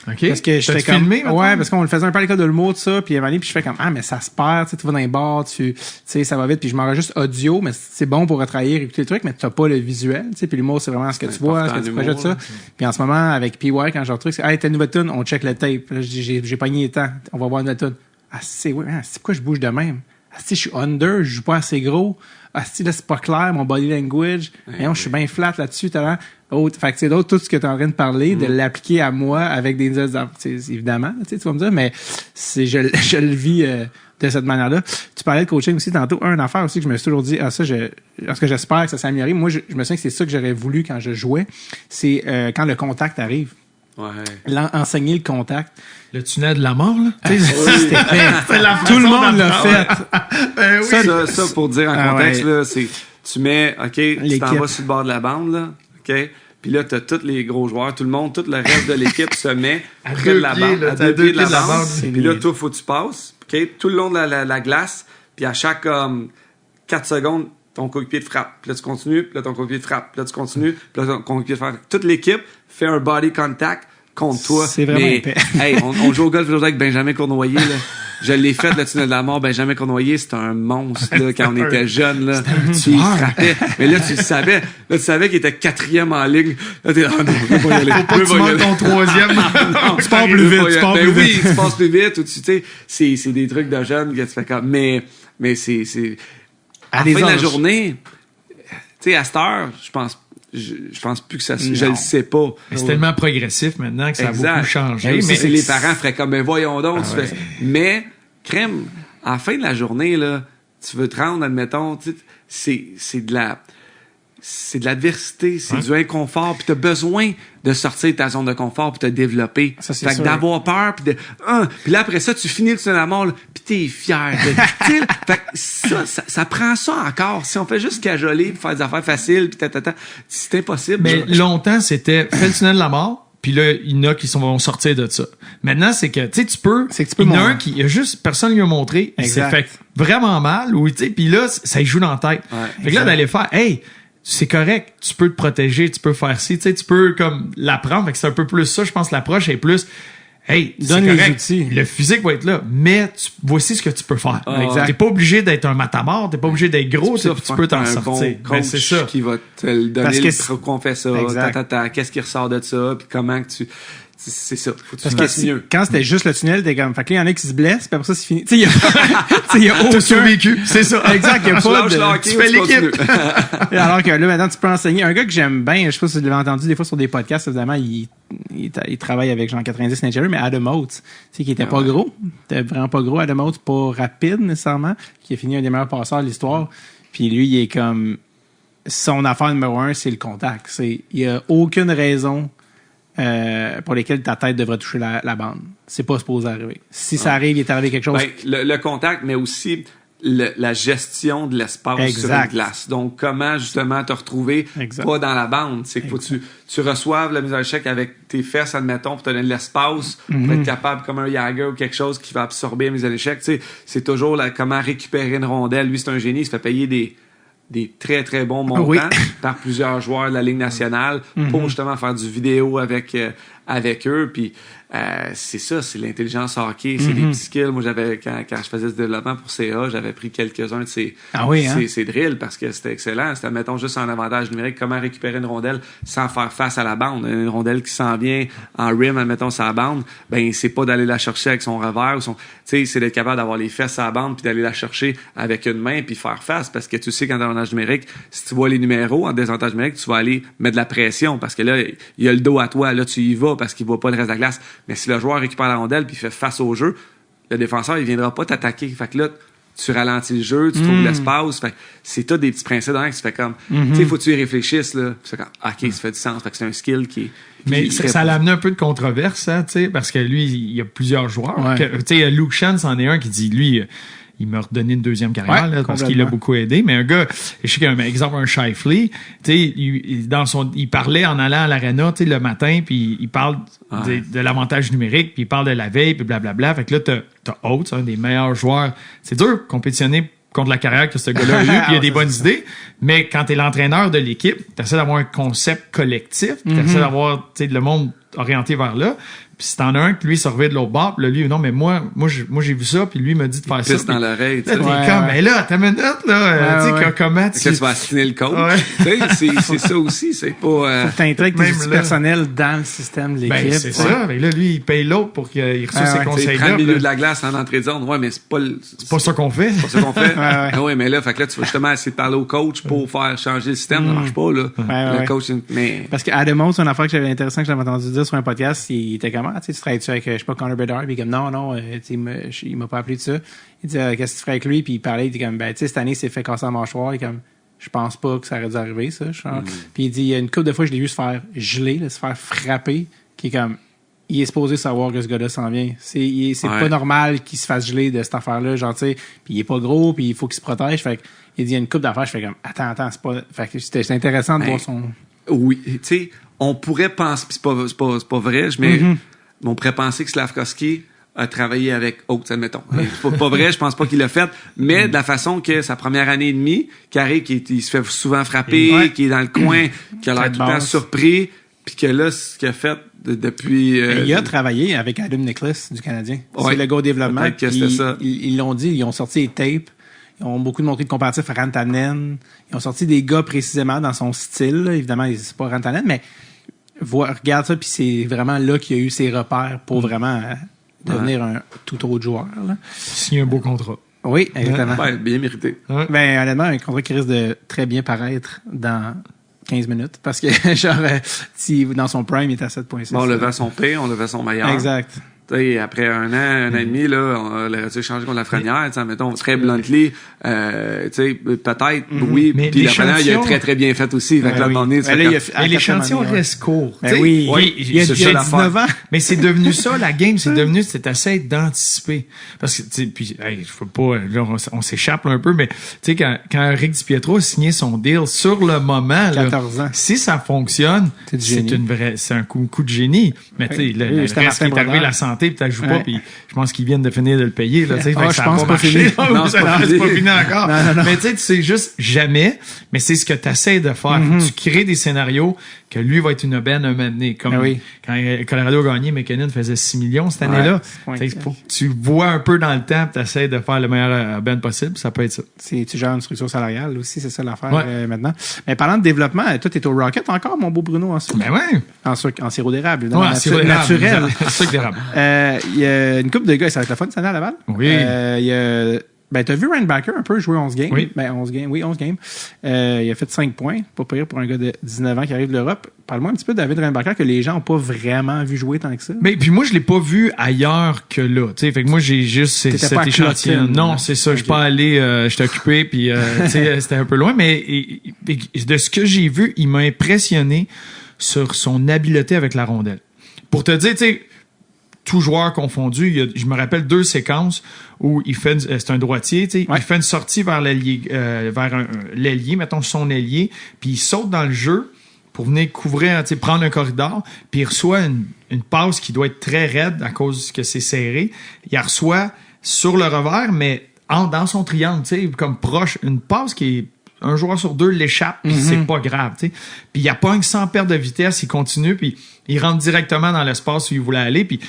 Okay. Parce que je fais comme filmé, ouais, parce qu'on le faisait un peu à l'école de l'humour de ça, puis puis je fais comme mais ça se perd, tu vas dans les bars, tu sais ça va vite, puis je m'enregistre audio, mais c'est bon pour retravailler, écouter le truc, mais t'as pas le visuel, tu sais, puis l'humour c'est vraiment ce que tu vois, ce que tu projettes ça. Puis en ce moment avec PY quand je retrouve, c'est t'as une nouvelle tune, on check le tape. Là, j'ai pogné les temps, on va voir une nouvelle tune. C'est pourquoi je bouge de même. Je suis under, je joue pas assez gros. Là, c'est pas clair, mon body language. Je suis bien flat là-dessus, talent. Fait que c'est d'autres, tout ce que tu es en train de parler, de l'appliquer à moi avec des évidemment, tu vas me dire, mais je le vis de cette manière-là. Tu parlais de coaching aussi tantôt. Une affaire aussi que je me suis toujours dit, parce que j'espère que ça s'est amélioré. Moi, je me souviens que c'est ça que j'aurais voulu quand je jouais. C'est quand le contact arrive. Ouais. Enseigner le contact. Le tunnel de la mort, là. C'était fait. Tout le monde l'a fait. Ça, pour dire en contexte, là, c'est tu mets, OK, tu t'en vas sur le bord de la bande, là, OK? Puis là, t'as tous les gros joueurs, tout le monde, tout le reste de l'équipe se met près de la bande, à 2 pieds de la bande. Puis là, toi, faut que tu passes, OK? Tout le long de la glace, puis à chaque 4 secondes, ton coéquipier te frappe. Puis là, tu continues, puis là, ton coéquipier te frappe. Puis là, tu continues, puis là, ton coéquipier te frappe. Toute l'équipe fait un body contact contre toi. C'est vraiment épais. Hey, on joue au golf aujourd'hui avec Benjamin Cournoyer, là. Je l'ai fait, le tunnel de la mort. Benjamin Cournoyer, c'était un monstre, là, quand on était jeune, là. Il frappait. Mais là, tu le savais. Là, tu savais qu'il était 4e en ligne. Là, t'es là, non, je vais pas y aller. Faut pas que tu montes ton 3e. Tu pars plus vite, oui, tu passes plus vite, ou tu sais, c'est des trucs de jeunes que tu fais comme, mais c'est, à la fin de la journée, tu sais, à cette heure, je pense plus que ça, je le sais pas. Mais c'est tellement progressif maintenant que ça a beaucoup changé. Mais si les parents feraient comme, voyons donc, mais, crème, à la fin de la journée, là, tu veux te rendre, admettons, c'est de l'adversité, c'est du inconfort, puis t'as besoin de sortir de ta zone de confort puis te développer. Ça, fait que d'avoir peur puis là après ça tu finis le tunnel de la mort puis t'es fier. Fait que ça prend ça encore. Si on fait juste cajoler puis faire des affaires faciles puis c'est impossible. Mais longtemps c'était fais le tunnel de la mort. Puis là, il y en a qui vont sortir de ça. Maintenant, c'est que, tu sais, tu peux il y en a un qui, il y a juste, personne lui a montré, il s'est fait vraiment mal, ou, tu sais, puis là, ça lui joue dans la tête. Ouais, fait que là, d'aller faire, hey, c'est correct, tu peux te protéger, tu peux faire ci, tu sais, tu peux, comme, l'apprendre. Fait que c'est un peu plus ça, je pense, l'approche est plus, hey, donne c'est les correct, outils. le physique va être là, mais voici ce que tu peux faire. T'es pas obligé d'être un matamor, t'es pas obligé d'être gros, tu peux t'en sortir. Bon c'est ça qui va te le donner, qu'on fait ça, qu'est-ce qui ressort de ça, puis comment que tu... C'est ça. Faut que tu fasses mieux. Quand c'était juste le tunnel, t'es comme, fait que là, il y en a qui se blessent, puis après ça, c'est fini. Tu sais, il y a aucun survécu. C'est ça. Exact. Il y a pas de, tu fais l'équipe. Alors que là, maintenant, tu peux enseigner. Un gars que j'aime bien, je sais pas si vous l'avez entendu des fois sur des podcasts, évidemment, il travaille avec Jean 90 Nigeria, mais Adam Oates, tu sais, qui était pas gros. Était vraiment pas gros. Adam Oates, pas rapide, nécessairement, qui a fini un des meilleurs passeurs de l'histoire. Puis lui, il est comme, son affaire numéro 1, c'est le contact. Il y a aucune raison pour lesquels ta tête devrait toucher la bande. C'est pas supposé arriver. Si ça arrive, il est arrivé quelque chose. Le contact, mais aussi la gestion de l'espace sur la glace. Donc, comment justement te retrouver pas dans la bande. C'est qu'il faut que tu reçoives la mise à l'échec avec tes fesses, admettons, pour te donner de l'espace, pour être capable, comme un Jagger ou quelque chose qui va absorber la mise à l'échec. Tu sais, c'est toujours comment récupérer une rondelle. Lui, c'est un génie, il se fait payer des très, très bons montants par plusieurs joueurs de la Ligue nationale pour justement faire du vidéo avec eux. Puis c'est ça, c'est l'intelligence hockey, c'est des petits skills. Moi, quand je faisais ce développement pour CA, j'avais pris quelques-uns de ces drills parce que c'était excellent. C'était, mettons, juste en avantage numérique, comment récupérer une rondelle sans faire face à la bande. Une rondelle qui s'en vient en rim, admettons, sur la bande, ben c'est pas d'aller la chercher avec son revers ou c'est d'être capable d'avoir les fesses à la bande puis d'aller la chercher avec une main puis faire face, parce que tu sais qu'en avantage numérique, si tu vois les numéros en désavantage numérique, tu vas aller mettre de la pression parce que là, il y a le dos à toi, là tu y vas parce qu'il voit pas le reste de la glace. Mais si le joueur récupère la rondelle puis fait face au jeu, le défenseur, il viendra pas t'attaquer. Fait que là, tu ralentis le jeu, tu trouves l'espace. Fait que c'est tout des petits principes dans que tu fais comme, tu sais, faut que tu y réfléchisses, là. Tu fais comme, OK, ça fait du sens. Fait que c'est un skill qui mais ça l'a amené un peu de controverse, hein, tu sais, parce que lui, il y a plusieurs joueurs. Tu sais, Luke Shan, c'en est un qui dit, lui, il m'a redonné une deuxième carrière là, parce qu'il l'a beaucoup aidé. Mais un gars, je sais qu'un exemple, un Shifley, tu sais, il parlait en allant à l'aréna, tu sais, le matin, puis il parle de l'avantage numérique, puis il parle de la veille, puis blablabla. Fait que là, t'as Oates, un des meilleurs joueurs. C'est dur de compétitionner contre la carrière que ce gars-là a eu, puis il a des bonnes idées. Mais quand t'es l'entraîneur de l'équipe, t'essaies d'avoir un concept collectif, t'essaies d'avoir, tu sais, le monde orienté vers là. Puis si t'en as un qui lui se revient de l'autre bord, puis là, lui, non, mais moi j'ai vu ça, puis lui m'a dit de faire ça. Pisse dans l'oreille, tu sais. Mais là, t'as une minute, là, tu sais, comment tu... Est-ce que tu vas assigner le coach? Tu sais, c'est ça aussi, c'est pas... Faut que t'intègres tes outils personnels dans le système de l'équipe. Ben, c'est ça. Mais là, lui, il paye l'autre pour qu'il reçoive ses conseils-là. Prends le milieu de la glace en entrée de zone. Ouais, mais c'est pas ça qu'on fait. C'est pas ça qu'on fait. Ouais, mais là, fait que là, tu vas justement essayer de parler au coach pour faire changer le système. Ça marche pas, là. Le coach, mais... Parce qu'à Adamo, c'est une affaire que j'avais intéressant que j'avais entendu dire sur un podcast. Il était comment? Tu travailles-tu avec, je sais pas, Connor Bedard? Puis comme, non, il m'a pas appelé de ça. Il dit, qu'est-ce que tu ferais avec lui? Puis il parlait, il dit comme, ben, tu sais, cette année, il s'est fait casser la mâchoire. Il comme, je pense pas que ça aurait dû arriver, ça. Puis il dit, il y a une couple de fois, je l'ai vu se faire geler, se faire frapper, qui est comme, il est supposé savoir que ce gars-là s'en vient. C'est pas normal qu'il se fasse geler de cette affaire-là, genre, tu sais. Puis il est pas gros, puis il faut qu'il se protège. Fait il dit, il y a une couple d'affaires, je fais comme, attends, c'est pas, fait que c'était intéressant de voir son... Oui, tu sais, on pourrait penser, pis c'est pas vrai, mais on pourrait penser que Slavkovski a travaillé avec Oates, admettons. C'est pas vrai, je pense pas qu'il l'a fait, mais de la façon que sa première année et demie, Carré, il se fait souvent frapper, qui est dans le coin, qui a l'air tout le temps surpris, puis que là, ce qu'il a fait depuis... il a travaillé avec Adam Nicholas du Canadien. C'est le gars au développement. Peut-être que c'était ça. Ils l'ont dit, ils ont sorti les tapes. Ils ont beaucoup montré de comparatifs à Rantanen. Ils ont sorti des gars précisément dans son style. Là. Évidemment, c'est pas Rantanen, mais regarde ça, puis c'est vraiment là qu'il y a eu ses repères pour vraiment devenir un tout autre joueur. Signer un beau contrat. Oui, exactement. Bien mérité. Ben, honnêtement, un contrat qui risque de très bien paraître dans 15 minutes. Parce que, genre, si dans son prime, il est à 7.6. Bon, on levait son P, on levait son meilleur. Exact. T'sais, après un an et demi, là, on aurait dû changer contre la Frenière, mettons, très bluntly, peut-être, oui, puis la Frenière, il a très, très bien fait aussi. Fait que là, mais l'échantillon reste court. Oui, il y a 19 ans. Mais c'est devenu ça, la game, c'est assez d'anticiper. Parce que, puis, je faut pas, là, on s'échappe un peu, mais, tu sais, quand Rick DiPietro a signé son deal sur le moment, 14 ans. Si ça fonctionne, c'est un coup de génie. Mais, tu sais, le reste qui est arrivé, la santé, puis tu joues pas, puis je pense qu'ils viennent de finir de le payer, là, tu sais. Je pense pas fini. Non, c'est pas fini encore. Non. Mais tu sais juste jamais, mais c'est ce que tu essaies de faire. Tu crées des scénarios que lui va être une aubaine un moment donné. Comme quand Colorado a gagné, McKinnon faisait 6 millions cette année-là. Faut que tu vois un peu dans le temps, tu essaies de faire le meilleur aubaine possible, ça peut être ça. Tu gères une structure salariale aussi, c'est ça l'affaire maintenant. Mais parlant de développement, toi, t'es au Rocket encore, mon beau Bruno, en sucre? Ben ouais. En sirop d'érable, naturel. En sucre d'érable. Il y a une couple de gars, ça va être la fun cette année à Laval. Oui. T'as vu Ryan Backer un peu jouer 11 games? Oui. 11 games. Il a fait 5 points. Pas pire pour un gars de 19 ans qui arrive de l'Europe. Parle-moi un petit peu de David Ryan Backer que les gens n'ont pas vraiment vu jouer tant que ça. Mais puis moi, je l'ai pas vu ailleurs que là. T'sais, fait que moi, j'ai juste cet échantillon. Non, c'est ça. Je suis pas allé, j'étais occupé, puis c'était un peu loin. Mais de ce que j'ai vu, il m'a impressionné sur son habileté avec la rondelle. Pour te dire, tu sais, tout joueur confondu, je me rappelle 2 séquences où il fait, c'est un droitier, tu sais, il fait une sortie vers l'ailier, l'ailier, mettons son ailier, puis il saute dans le jeu pour venir couvrir, tu sais, prendre un corridor, puis il reçoit une passe qui doit être très raide à cause que c'est serré. Il la reçoit sur le revers, mais dans son triangle, tu sais, comme proche, une passe qui est un joueur sur deux l'échappe, puis c'est pas grave, tu sais. Puis il pogne sans perte de vitesse, il continue, puis il rentre directement dans l'espace où il voulait aller, puis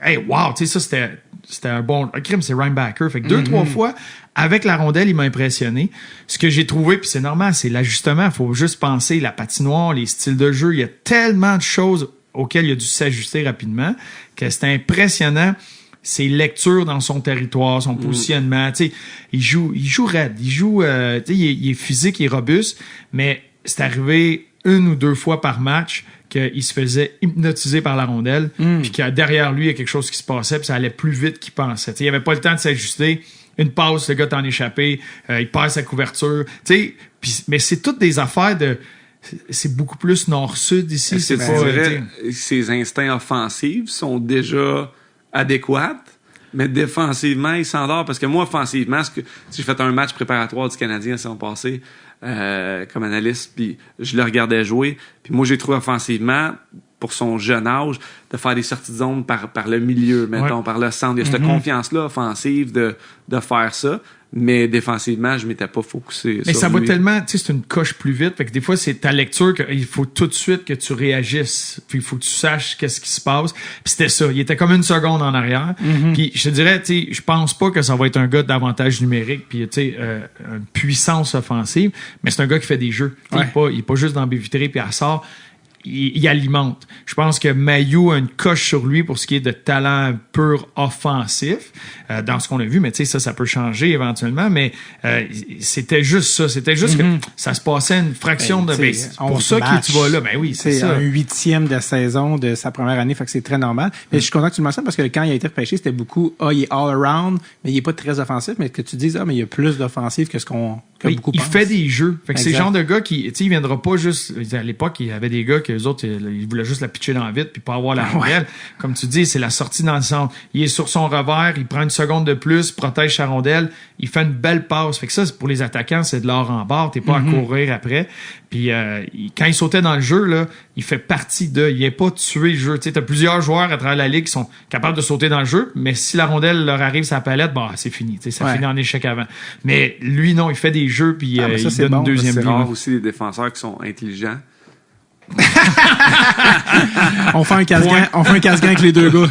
hey, wow, tu sais, ça, c'était un bon crime, c'est Ryan Backer. Fait que 2-3 fois, avec la rondelle, il m'a impressionné. Ce que j'ai trouvé, puis c'est normal, c'est l'ajustement. Il faut juste penser la patinoire, les styles de jeu. Il y a tellement de choses auxquelles il a dû s'ajuster rapidement que c'était impressionnant. Ses lectures dans son territoire, son positionnement. Tu sais, il joue raide. Il joue, tu sais, il est physique, il est robuste, mais c'est arrivé 1 ou 2 fois par match qu'il se faisait hypnotiser par la rondelle, puis que derrière lui, il y a quelque chose qui se passait, puis ça allait plus vite qu'il pensait. Tu sais, il avait pas le temps de s'ajuster. Une passe, le gars t'en échappé, il perd sa couverture. Tu sais, mais c'est toutes des affaires de... C'est beaucoup plus nord-sud ici. C'est pas vrai. Ses instincts offensifs sont déjà adéquats, mais défensivement, il s'endort. Parce que moi, offensivement, si j'ai fait un match préparatoire du Canadien la saison passée comme analyste, puis je le regardais jouer, puis moi, j'ai trouvé offensivement, pour son jeune âge, de faire des sorties de zone par le milieu, mettons, par le centre. Il y a cette confiance-là offensive de faire ça. Mais défensivement, je m'étais pas focusé mais sur ça lui. va tellement, tu sais, c'est une coche plus vite. Fait que des fois, c'est ta lecture qu'il faut tout de suite que tu réagisses. Puis il faut que tu saches qu'est-ce qui se passe. Puis c'était ça. Il était comme 1 seconde en arrière. Puis je te dirais, tu sais, je pense pas que ça va être un gars d'avantage numérique puis tu sais, une puissance offensive. Mais c'est un gars qui fait des jeux. Il est pas juste dans Bévitré puis elle sort. Il alimente. Je pense que Mailloux a une coche sur lui pour ce qui est de talent pur offensif, dans ce qu'on a vu, mais tu sais, ça peut changer éventuellement, mais c'était juste ça. C'était juste que ça se passait une fraction de... C'est pour ça que tu vas là. Ben oui, c'est ça. Un 8e de saison de sa première année, fait que c'est très normal. Mais je suis content que tu le mentionnes parce que quand il a été repêché, c'était beaucoup, il est all around, mais il est pas très offensif, mais que tu dises, mais il y a plus d'offensif que ce qu'on beaucoup il pensent. fait des jeux. Fait que c'est le genre de gars qui, tu sais, il viendra pas juste, à l'époque, il y avait des gars que les autres, ils voulaient juste la pitcher dans la vitre puis pas avoir la rondelle. Comme tu dis, c'est la sortie dans le centre. Il est sur son revers, il prend 1 seconde de plus, protège sa rondelle, il fait une belle passe. Fait que ça, pour les attaquants, c'est de l'or en barre. T'es pas à courir après. Puis quand il sautait dans le jeu, là, il fait partie de... Il n'est pas tué le jeu. Tu sais, t'as plusieurs joueurs à travers la ligue qui sont capables de sauter dans le jeu, mais si la rondelle leur arrive sur la palette, c'est fini. Tu sais, ça finit en échec avant. Mais lui, non, il fait des jeux puis il donne une deuxième vie. C'est rare vie. aussi les défenseurs qui sont intelligents. On fait un casse-gain avec les deux gars.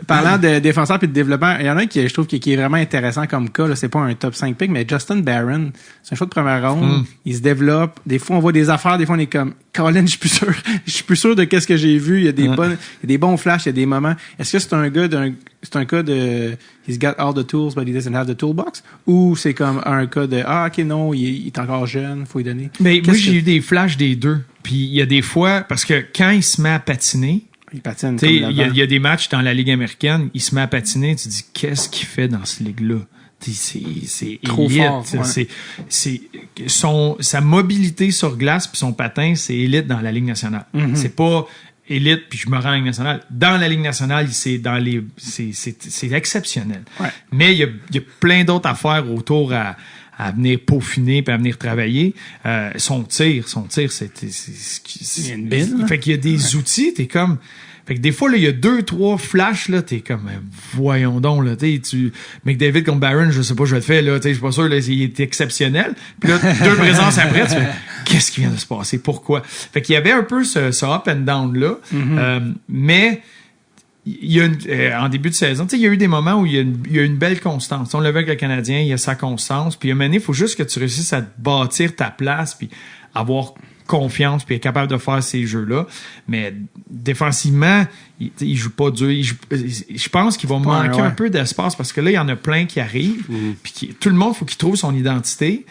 Parlant de défenseurs puis de développeurs, il y en a un qui je trouve qui est vraiment intéressant comme cas, là, c'est pas un top 5 pick, mais Justin Barron, c'est un choix de première ronde, il se développe, des fois on voit des affaires, des fois on est comme Colin, je suis plus sûr de qu'est-ce que j'ai vu, il y a des bons flashs, il y a des moments. Est-ce que c'est un cas de he's got all the tools but he doesn't have the toolbox, ou c'est comme un cas de OK, non, il est encore jeune, faut lui donner. Mais moi j'ai eu des flashs des deux. Puis il y a des fois, parce que quand il se met à patiner, il patine. Il y a des matchs dans la Ligue américaine, il se met à patiner, tu te dis qu'est-ce qu'il fait dans cette ligue-là? C'est trop élite. fort. C'est sa mobilité sur glace puis son patin, c'est élite dans la Ligue nationale. C'est pas élite puis je me rends à la Ligue nationale. Dans la Ligue nationale, c'est exceptionnel. Ouais. Mais il y a plein d'autres affaires autour à venir peaufiner puis à venir travailler. Son tir, c'est une bille. Fait qu'il y a des outils, t'es comme... Fait que des fois, là, il y a 2-3 flashs, là, t'es comme, voyons donc, là, McDavid contre Barron, je sais pas, je le fais, là, je suis pas sûr, là, il est exceptionnel. Puis là, 2 présences après, tu fais, qu'est-ce qui vient de se passer? Pourquoi? Fait qu'il y avait un peu ce up and down, là, mais, il y a en début de saison, il y a eu des moments où il y a une belle constance. On le voit avec le Canadien, il y a sa constance, puis à un moment donné, il faut juste que tu réussisses à bâtir ta place, puis avoir confiance puis est capable de faire ces jeux-là. Mais défensivement, il joue pas dur. Je pense qu'il va manquer un peu d'espace parce que là, il y en a plein qui arrivent. Puis tout le monde, faut qu'il trouve son identité.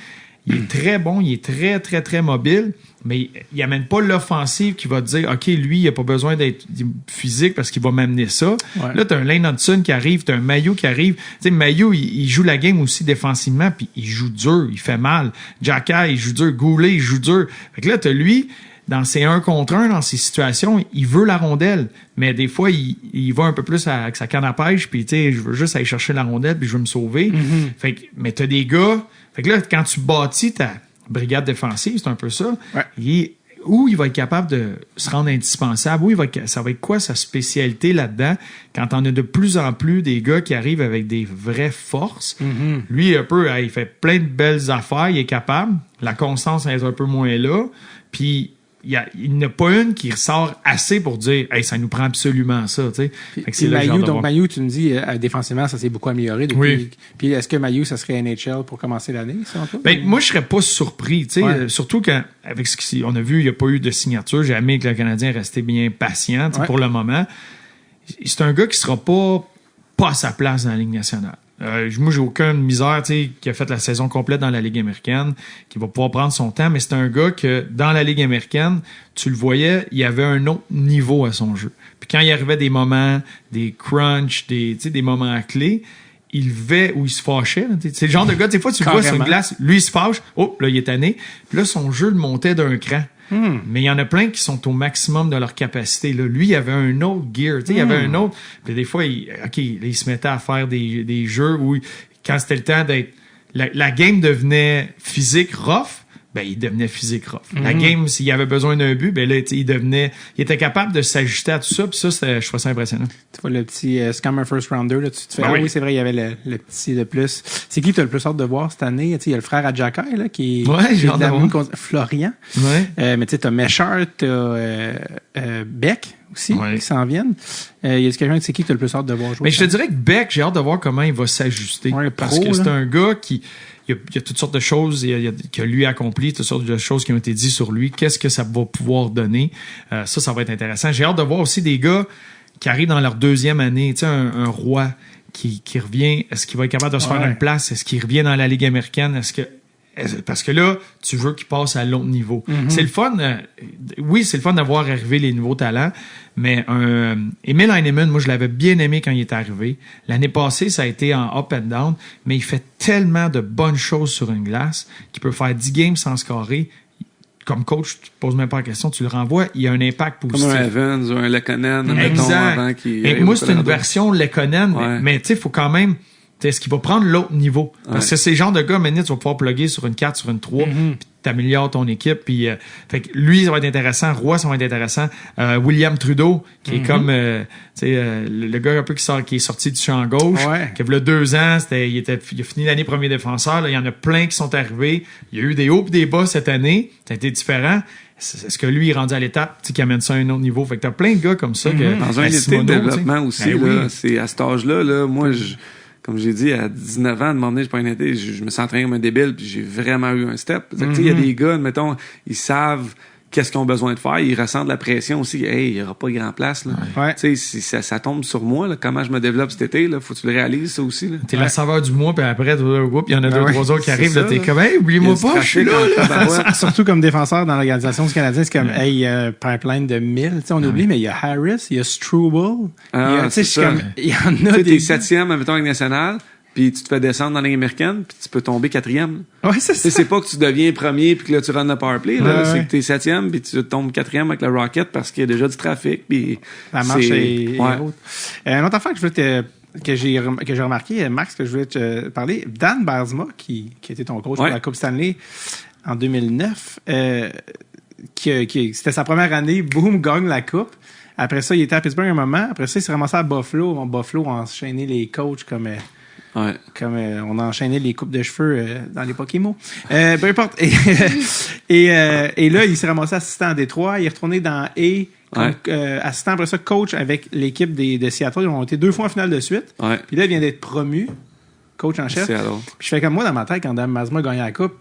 Il est très bon, il est très, très, très mobile, mais il amène pas l'offensive qui va te dire, OK, lui, il a pas besoin d'être physique parce qu'il va m'amener ça. Ouais. Là, t'as un Lane Hudson qui arrive, t'as un Mailloux qui arrive. Tu sais, Mailloux, il joue la game aussi défensivement, puis il joue dur, il fait mal. Jacka, il joue dur. Goulet, il joue dur. Fait que là, t'as lui, dans ses 1 contre 1, dans ces situations, il veut la rondelle. Mais des fois, il va un peu plus avec sa canne à pêche, puis tu sais, je veux juste aller chercher la rondelle, puis je veux me sauver. Fait que, mais t'as des gars... Fait que là, quand tu bâtis ta brigade défensive, c'est un peu ça, où il va être capable de se rendre indispensable, ça va être quoi sa spécialité là-dedans, quand on a de plus en plus des gars qui arrivent avec des vraies forces. Lui, un peu, il fait plein de belles affaires, il est capable. La constance est un peu moins là. Puis, il n'y en a pas une qui ressort assez pour dire « Hey, ça nous prend absolument ça. » C'est Mailloux, donc Mailloux, tu me dis, défensivement, ça s'est beaucoup amélioré depuis. Oui. Puis est-ce que Mailloux, ça serait NHL pour commencer l'année, selon toi? Moi, je serais pas surpris. Surtout qu'avec ce qu'on a vu, il n'y a pas eu de signature. J'ai aimé que le Canadien est resté bien patient pour le moment. C'est un gars qui sera pas à sa place dans la Ligue nationale. Moi, j'ai aucune misère, qui a fait la saison complète dans la Ligue américaine, qui va pouvoir prendre son temps, mais c'est un gars que, dans la Ligue américaine, tu le voyais, il y avait un autre niveau à son jeu. Puis quand il arrivait des moments, des crunchs, des moments clés, il levait ou il se fâchait. C'est le genre de gars, des fois, tu le vois sur une glace, lui, il se fâche, là, il est tanné. Puis là, son jeu le montait d'un cran. Mais il y en a plein qui sont au maximum de leur capacité. Là. Lui, il avait un autre gear. Il y avait un autre. Puis des fois, il se mettait à faire des jeux où, quand c'était le temps d'être... La game devenait physique rough, il devenait physique rough. La game, s'il avait besoin d'un but, là, il était capable de s'ajuster à tout ça. Puis ça, je trouvais ça impressionnant. Tu vois le petit Scammer First Rounder, là, tu te fais, oui, c'est vrai, il y avait le petit de plus. C'est qui tu as le plus hâte de voir cette année? Il y a le frère à Jacky, là, qui est j'ai hâte de voir. Florian. Ouais. Mais tu sais, t'as Méchard, t'as Beck aussi, qui s'en viennent. Y a quelqu'un, c'est qui tu as le plus hâte de voir jouer? Mais je te dirais que Beck, j'ai hâte de voir comment il va s'ajuster. Parce que c'est un gars qui... Il y a toutes sortes de choses que lui a accompli, toutes sortes de choses qui ont été dites sur lui. Qu'est-ce que ça va pouvoir donner? Ça va être intéressant. J'ai hâte de voir aussi des gars qui arrivent dans leur deuxième année. Tu sais, un Roi qui revient. Est-ce qu'il va être capable de se faire une place? Est-ce qu'il revient dans la Ligue américaine? Parce que là, tu veux qu'il passe à l'autre niveau. C'est le fun. C'est le fun d'avoir arrivé les nouveaux talents. Mais Emil Heinemann, moi, je l'avais bien aimé quand il est arrivé. L'année passée, ça a été en up and down. Mais il fait tellement de bonnes choses sur une glace qu'il peut faire 10 games sans scorer. Comme coach, tu te poses même pas la question, tu le renvoies, il y a un impact positif. Comme un Evans ou un Lekonen. Exact. Avant moi, c'est une version Lekonen, mais tu sais, il faut quand même... Est-ce qu'il va prendre l'autre niveau? Parce que c'est le genre de gars, maintenant, tu vas pouvoir plugger sur une 4, sur une 3, puis t'améliores ton équipe. Puis, fait que lui, ça va être intéressant. Roy, ça va être intéressant. William Trudeau, qui est comme le gars un peu qui est sorti du champ gauche, qui avait 2 ans, il a fini l'année premier défenseur. Là, il y en a plein qui sont arrivés. Il y a eu des hauts et des bas cette année. Ça a été différent. Est-ce que lui est rendu à l'étape qui amène ça à un autre niveau? Fait que t'as plein de gars comme ça. Dans un été de développement aussi, là, c'est à cet âge-là, moi, comme j'ai dit, à 19 ans, de m'emmener, je prends une été, je me sens entraîné comme un débile, puis j'ai vraiment eu un step. Il y a des gars, mettons, ils savent qu'est-ce qu'ils ont besoin de faire, ils ressentent la pression aussi. Hey, il n'y aura pas grand place, là. Tu sais, ça tombe sur moi, là, comment je me développe cet été, là. Faut que tu le réalises, ça aussi, là. T'es la saveur du mois, puis après, il y en a 2-3 autres qui arrivent, là, t'es comme, hey, oubliez-moi pas, je suis là. Surtout comme défenseur dans l'organisation du Canadien, c'est comme, hey, il y a un pipeline de 1000. Tu sais, on oublie, mais il y a Harris, il y a Struble. Il y en a des 7e, mettons, Ligue nationale. Puis tu te fais descendre dans la Ligue américaine, puis tu peux tomber 4e. Ouais, c'est ça. C'est pas que tu deviens premier puis que là tu runs le powerplay, là, c'est que t'es 7e puis tu tombes 4e avec le Rocket parce qu'il y a déjà du trafic puis la marche est haute. Une autre affaire que j'ai remarqué, Max, que je voulais te parler, Dan Bylsma, qui était ton coach pour la Coupe Stanley en 2009, c'était sa première année, boum, gagne la Coupe. Après ça, il était à Pittsburgh un moment. Après ça, il s'est ramassé à Buffalo. Buffalo a enchaîné les coachs comme on a enchaîné les coupes de cheveux dans les Pokémon. Peu importe. Et là, il s'est ramassé assistant à Détroit. Il est retourné dans assistant après ça, coach avec l'équipe de Seattle. Ils ont été 2 fois en finale de suite. Puis là, il vient d'être promu, coach en chef. Puis je fais comme moi dans ma tête, quand Dan Bylsma gagnait la coupe,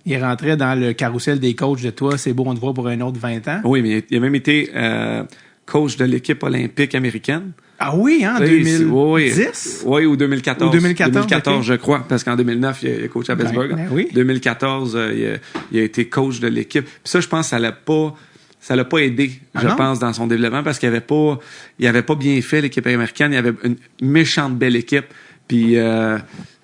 il rentrait dans le carrousel des coachs de toi, c'est beau, on te voit pour un autre 20 ans. Oui, mais il a même été coach de l'équipe olympique américaine. Ah oui, hein, 2010? Oui, ou 2014. Ou 2014, je crois, parce qu'en 2009, il a coaché à Pittsburgh. Ben oui. 2014, il a été coach de l'équipe. Puis ça, je pense que ça l'a pas aidé, je pense, dans son développement, parce qu'il avait pas bien fait l'équipe américaine. Il y avait une méchante belle équipe. Puis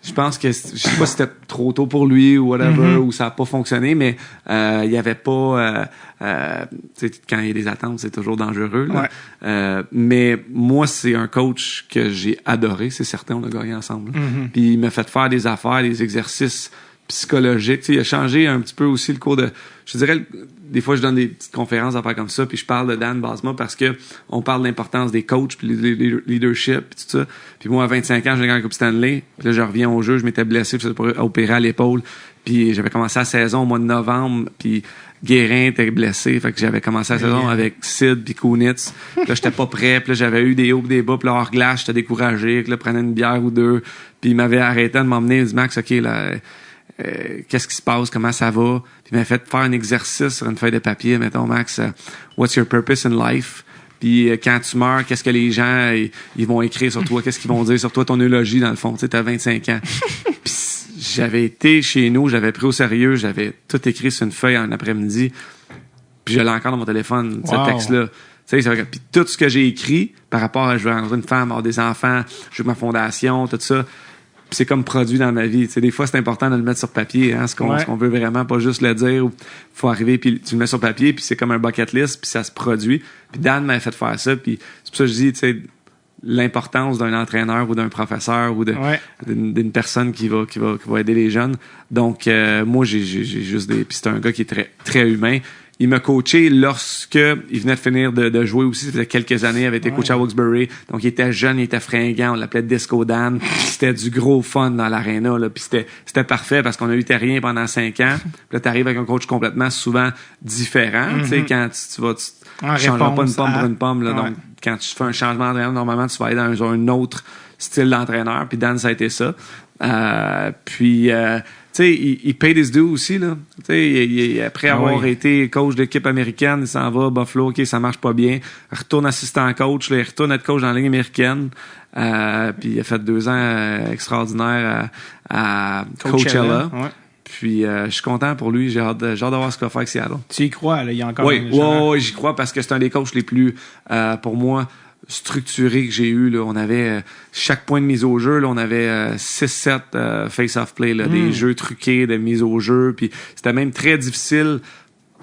je pense que, je sais pas si c'était trop tôt pour lui ou whatever, ou ça a pas fonctionné, mais il y avait pas... quand il y a des attentes, c'est toujours dangereux. Là. Mais moi, c'est un coach que j'ai adoré. C'est certain, on a gagné ensemble. Puis il m'a fait faire des affaires, des exercices psychologiques. Il a changé un petit peu aussi le cours de... Je dirais, des fois, je donne des petites conférences à faire comme ça, puis je parle de Dan Bylsma parce que on parle de l'importance des coachs, puis le leadership, puis tout ça. Puis moi, à 25 ans, j'ai gagné la Coupe Stanley. Puis là, je reviens au jeu, je m'étais blessé, je m'étais opéré à l'épaule. Puis j'avais commencé la saison au mois de novembre, puis Guérin était blessé, fait que j'avais commencé la saison avec Sid puis Kunitz. Puis là, j'étais pas prêt, puis là, j'avais eu des hauts des bas, puis là, hors glace, j'étais découragé, puis là, prenais une bière ou deux, puis il m'avait arrêté de m'emmener, il dit « Max, OK, là, qu'est-ce qui se passe, comment ça va? » Puis il m'a fait faire un exercice sur une feuille de papier, mettons, Max, what's your purpose in life? Puis quand tu meurs, qu'est-ce que les gens ils vont écrire sur toi? Qu'est-ce qu'ils vont dire sur toi, ton eulogie, dans le fond? Tu sais, t'as 25 ans. Puis j'avais été chez nous, j'avais pris au sérieux, j'avais tout écrit sur une feuille en après-midi. Puis je l'ai encore dans mon téléphone, ce texte-là. Tu sais, puis tout ce que j'ai écrit par rapport à je veux rencontrer une femme, avoir des enfants, je veux ma fondation, tout ça. Puis c'est comme produit dans ma vie. Tu sais, des fois, c'est important de le mettre sur papier, ce qu'on veut vraiment, pas juste le dire. Faut arriver, puis tu le mets sur papier, puis c'est comme un bucket list, puis ça se produit. Puis Dan m'a fait faire ça, puis c'est pour ça que je dis, tu sais, l'importance d'un entraîneur ou d'un professeur ou d'une personne qui va aider les jeunes. Donc, moi, j'ai juste des... Puis c'est un gars qui est très, très humain. Il m'a coaché lorsque il venait de finir de jouer aussi. Ça faisait quelques années. Il avait été coach à Wilkes-Barre. Donc, il était jeune, il était fringant. On l'appelait Disco Dan. C'était du gros fun dans l'aréna, là. Puis c'était parfait parce qu'on a eu terrien pendant 5 ans. Puis là, t'arrives avec un coach complètement souvent différent. Tu sais, quand tu changeras pas une pomme pour une pomme, là. Donc, quand tu fais un changement d'entraîneur, normalement, tu vas aller dans un autre style d'entraîneur. Puis Dan, ça a été ça. Tu sais, il paye des dues aussi, là. Tu sais, après avoir été coach d'équipe américaine, il s'en va à Buffalo, OK, ça marche pas bien. Retourne assistant coach, là, il retourne être coach dans la ligne américaine. Puis il a fait 2 ans extraordinaires à Coachella. Ouais. Puis je suis content pour lui, j'ai hâte de voir ce qu'il va faire avec Seattle. Tu y crois, là, il y a encore Oui, j'y crois parce que c'est un des coachs les plus, pour moi, structuré que j'ai eu. Là. On avait chaque point de mise au jeu, là, on avait 6-7 face-off play, là, des jeux truqués de mise au jeu. Puis c'était même très difficile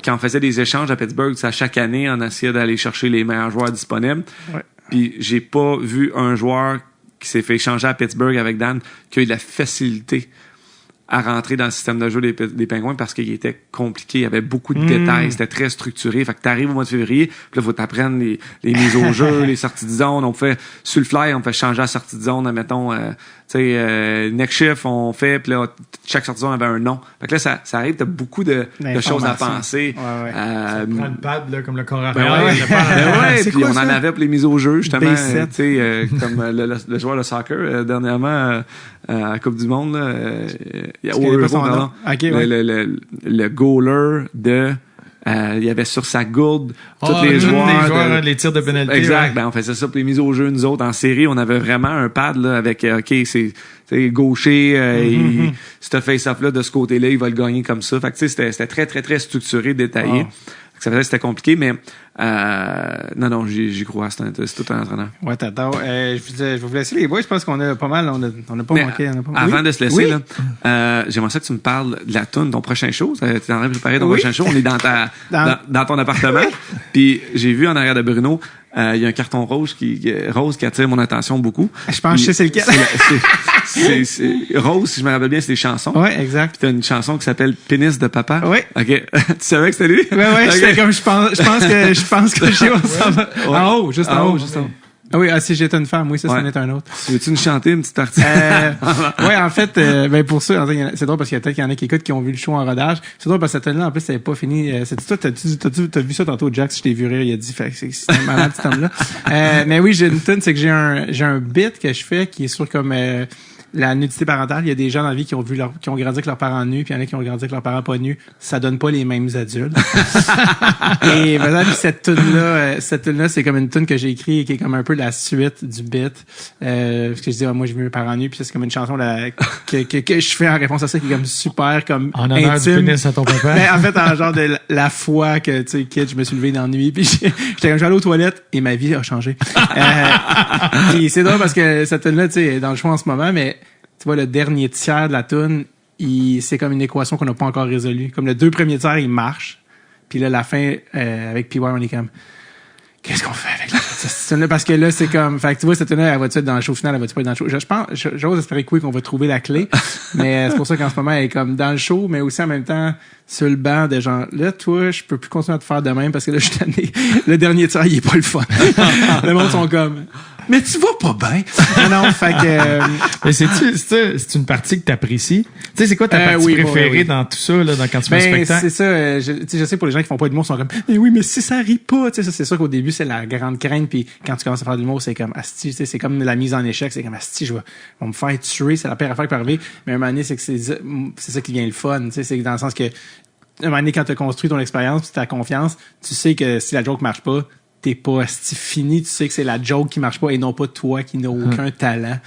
quand on faisait des échanges à Pittsburgh. À chaque année, on essayait d'aller chercher les meilleurs joueurs disponibles. Ouais. Puis j'ai pas vu un joueur qui s'est fait échanger à Pittsburgh avec Dan qui a eu de la facilité à rentrer dans le système de jeu des Pingouins parce qu'il était compliqué. Il y avait beaucoup de détails. C'était très structuré. Fait que t'arrives au mois de février, puis là, faut t'apprendre les mises au jeu, les sorties de zone. On fait, sur le fly, on fait changer la sortie de zone, admettons, tu sais, next shift, on fait, puis là, chaque sortie de zone avait un nom. Fait que là, ça arrive, t'as beaucoup de choses à penser. Ça prend une pad, là, comme le corps arrière. Puis on en avait pour les mises au jeu, justement, tu sais, comme le joueur de soccer, dernièrement, à la Coupe du Monde, là, le goaler de il y avait sur sa gourde tous les joueurs les tirs de pénalité. Exact. Ben on faisait ça pour les mises au jeu. Nous autres en série, on avait vraiment un pad là avec OK, c'est gaucher, ce face-off là de ce côté-là, il va le gagner comme ça. Fait que tu sais c'était très très très structuré, détaillé. Ça faisait c'était compliqué, mais non, j'y crois. C'est tout un entraîneur. Ouais, t'adores. Je vais vous laisser les boys. Je pense qu'on a pas mal. On a pas manqué. Avant de se laisser, là, j'aimerais ça que tu me parles de la toune, ton prochain show. Tu es en train de préparer ton prochain show. On est dans ton appartement. Puis j'ai vu en arrière de Bruno, il y a un carton rose qui attire mon attention beaucoup. Je pense que c'est lequel. C'est Rose, si je me rappelle bien, c'est des chansons. Oui, exact. Puis t'as une chanson qui s'appelle Pénis de papa. Oui. OK. Tu savais que c'était lui? Oui, j'étais comme, je pense que j'ai en haut, juste en haut. Ah oui, si j'étais une femme, oui, ça en est un autre. Veux-tu nous chanter une petite partie? Oui, en fait, pour ça, c'est drôle parce qu'il y a peut-être qu'il y en a qui écoutent qui ont vu le show en rodage. C'est drôle parce que cette tune-là, en plus, ça n'avait pas fini. T'as vu ça tantôt, Jack, je t'ai vu rire, il a dit, c'est un malade, cet homme-là. Mais oui, j'ai une tune, c'est que j'ai un bit que je fais qui est sur comme, la nudité parentale. Il y a des gens dans la vie qui ont grandi avec leurs parents nus, puis il y en a qui ont grandi avec leurs parents pas nus. Ça donne pas les mêmes adultes. Et voilà, cette tune-là, c'est comme une tune que j'ai écrite qui est comme un peu la suite du bit. Parce que je dis, moi, j'ai vu mes parents nus, puis c'est comme une chanson que je fais en réponse à ça, qui est comme super, comme en honneur intime. Du pénis à ton papa. Mais en fait, en genre de la fois que, tu sais, kid, je me suis levé dans la nuit, puis j'étais comme, j'allais aux toilettes, et ma vie a changé. Puis c'est drôle parce que cette tune-là, tu sais, est dans le choix en ce moment, mais tu vois, le dernier tiers de la toune, c'est comme une équation qu'on n'a pas encore résolue. Comme le 2 premiers tiers, il marche. Puis là, la fin, avec PY, on est comme, qu'est-ce qu'on fait avec cette tune-là? Parce que là, c'est comme, fait que tu vois, cette tune-là, elle va-tu être dans le show final, elle va-tu pas être dans le show? Je pense, j'ose espérer que oui, qu'on va trouver la clé. Mais c'est pour ça qu'en ce moment, elle est comme dans le show, mais aussi en même temps, sur le banc de gens, là, toi, je peux plus continuer à te faire de même parce que là, je suis tanné. Le dernier tiers, il est pas le fun. Le monde sont comme, mais tu vas pas bien. Non, fait que... Mais c'est une partie que t'apprécies? Tu sais, c'est quoi ta partie préférée dans tout ça, là, quand tu fais un spectacle? C'est ça, je sais, pour les gens qui font pas d'humour, sont comme, mais oui, mais si ça rit pas, tu sais, ça, c'est sûr qu'au début, c'est la grande crainte, puis quand tu commences à faire de l'humour, c'est comme, asti, tu sais, c'est comme la mise en échec, c'est comme, asti, je vais me faire tuer, c'est la pire affaire qui peut arriver, mais à un moment donné, c'est que c'est ça qui vient le fun, tu sais, c'est dans le sens que, à un moment donné, quand t'as construit ton expérience, puis t'as confiance, tu sais que si la joke marche pas, t'es pas fini, tu sais que c'est la joke qui marche pas et non pas toi qui n'as aucun talent.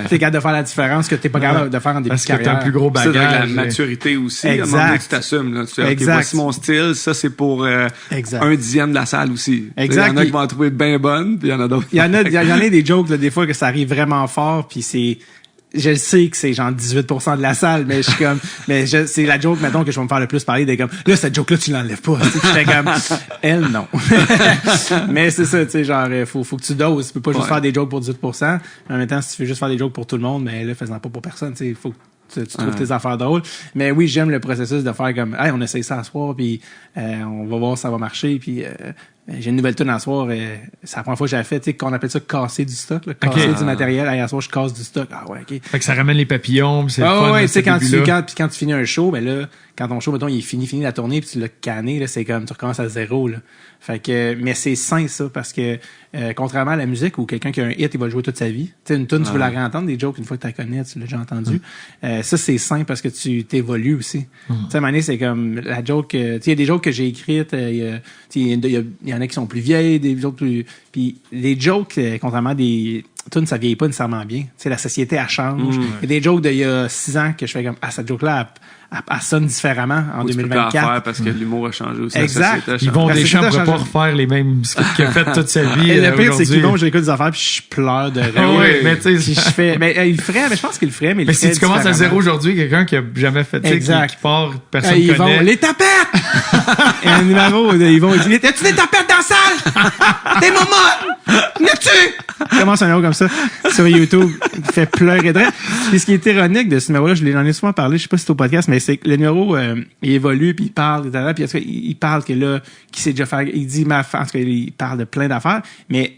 T'es capable de faire la différence que t'es pas capable de faire en début de carrière. Parce que t'as un plus gros bagage. C'est avec la maturité aussi. Exact. À un moment donné, tu t'assumes. Là. Tu dis, OK, voici mon style. Ça, c'est pour 1/10 de la salle aussi. Exact. Il y en a qui vont la trouver bien bonne, puis il y en a d'autres. Il y en a des jokes, là, des fois, que ça arrive vraiment fort, puis c'est... Je sais que c'est genre 18% de la salle, mais je suis comme, c'est la joke, mettons, que je vais me faire le plus parler des comme, là, cette joke-là, tu l'enlèves pas. J'étais comme, elle, non. Mais c'est ça, tu sais, genre, faut que tu doses. Tu peux pas juste faire des jokes pour 18%. En même temps, si tu fais juste faire des jokes pour tout le monde, mais là, fais-en pas pour personne, tu sais, faut que tu trouves tes affaires drôles. Mais oui, j'aime le processus de faire comme, hey, on essaye ça à soir, puis on va voir si ça va marcher, puis j'ai une nouvelle tune à soir. C'est la première fois que j'ai fait, tu sais, qu'on appelle ça casser du stock, là, casser du matériel. Hey, à soir, je casse du stock. Ah ouais, ok. Fait que ça ramène les papillons, pis c'est le fun. Ouais, tu sais, quand tu finis un show, ben là, quand ton show, mettons, il est fini la tournée, puis tu l'as canné, là, c'est comme, tu recommences à zéro, là. Fait que, mais c'est sain, ça, parce que, contrairement à la musique où quelqu'un qui a un hit, il va le jouer toute sa vie. Tu sais, une tune, tu veux la réentendre, des jokes, une fois que tu la connais, tu l'as déjà entendu. Ça, c'est sain parce que tu t'évolues aussi. Tu sais, à un moment donné, c'est comme, la joke, tu sais, il y a des jokes que j'ai écrites, il y en a qui sont plus vieilles, des autres plus, puis les jokes, contrairement à des tunes, ça vieillit pas nécessairement bien. Tu sais, la société, elle change. Il y a des jokes d'il y a 6 ans que je fais comme, cette joke-là, elle sonne différemment en 2024. Faire parce que l'humour a changé aussi. Exact. Yvon Deschamps ne pourrait pas refaire les mêmes scripts qu'il a fait toute sa vie. Et le pire, c'est qu'Yvon, j'écoute des affaires puis je pleure de rire. Oui, mais tu sais, je fais, il le ferait, mais je pense qu'il le ferait, mais si tu commences à zéro aujourd'hui, quelqu'un qui a jamais fait ça, qui part, personne ne connaît. Yvon, les tapettes! Et un numéro de Yvon, il dit, as-tu des tapettes dans la salle? Des moments! N'as-tu? Il commence un numéro comme ça sur YouTube, il fait pleurer de rire. Puis ce qui est ironique de ce numéro-là, j'en ai souvent parlé, je sais pas si c'est au podcast, mais c'est que le numéro, il évolue, puis il parle, puis il parle que là, qu'il sait déjà faire, il dit en tout cas, il parle de plein d'affaires, mais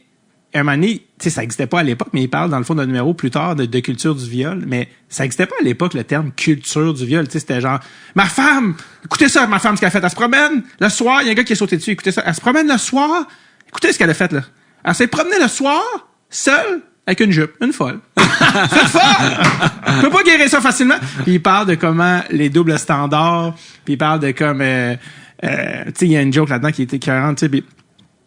à un moment donné, tu sais, ça existait pas à l'époque, mais il parle dans le fond d'un numéro plus tard de culture du viol, mais ça existait pas à l'époque le terme culture du viol, tu sais, c'était genre, ma femme, écoutez ça, ma femme, ce qu'elle a fait, elle se promène le soir, il y a un gars qui est sauté dessus, écoutez ça, elle se promène le soir, écoutez ce qu'elle a fait là, elle s'est promenée le soir, seule, avec une jupe, une folle. C'est folle! On peut pas guérir ça facilement. Puis il parle de comment les doubles standards, puis il parle de comme, tu sais, il y a une joke là-dedans qui était écœurante, tu sais, puis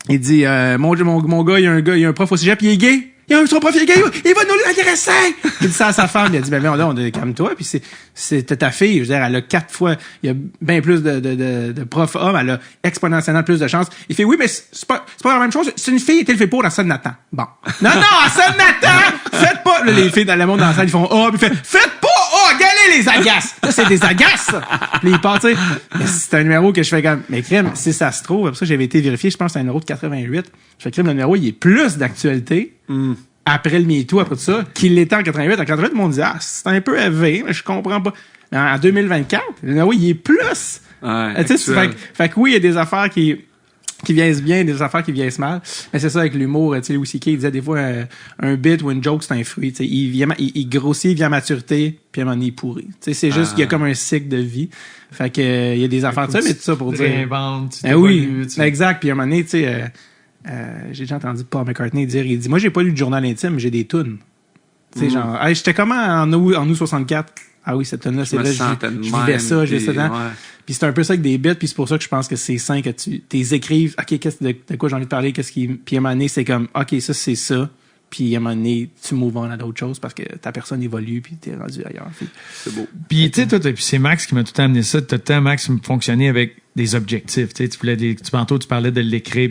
il dit, mon gars, il y a un prof au cégep, puis il est gay. Son prof, il est gay, il va nous l'agresser! Il dit ça à sa femme, il a dit, ben, on calme-toi, puis c'est ta fille, je veux dire, elle a 4 fois, il y a bien plus de profs hommes, elle a exponentiellement plus de chances. Il fait, oui, mais c'est pas la même chose, c'est une fille, elle fait pour dans la salle Nathan. Bon. Non, à salle Nathan! Faites pas! Là, les filles dans le monde dans la salle, ils font, puis il fait, faites pas! Regardez les agaces! Ça, c'est des agaces! Puis il part, tu sais. C'est un numéro que je fais comme, mais crème, si ça se trouve, après ça, j'avais été vérifié, je pense que c'est un numéro de 88. Je fais crème, le numéro, il est plus d'actualité. Après le MeToo, après tout ça, qu'il l'était en 88. En 88, le monde dit, c'est un peu élevé, mais je comprends pas. Mais en 2024, le numéro, il est plus. Ouais, fait que oui, il y a des affaires qui vieillissent bien, des affaires qui vieillissent mal. Mais c'est ça avec l'humour. Tu sais, Louis C.K. il disait des fois un bit ou une joke, c'est un fruit. Tu sais, il grossit, il vient à maturité, puis à un moment donné, il pourrit. Tu sais, c'est juste qu'il y a comme un cycle de vie. Fait que il y a des affaires de ça, mais tout ça pour dire. Oui, exact. Puis à un moment donné, tu sais, j'ai déjà entendu Paul McCartney dire, il dit, moi j'ai pas lu de journal intime, mais j'ai des tunes. Tu sais, genre, hey, j'étais comment en août 64? Ah oui, cette tune-là, c'est vrai, je vivais ça, dedans. Ouais. Puis c'est un peu ça avec des bits, puis c'est pour ça que je pense que c'est sain que tu écrives, OK, de quoi j'ai envie de parler, puis à un moment donné, c'est comme, OK, ça, c'est ça. Puis à un moment donné, tu moves on à d'autres choses parce que ta personne évolue puis t'es rendu ailleurs. C'est beau. Puis tu sais, toi, c'est Max qui m'a tout le temps amené ça. Tout le temps, Max fonctionner avec des objectifs. Tu sais, tantôt, tu parlais de l'écrire.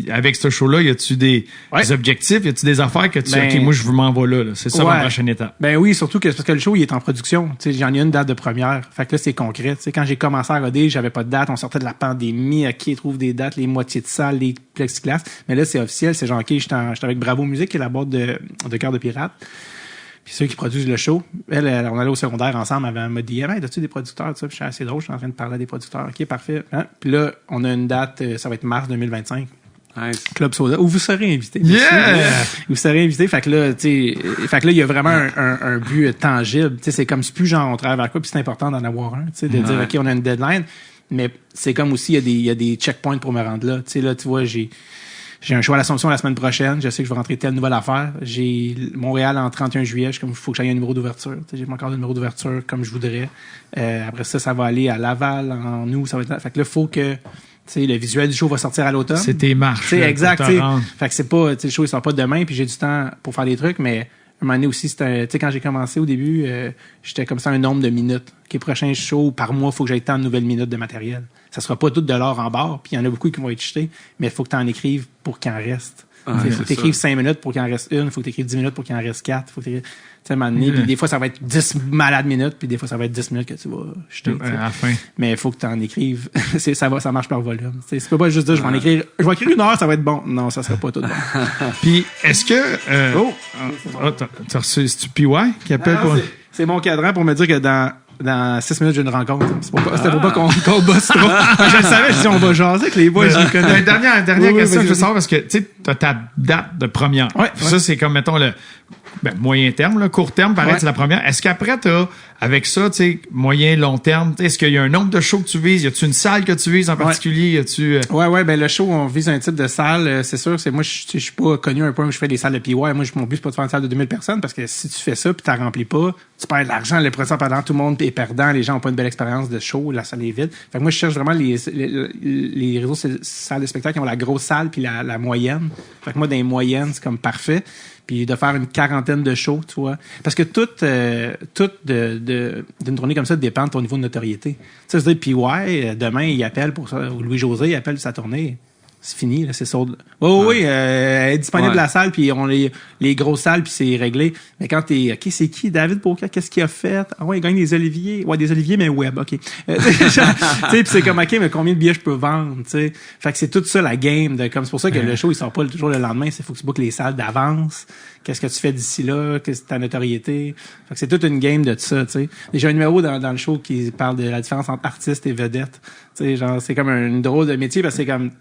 Avec ce show-là, y a-tu des objectifs? Y a-tu des affaires que tu OK, moi, je veux m'en vais là. C'est ça ma prochaine étape. Ben oui, surtout que c'est parce que le show, il est en production. Tu sais, j'en ai une date de première. Fait que là, c'est concret. Tu sais, quand j'ai commencé à roder, j'avais pas de date. On sortait de la pandémie. OK, trouve des dates, les moitiés de salles, les plexiglas. Mais là, c'est officiel. C'est genre, OK, j'étais avec Bravo Musique, qui est la boîte de Cœur de Pirate. Puis ceux qui produisent le show, on allait au secondaire ensemble, elle m'a dit, hey, as-tu des producteurs? Puis je suis assez drôle, je suis en train de parler à des producteurs. OK, parfait. Hein? Puis là, on a une date, ça va être mars 2025. Nice. Club Soda, où vous serez invité. Yeah! Vous serez invité. Fait que là, il y a vraiment un but tangible. Tu sais, c'est comme, c'est plus genre, on travaille vers quoi, puis c'est important d'en avoir un. Tu sais, de dire, OK, on a une deadline. Mais c'est comme aussi, il y a des checkpoints pour me rendre là. Tu sais, là, tu vois, j'ai un show à l'Assomption la semaine prochaine. Je sais que je vais rentrer telle nouvelle affaire. J'ai Montréal en 31 juillet. Je suis comme, il faut que j'aille un numéro d'ouverture. Tu sais, j'ai pas encore de numéro d'ouverture comme je voudrais. Après ça va aller à Laval en août. Ça va être, fait que là, faut que, tu sais, le visuel du show va sortir à l'automne. C'est tes marches. C'est exact. Pour te rendre. Fait que c'est pas, tu sais, le show il sort pas demain, puis j'ai du temps pour faire des trucs, mais un moment donné aussi, c'était, tu sais, quand j'ai commencé au début, j'étais comme ça un nombre de minutes. OK, prochain show, par mois, il faut que j'aie tant de nouvelles minutes de matériel. Ça sera pas tout de l'or en barre, puis il y en a beaucoup qui vont être jetés, mais il faut que tu en écrives pour qu'il en reste. Il faut que tu écrives 5 minutes pour qu'il en reste une, il faut que tu écrives 10 minutes pour qu'il en reste 4. Faut que tu sais, à un moment donné, puis des fois, ça va être 10 malades minutes, puis des fois, ça va être 10 minutes que tu vas jeter. À la fin. Mais il faut que tu en écrives. Ça marche par volume. Tu peux pas juste dire, je vais écrire 1 heure, ça va être bon. Non, ça sera pas tout bon. Puis, est-ce que... t'as reçu, c'est-tu PY qui appelle pour... C'est mon cadran pour me dire que dans 6 minutes, j'ai une rencontre. C'était pour pas qu'on bosse trop. Je le savais, je dis, on va jaser avec les boys, je les connais. Dernière question, je veux savoir, parce que, tu sais, t'as ta date de première. Ouais, ça, c'est comme, mettons, le moyen terme, le court terme, pareil, c'est la première. Est-ce qu'après, t'as, avec ça, tu sais, moyen, long terme, est-ce qu'il y a un nombre de shows que tu vises? Y a-tu une salle que tu vises en particulier? Y a-tu... Ouais, ben, le show, on vise un type de salle. C'est sûr, moi, je suis pas connu un point où je fais des salles de PY. Moi, mon but, c'est pas de faire une salle de 2000 personnes, parce que si tu fais ça, puis t'en remplis pas, tu perds de l'argent, le procès pendant, tout le monde est perdant, les gens ont pas une belle expérience de show, la salle est vide. Fait que moi, je cherche vraiment les réseaux salles de spectacle qui ont la grosse salle puis la moyenne. Fait que moi, dans les moyennes, c'est comme parfait. Puis de faire une 40aine de shows, tu vois. Parce que tout d'une tournée comme ça dépend de ton niveau de notoriété. Tu sais, je veux dire, PY, demain, il appelle pour ça, ou Louis-José, il appelle sa tournée. C'est fini, là, c'est sold. Oui, elle est disponible la salle, puis on les grosses salles, puis c'est réglé. Mais quand t'es, OK, c'est qui David Beauchamp? Qu'est-ce qu'il a fait? Ah ouais, il gagne des oliviers. Ouais, des oliviers, mais web, OK. Tu sais, puis c'est comme, OK, mais combien de billets je peux vendre, tu sais? Fait que c'est tout ça, la game. C'est pour ça que le show, il sort pas toujours le lendemain. C'est faut que tu bookes les salles d'avance. Qu'est-ce que tu fais d'ici là? Qu'est-ce que ta notoriété? Fait que c'est toute une game de tout ça, tu sais. J'ai un numéro dans le show qui parle de la différence entre artiste et vedette. Tu sais, genre, c'est comme une drôle de métier parce que c'est comme,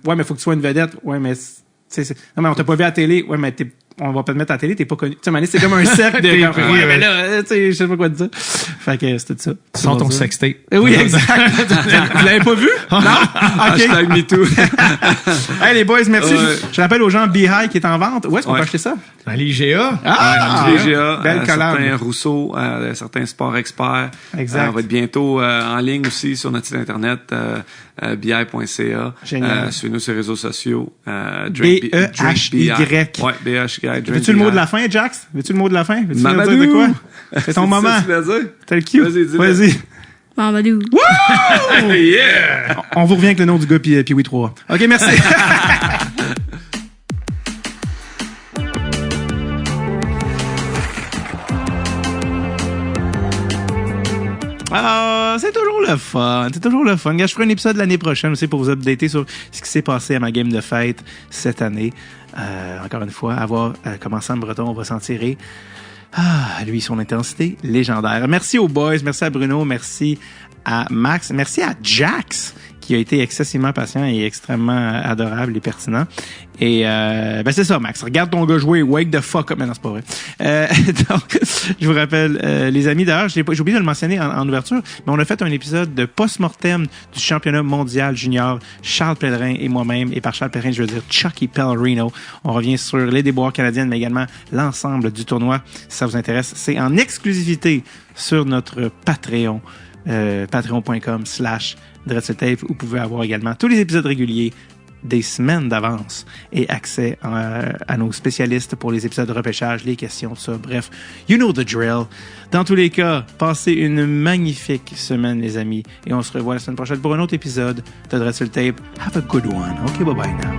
ouais, mais faut que tu sois une vedette. Ouais, mais, non, mais on t'a pas vu à la télé. Ouais, mais on va pas te mettre à la télé, t'es pas connu. Tu sais, c'est comme un cercle de, ouais, mais là, tu sais, je sais pas quoi te dire. Fait que c'est tout ça. Sans ton sextape. Oui, exact. Vous l'avez pas vu? Non? Hashtag MeToo. Hey, les boys, merci. Je rappelle aux gens Beehive qui est en vente. Où est-ce qu'on peut acheter ça? Dans l'IGA. Dans l'IGA. Belle collab. Certains Rousseau, certains sports experts. Exact. On va être bientôt en ligne aussi sur notre site internet, bi.ca. Génial. Suivez-nous sur les réseaux sociaux. B-E-H-Y. Ouais, B-E-H-Y. Veux-tu le mot de la fin, Jax? Veux-tu le mot de la fin? Veux-tu Mamadou! dire de quoi? C'est ton moment. Ça, tu l'as dit? T'as le cue. Vas-y. Mamadou. Wouh! Yeah! On vous revient avec le nom du gars puis oui 3. OK, merci. C'est toujours le fun. C'est toujours le fun. Gars, je ferai un épisode l'année prochaine aussi pour vous updater sur ce qui s'est passé à ma game de fête cette année. Encore une fois, avoir commencé en breton, on va s'en tirer. Lui, son intensité légendaire. Merci aux boys, merci à Bruno, merci à Max, merci à Jax, qui a été excessivement patient et extrêmement adorable et pertinent. Et c'est ça, Max. Regarde ton gars jouer, wake the fuck up. Mais non, c'est pas vrai. Donc, je vous rappelle, les amis, d'ailleurs, j'ai oublié de le mentionner en ouverture, mais on a fait un épisode de post-mortem du championnat mondial junior, Charles Pellerin et moi-même. Et par Charles Pellerin, je veux dire Chucky Pellerino. On revient sur les déboires canadiennes, mais également l'ensemble du tournoi. Si ça vous intéresse, c'est en exclusivité sur notre Patreon, patreon.com/DreadSulTape, où vous pouvez avoir également tous les épisodes réguliers des semaines d'avance et accès à nos spécialistes pour les épisodes de repêchage, les questions, tout ça. Bref, you know the drill. Dans tous les cas, passez une magnifique semaine, les amis, et on se revoit la semaine prochaine pour un autre épisode de DreadSulTape. Have a good one. OK, bye-bye now.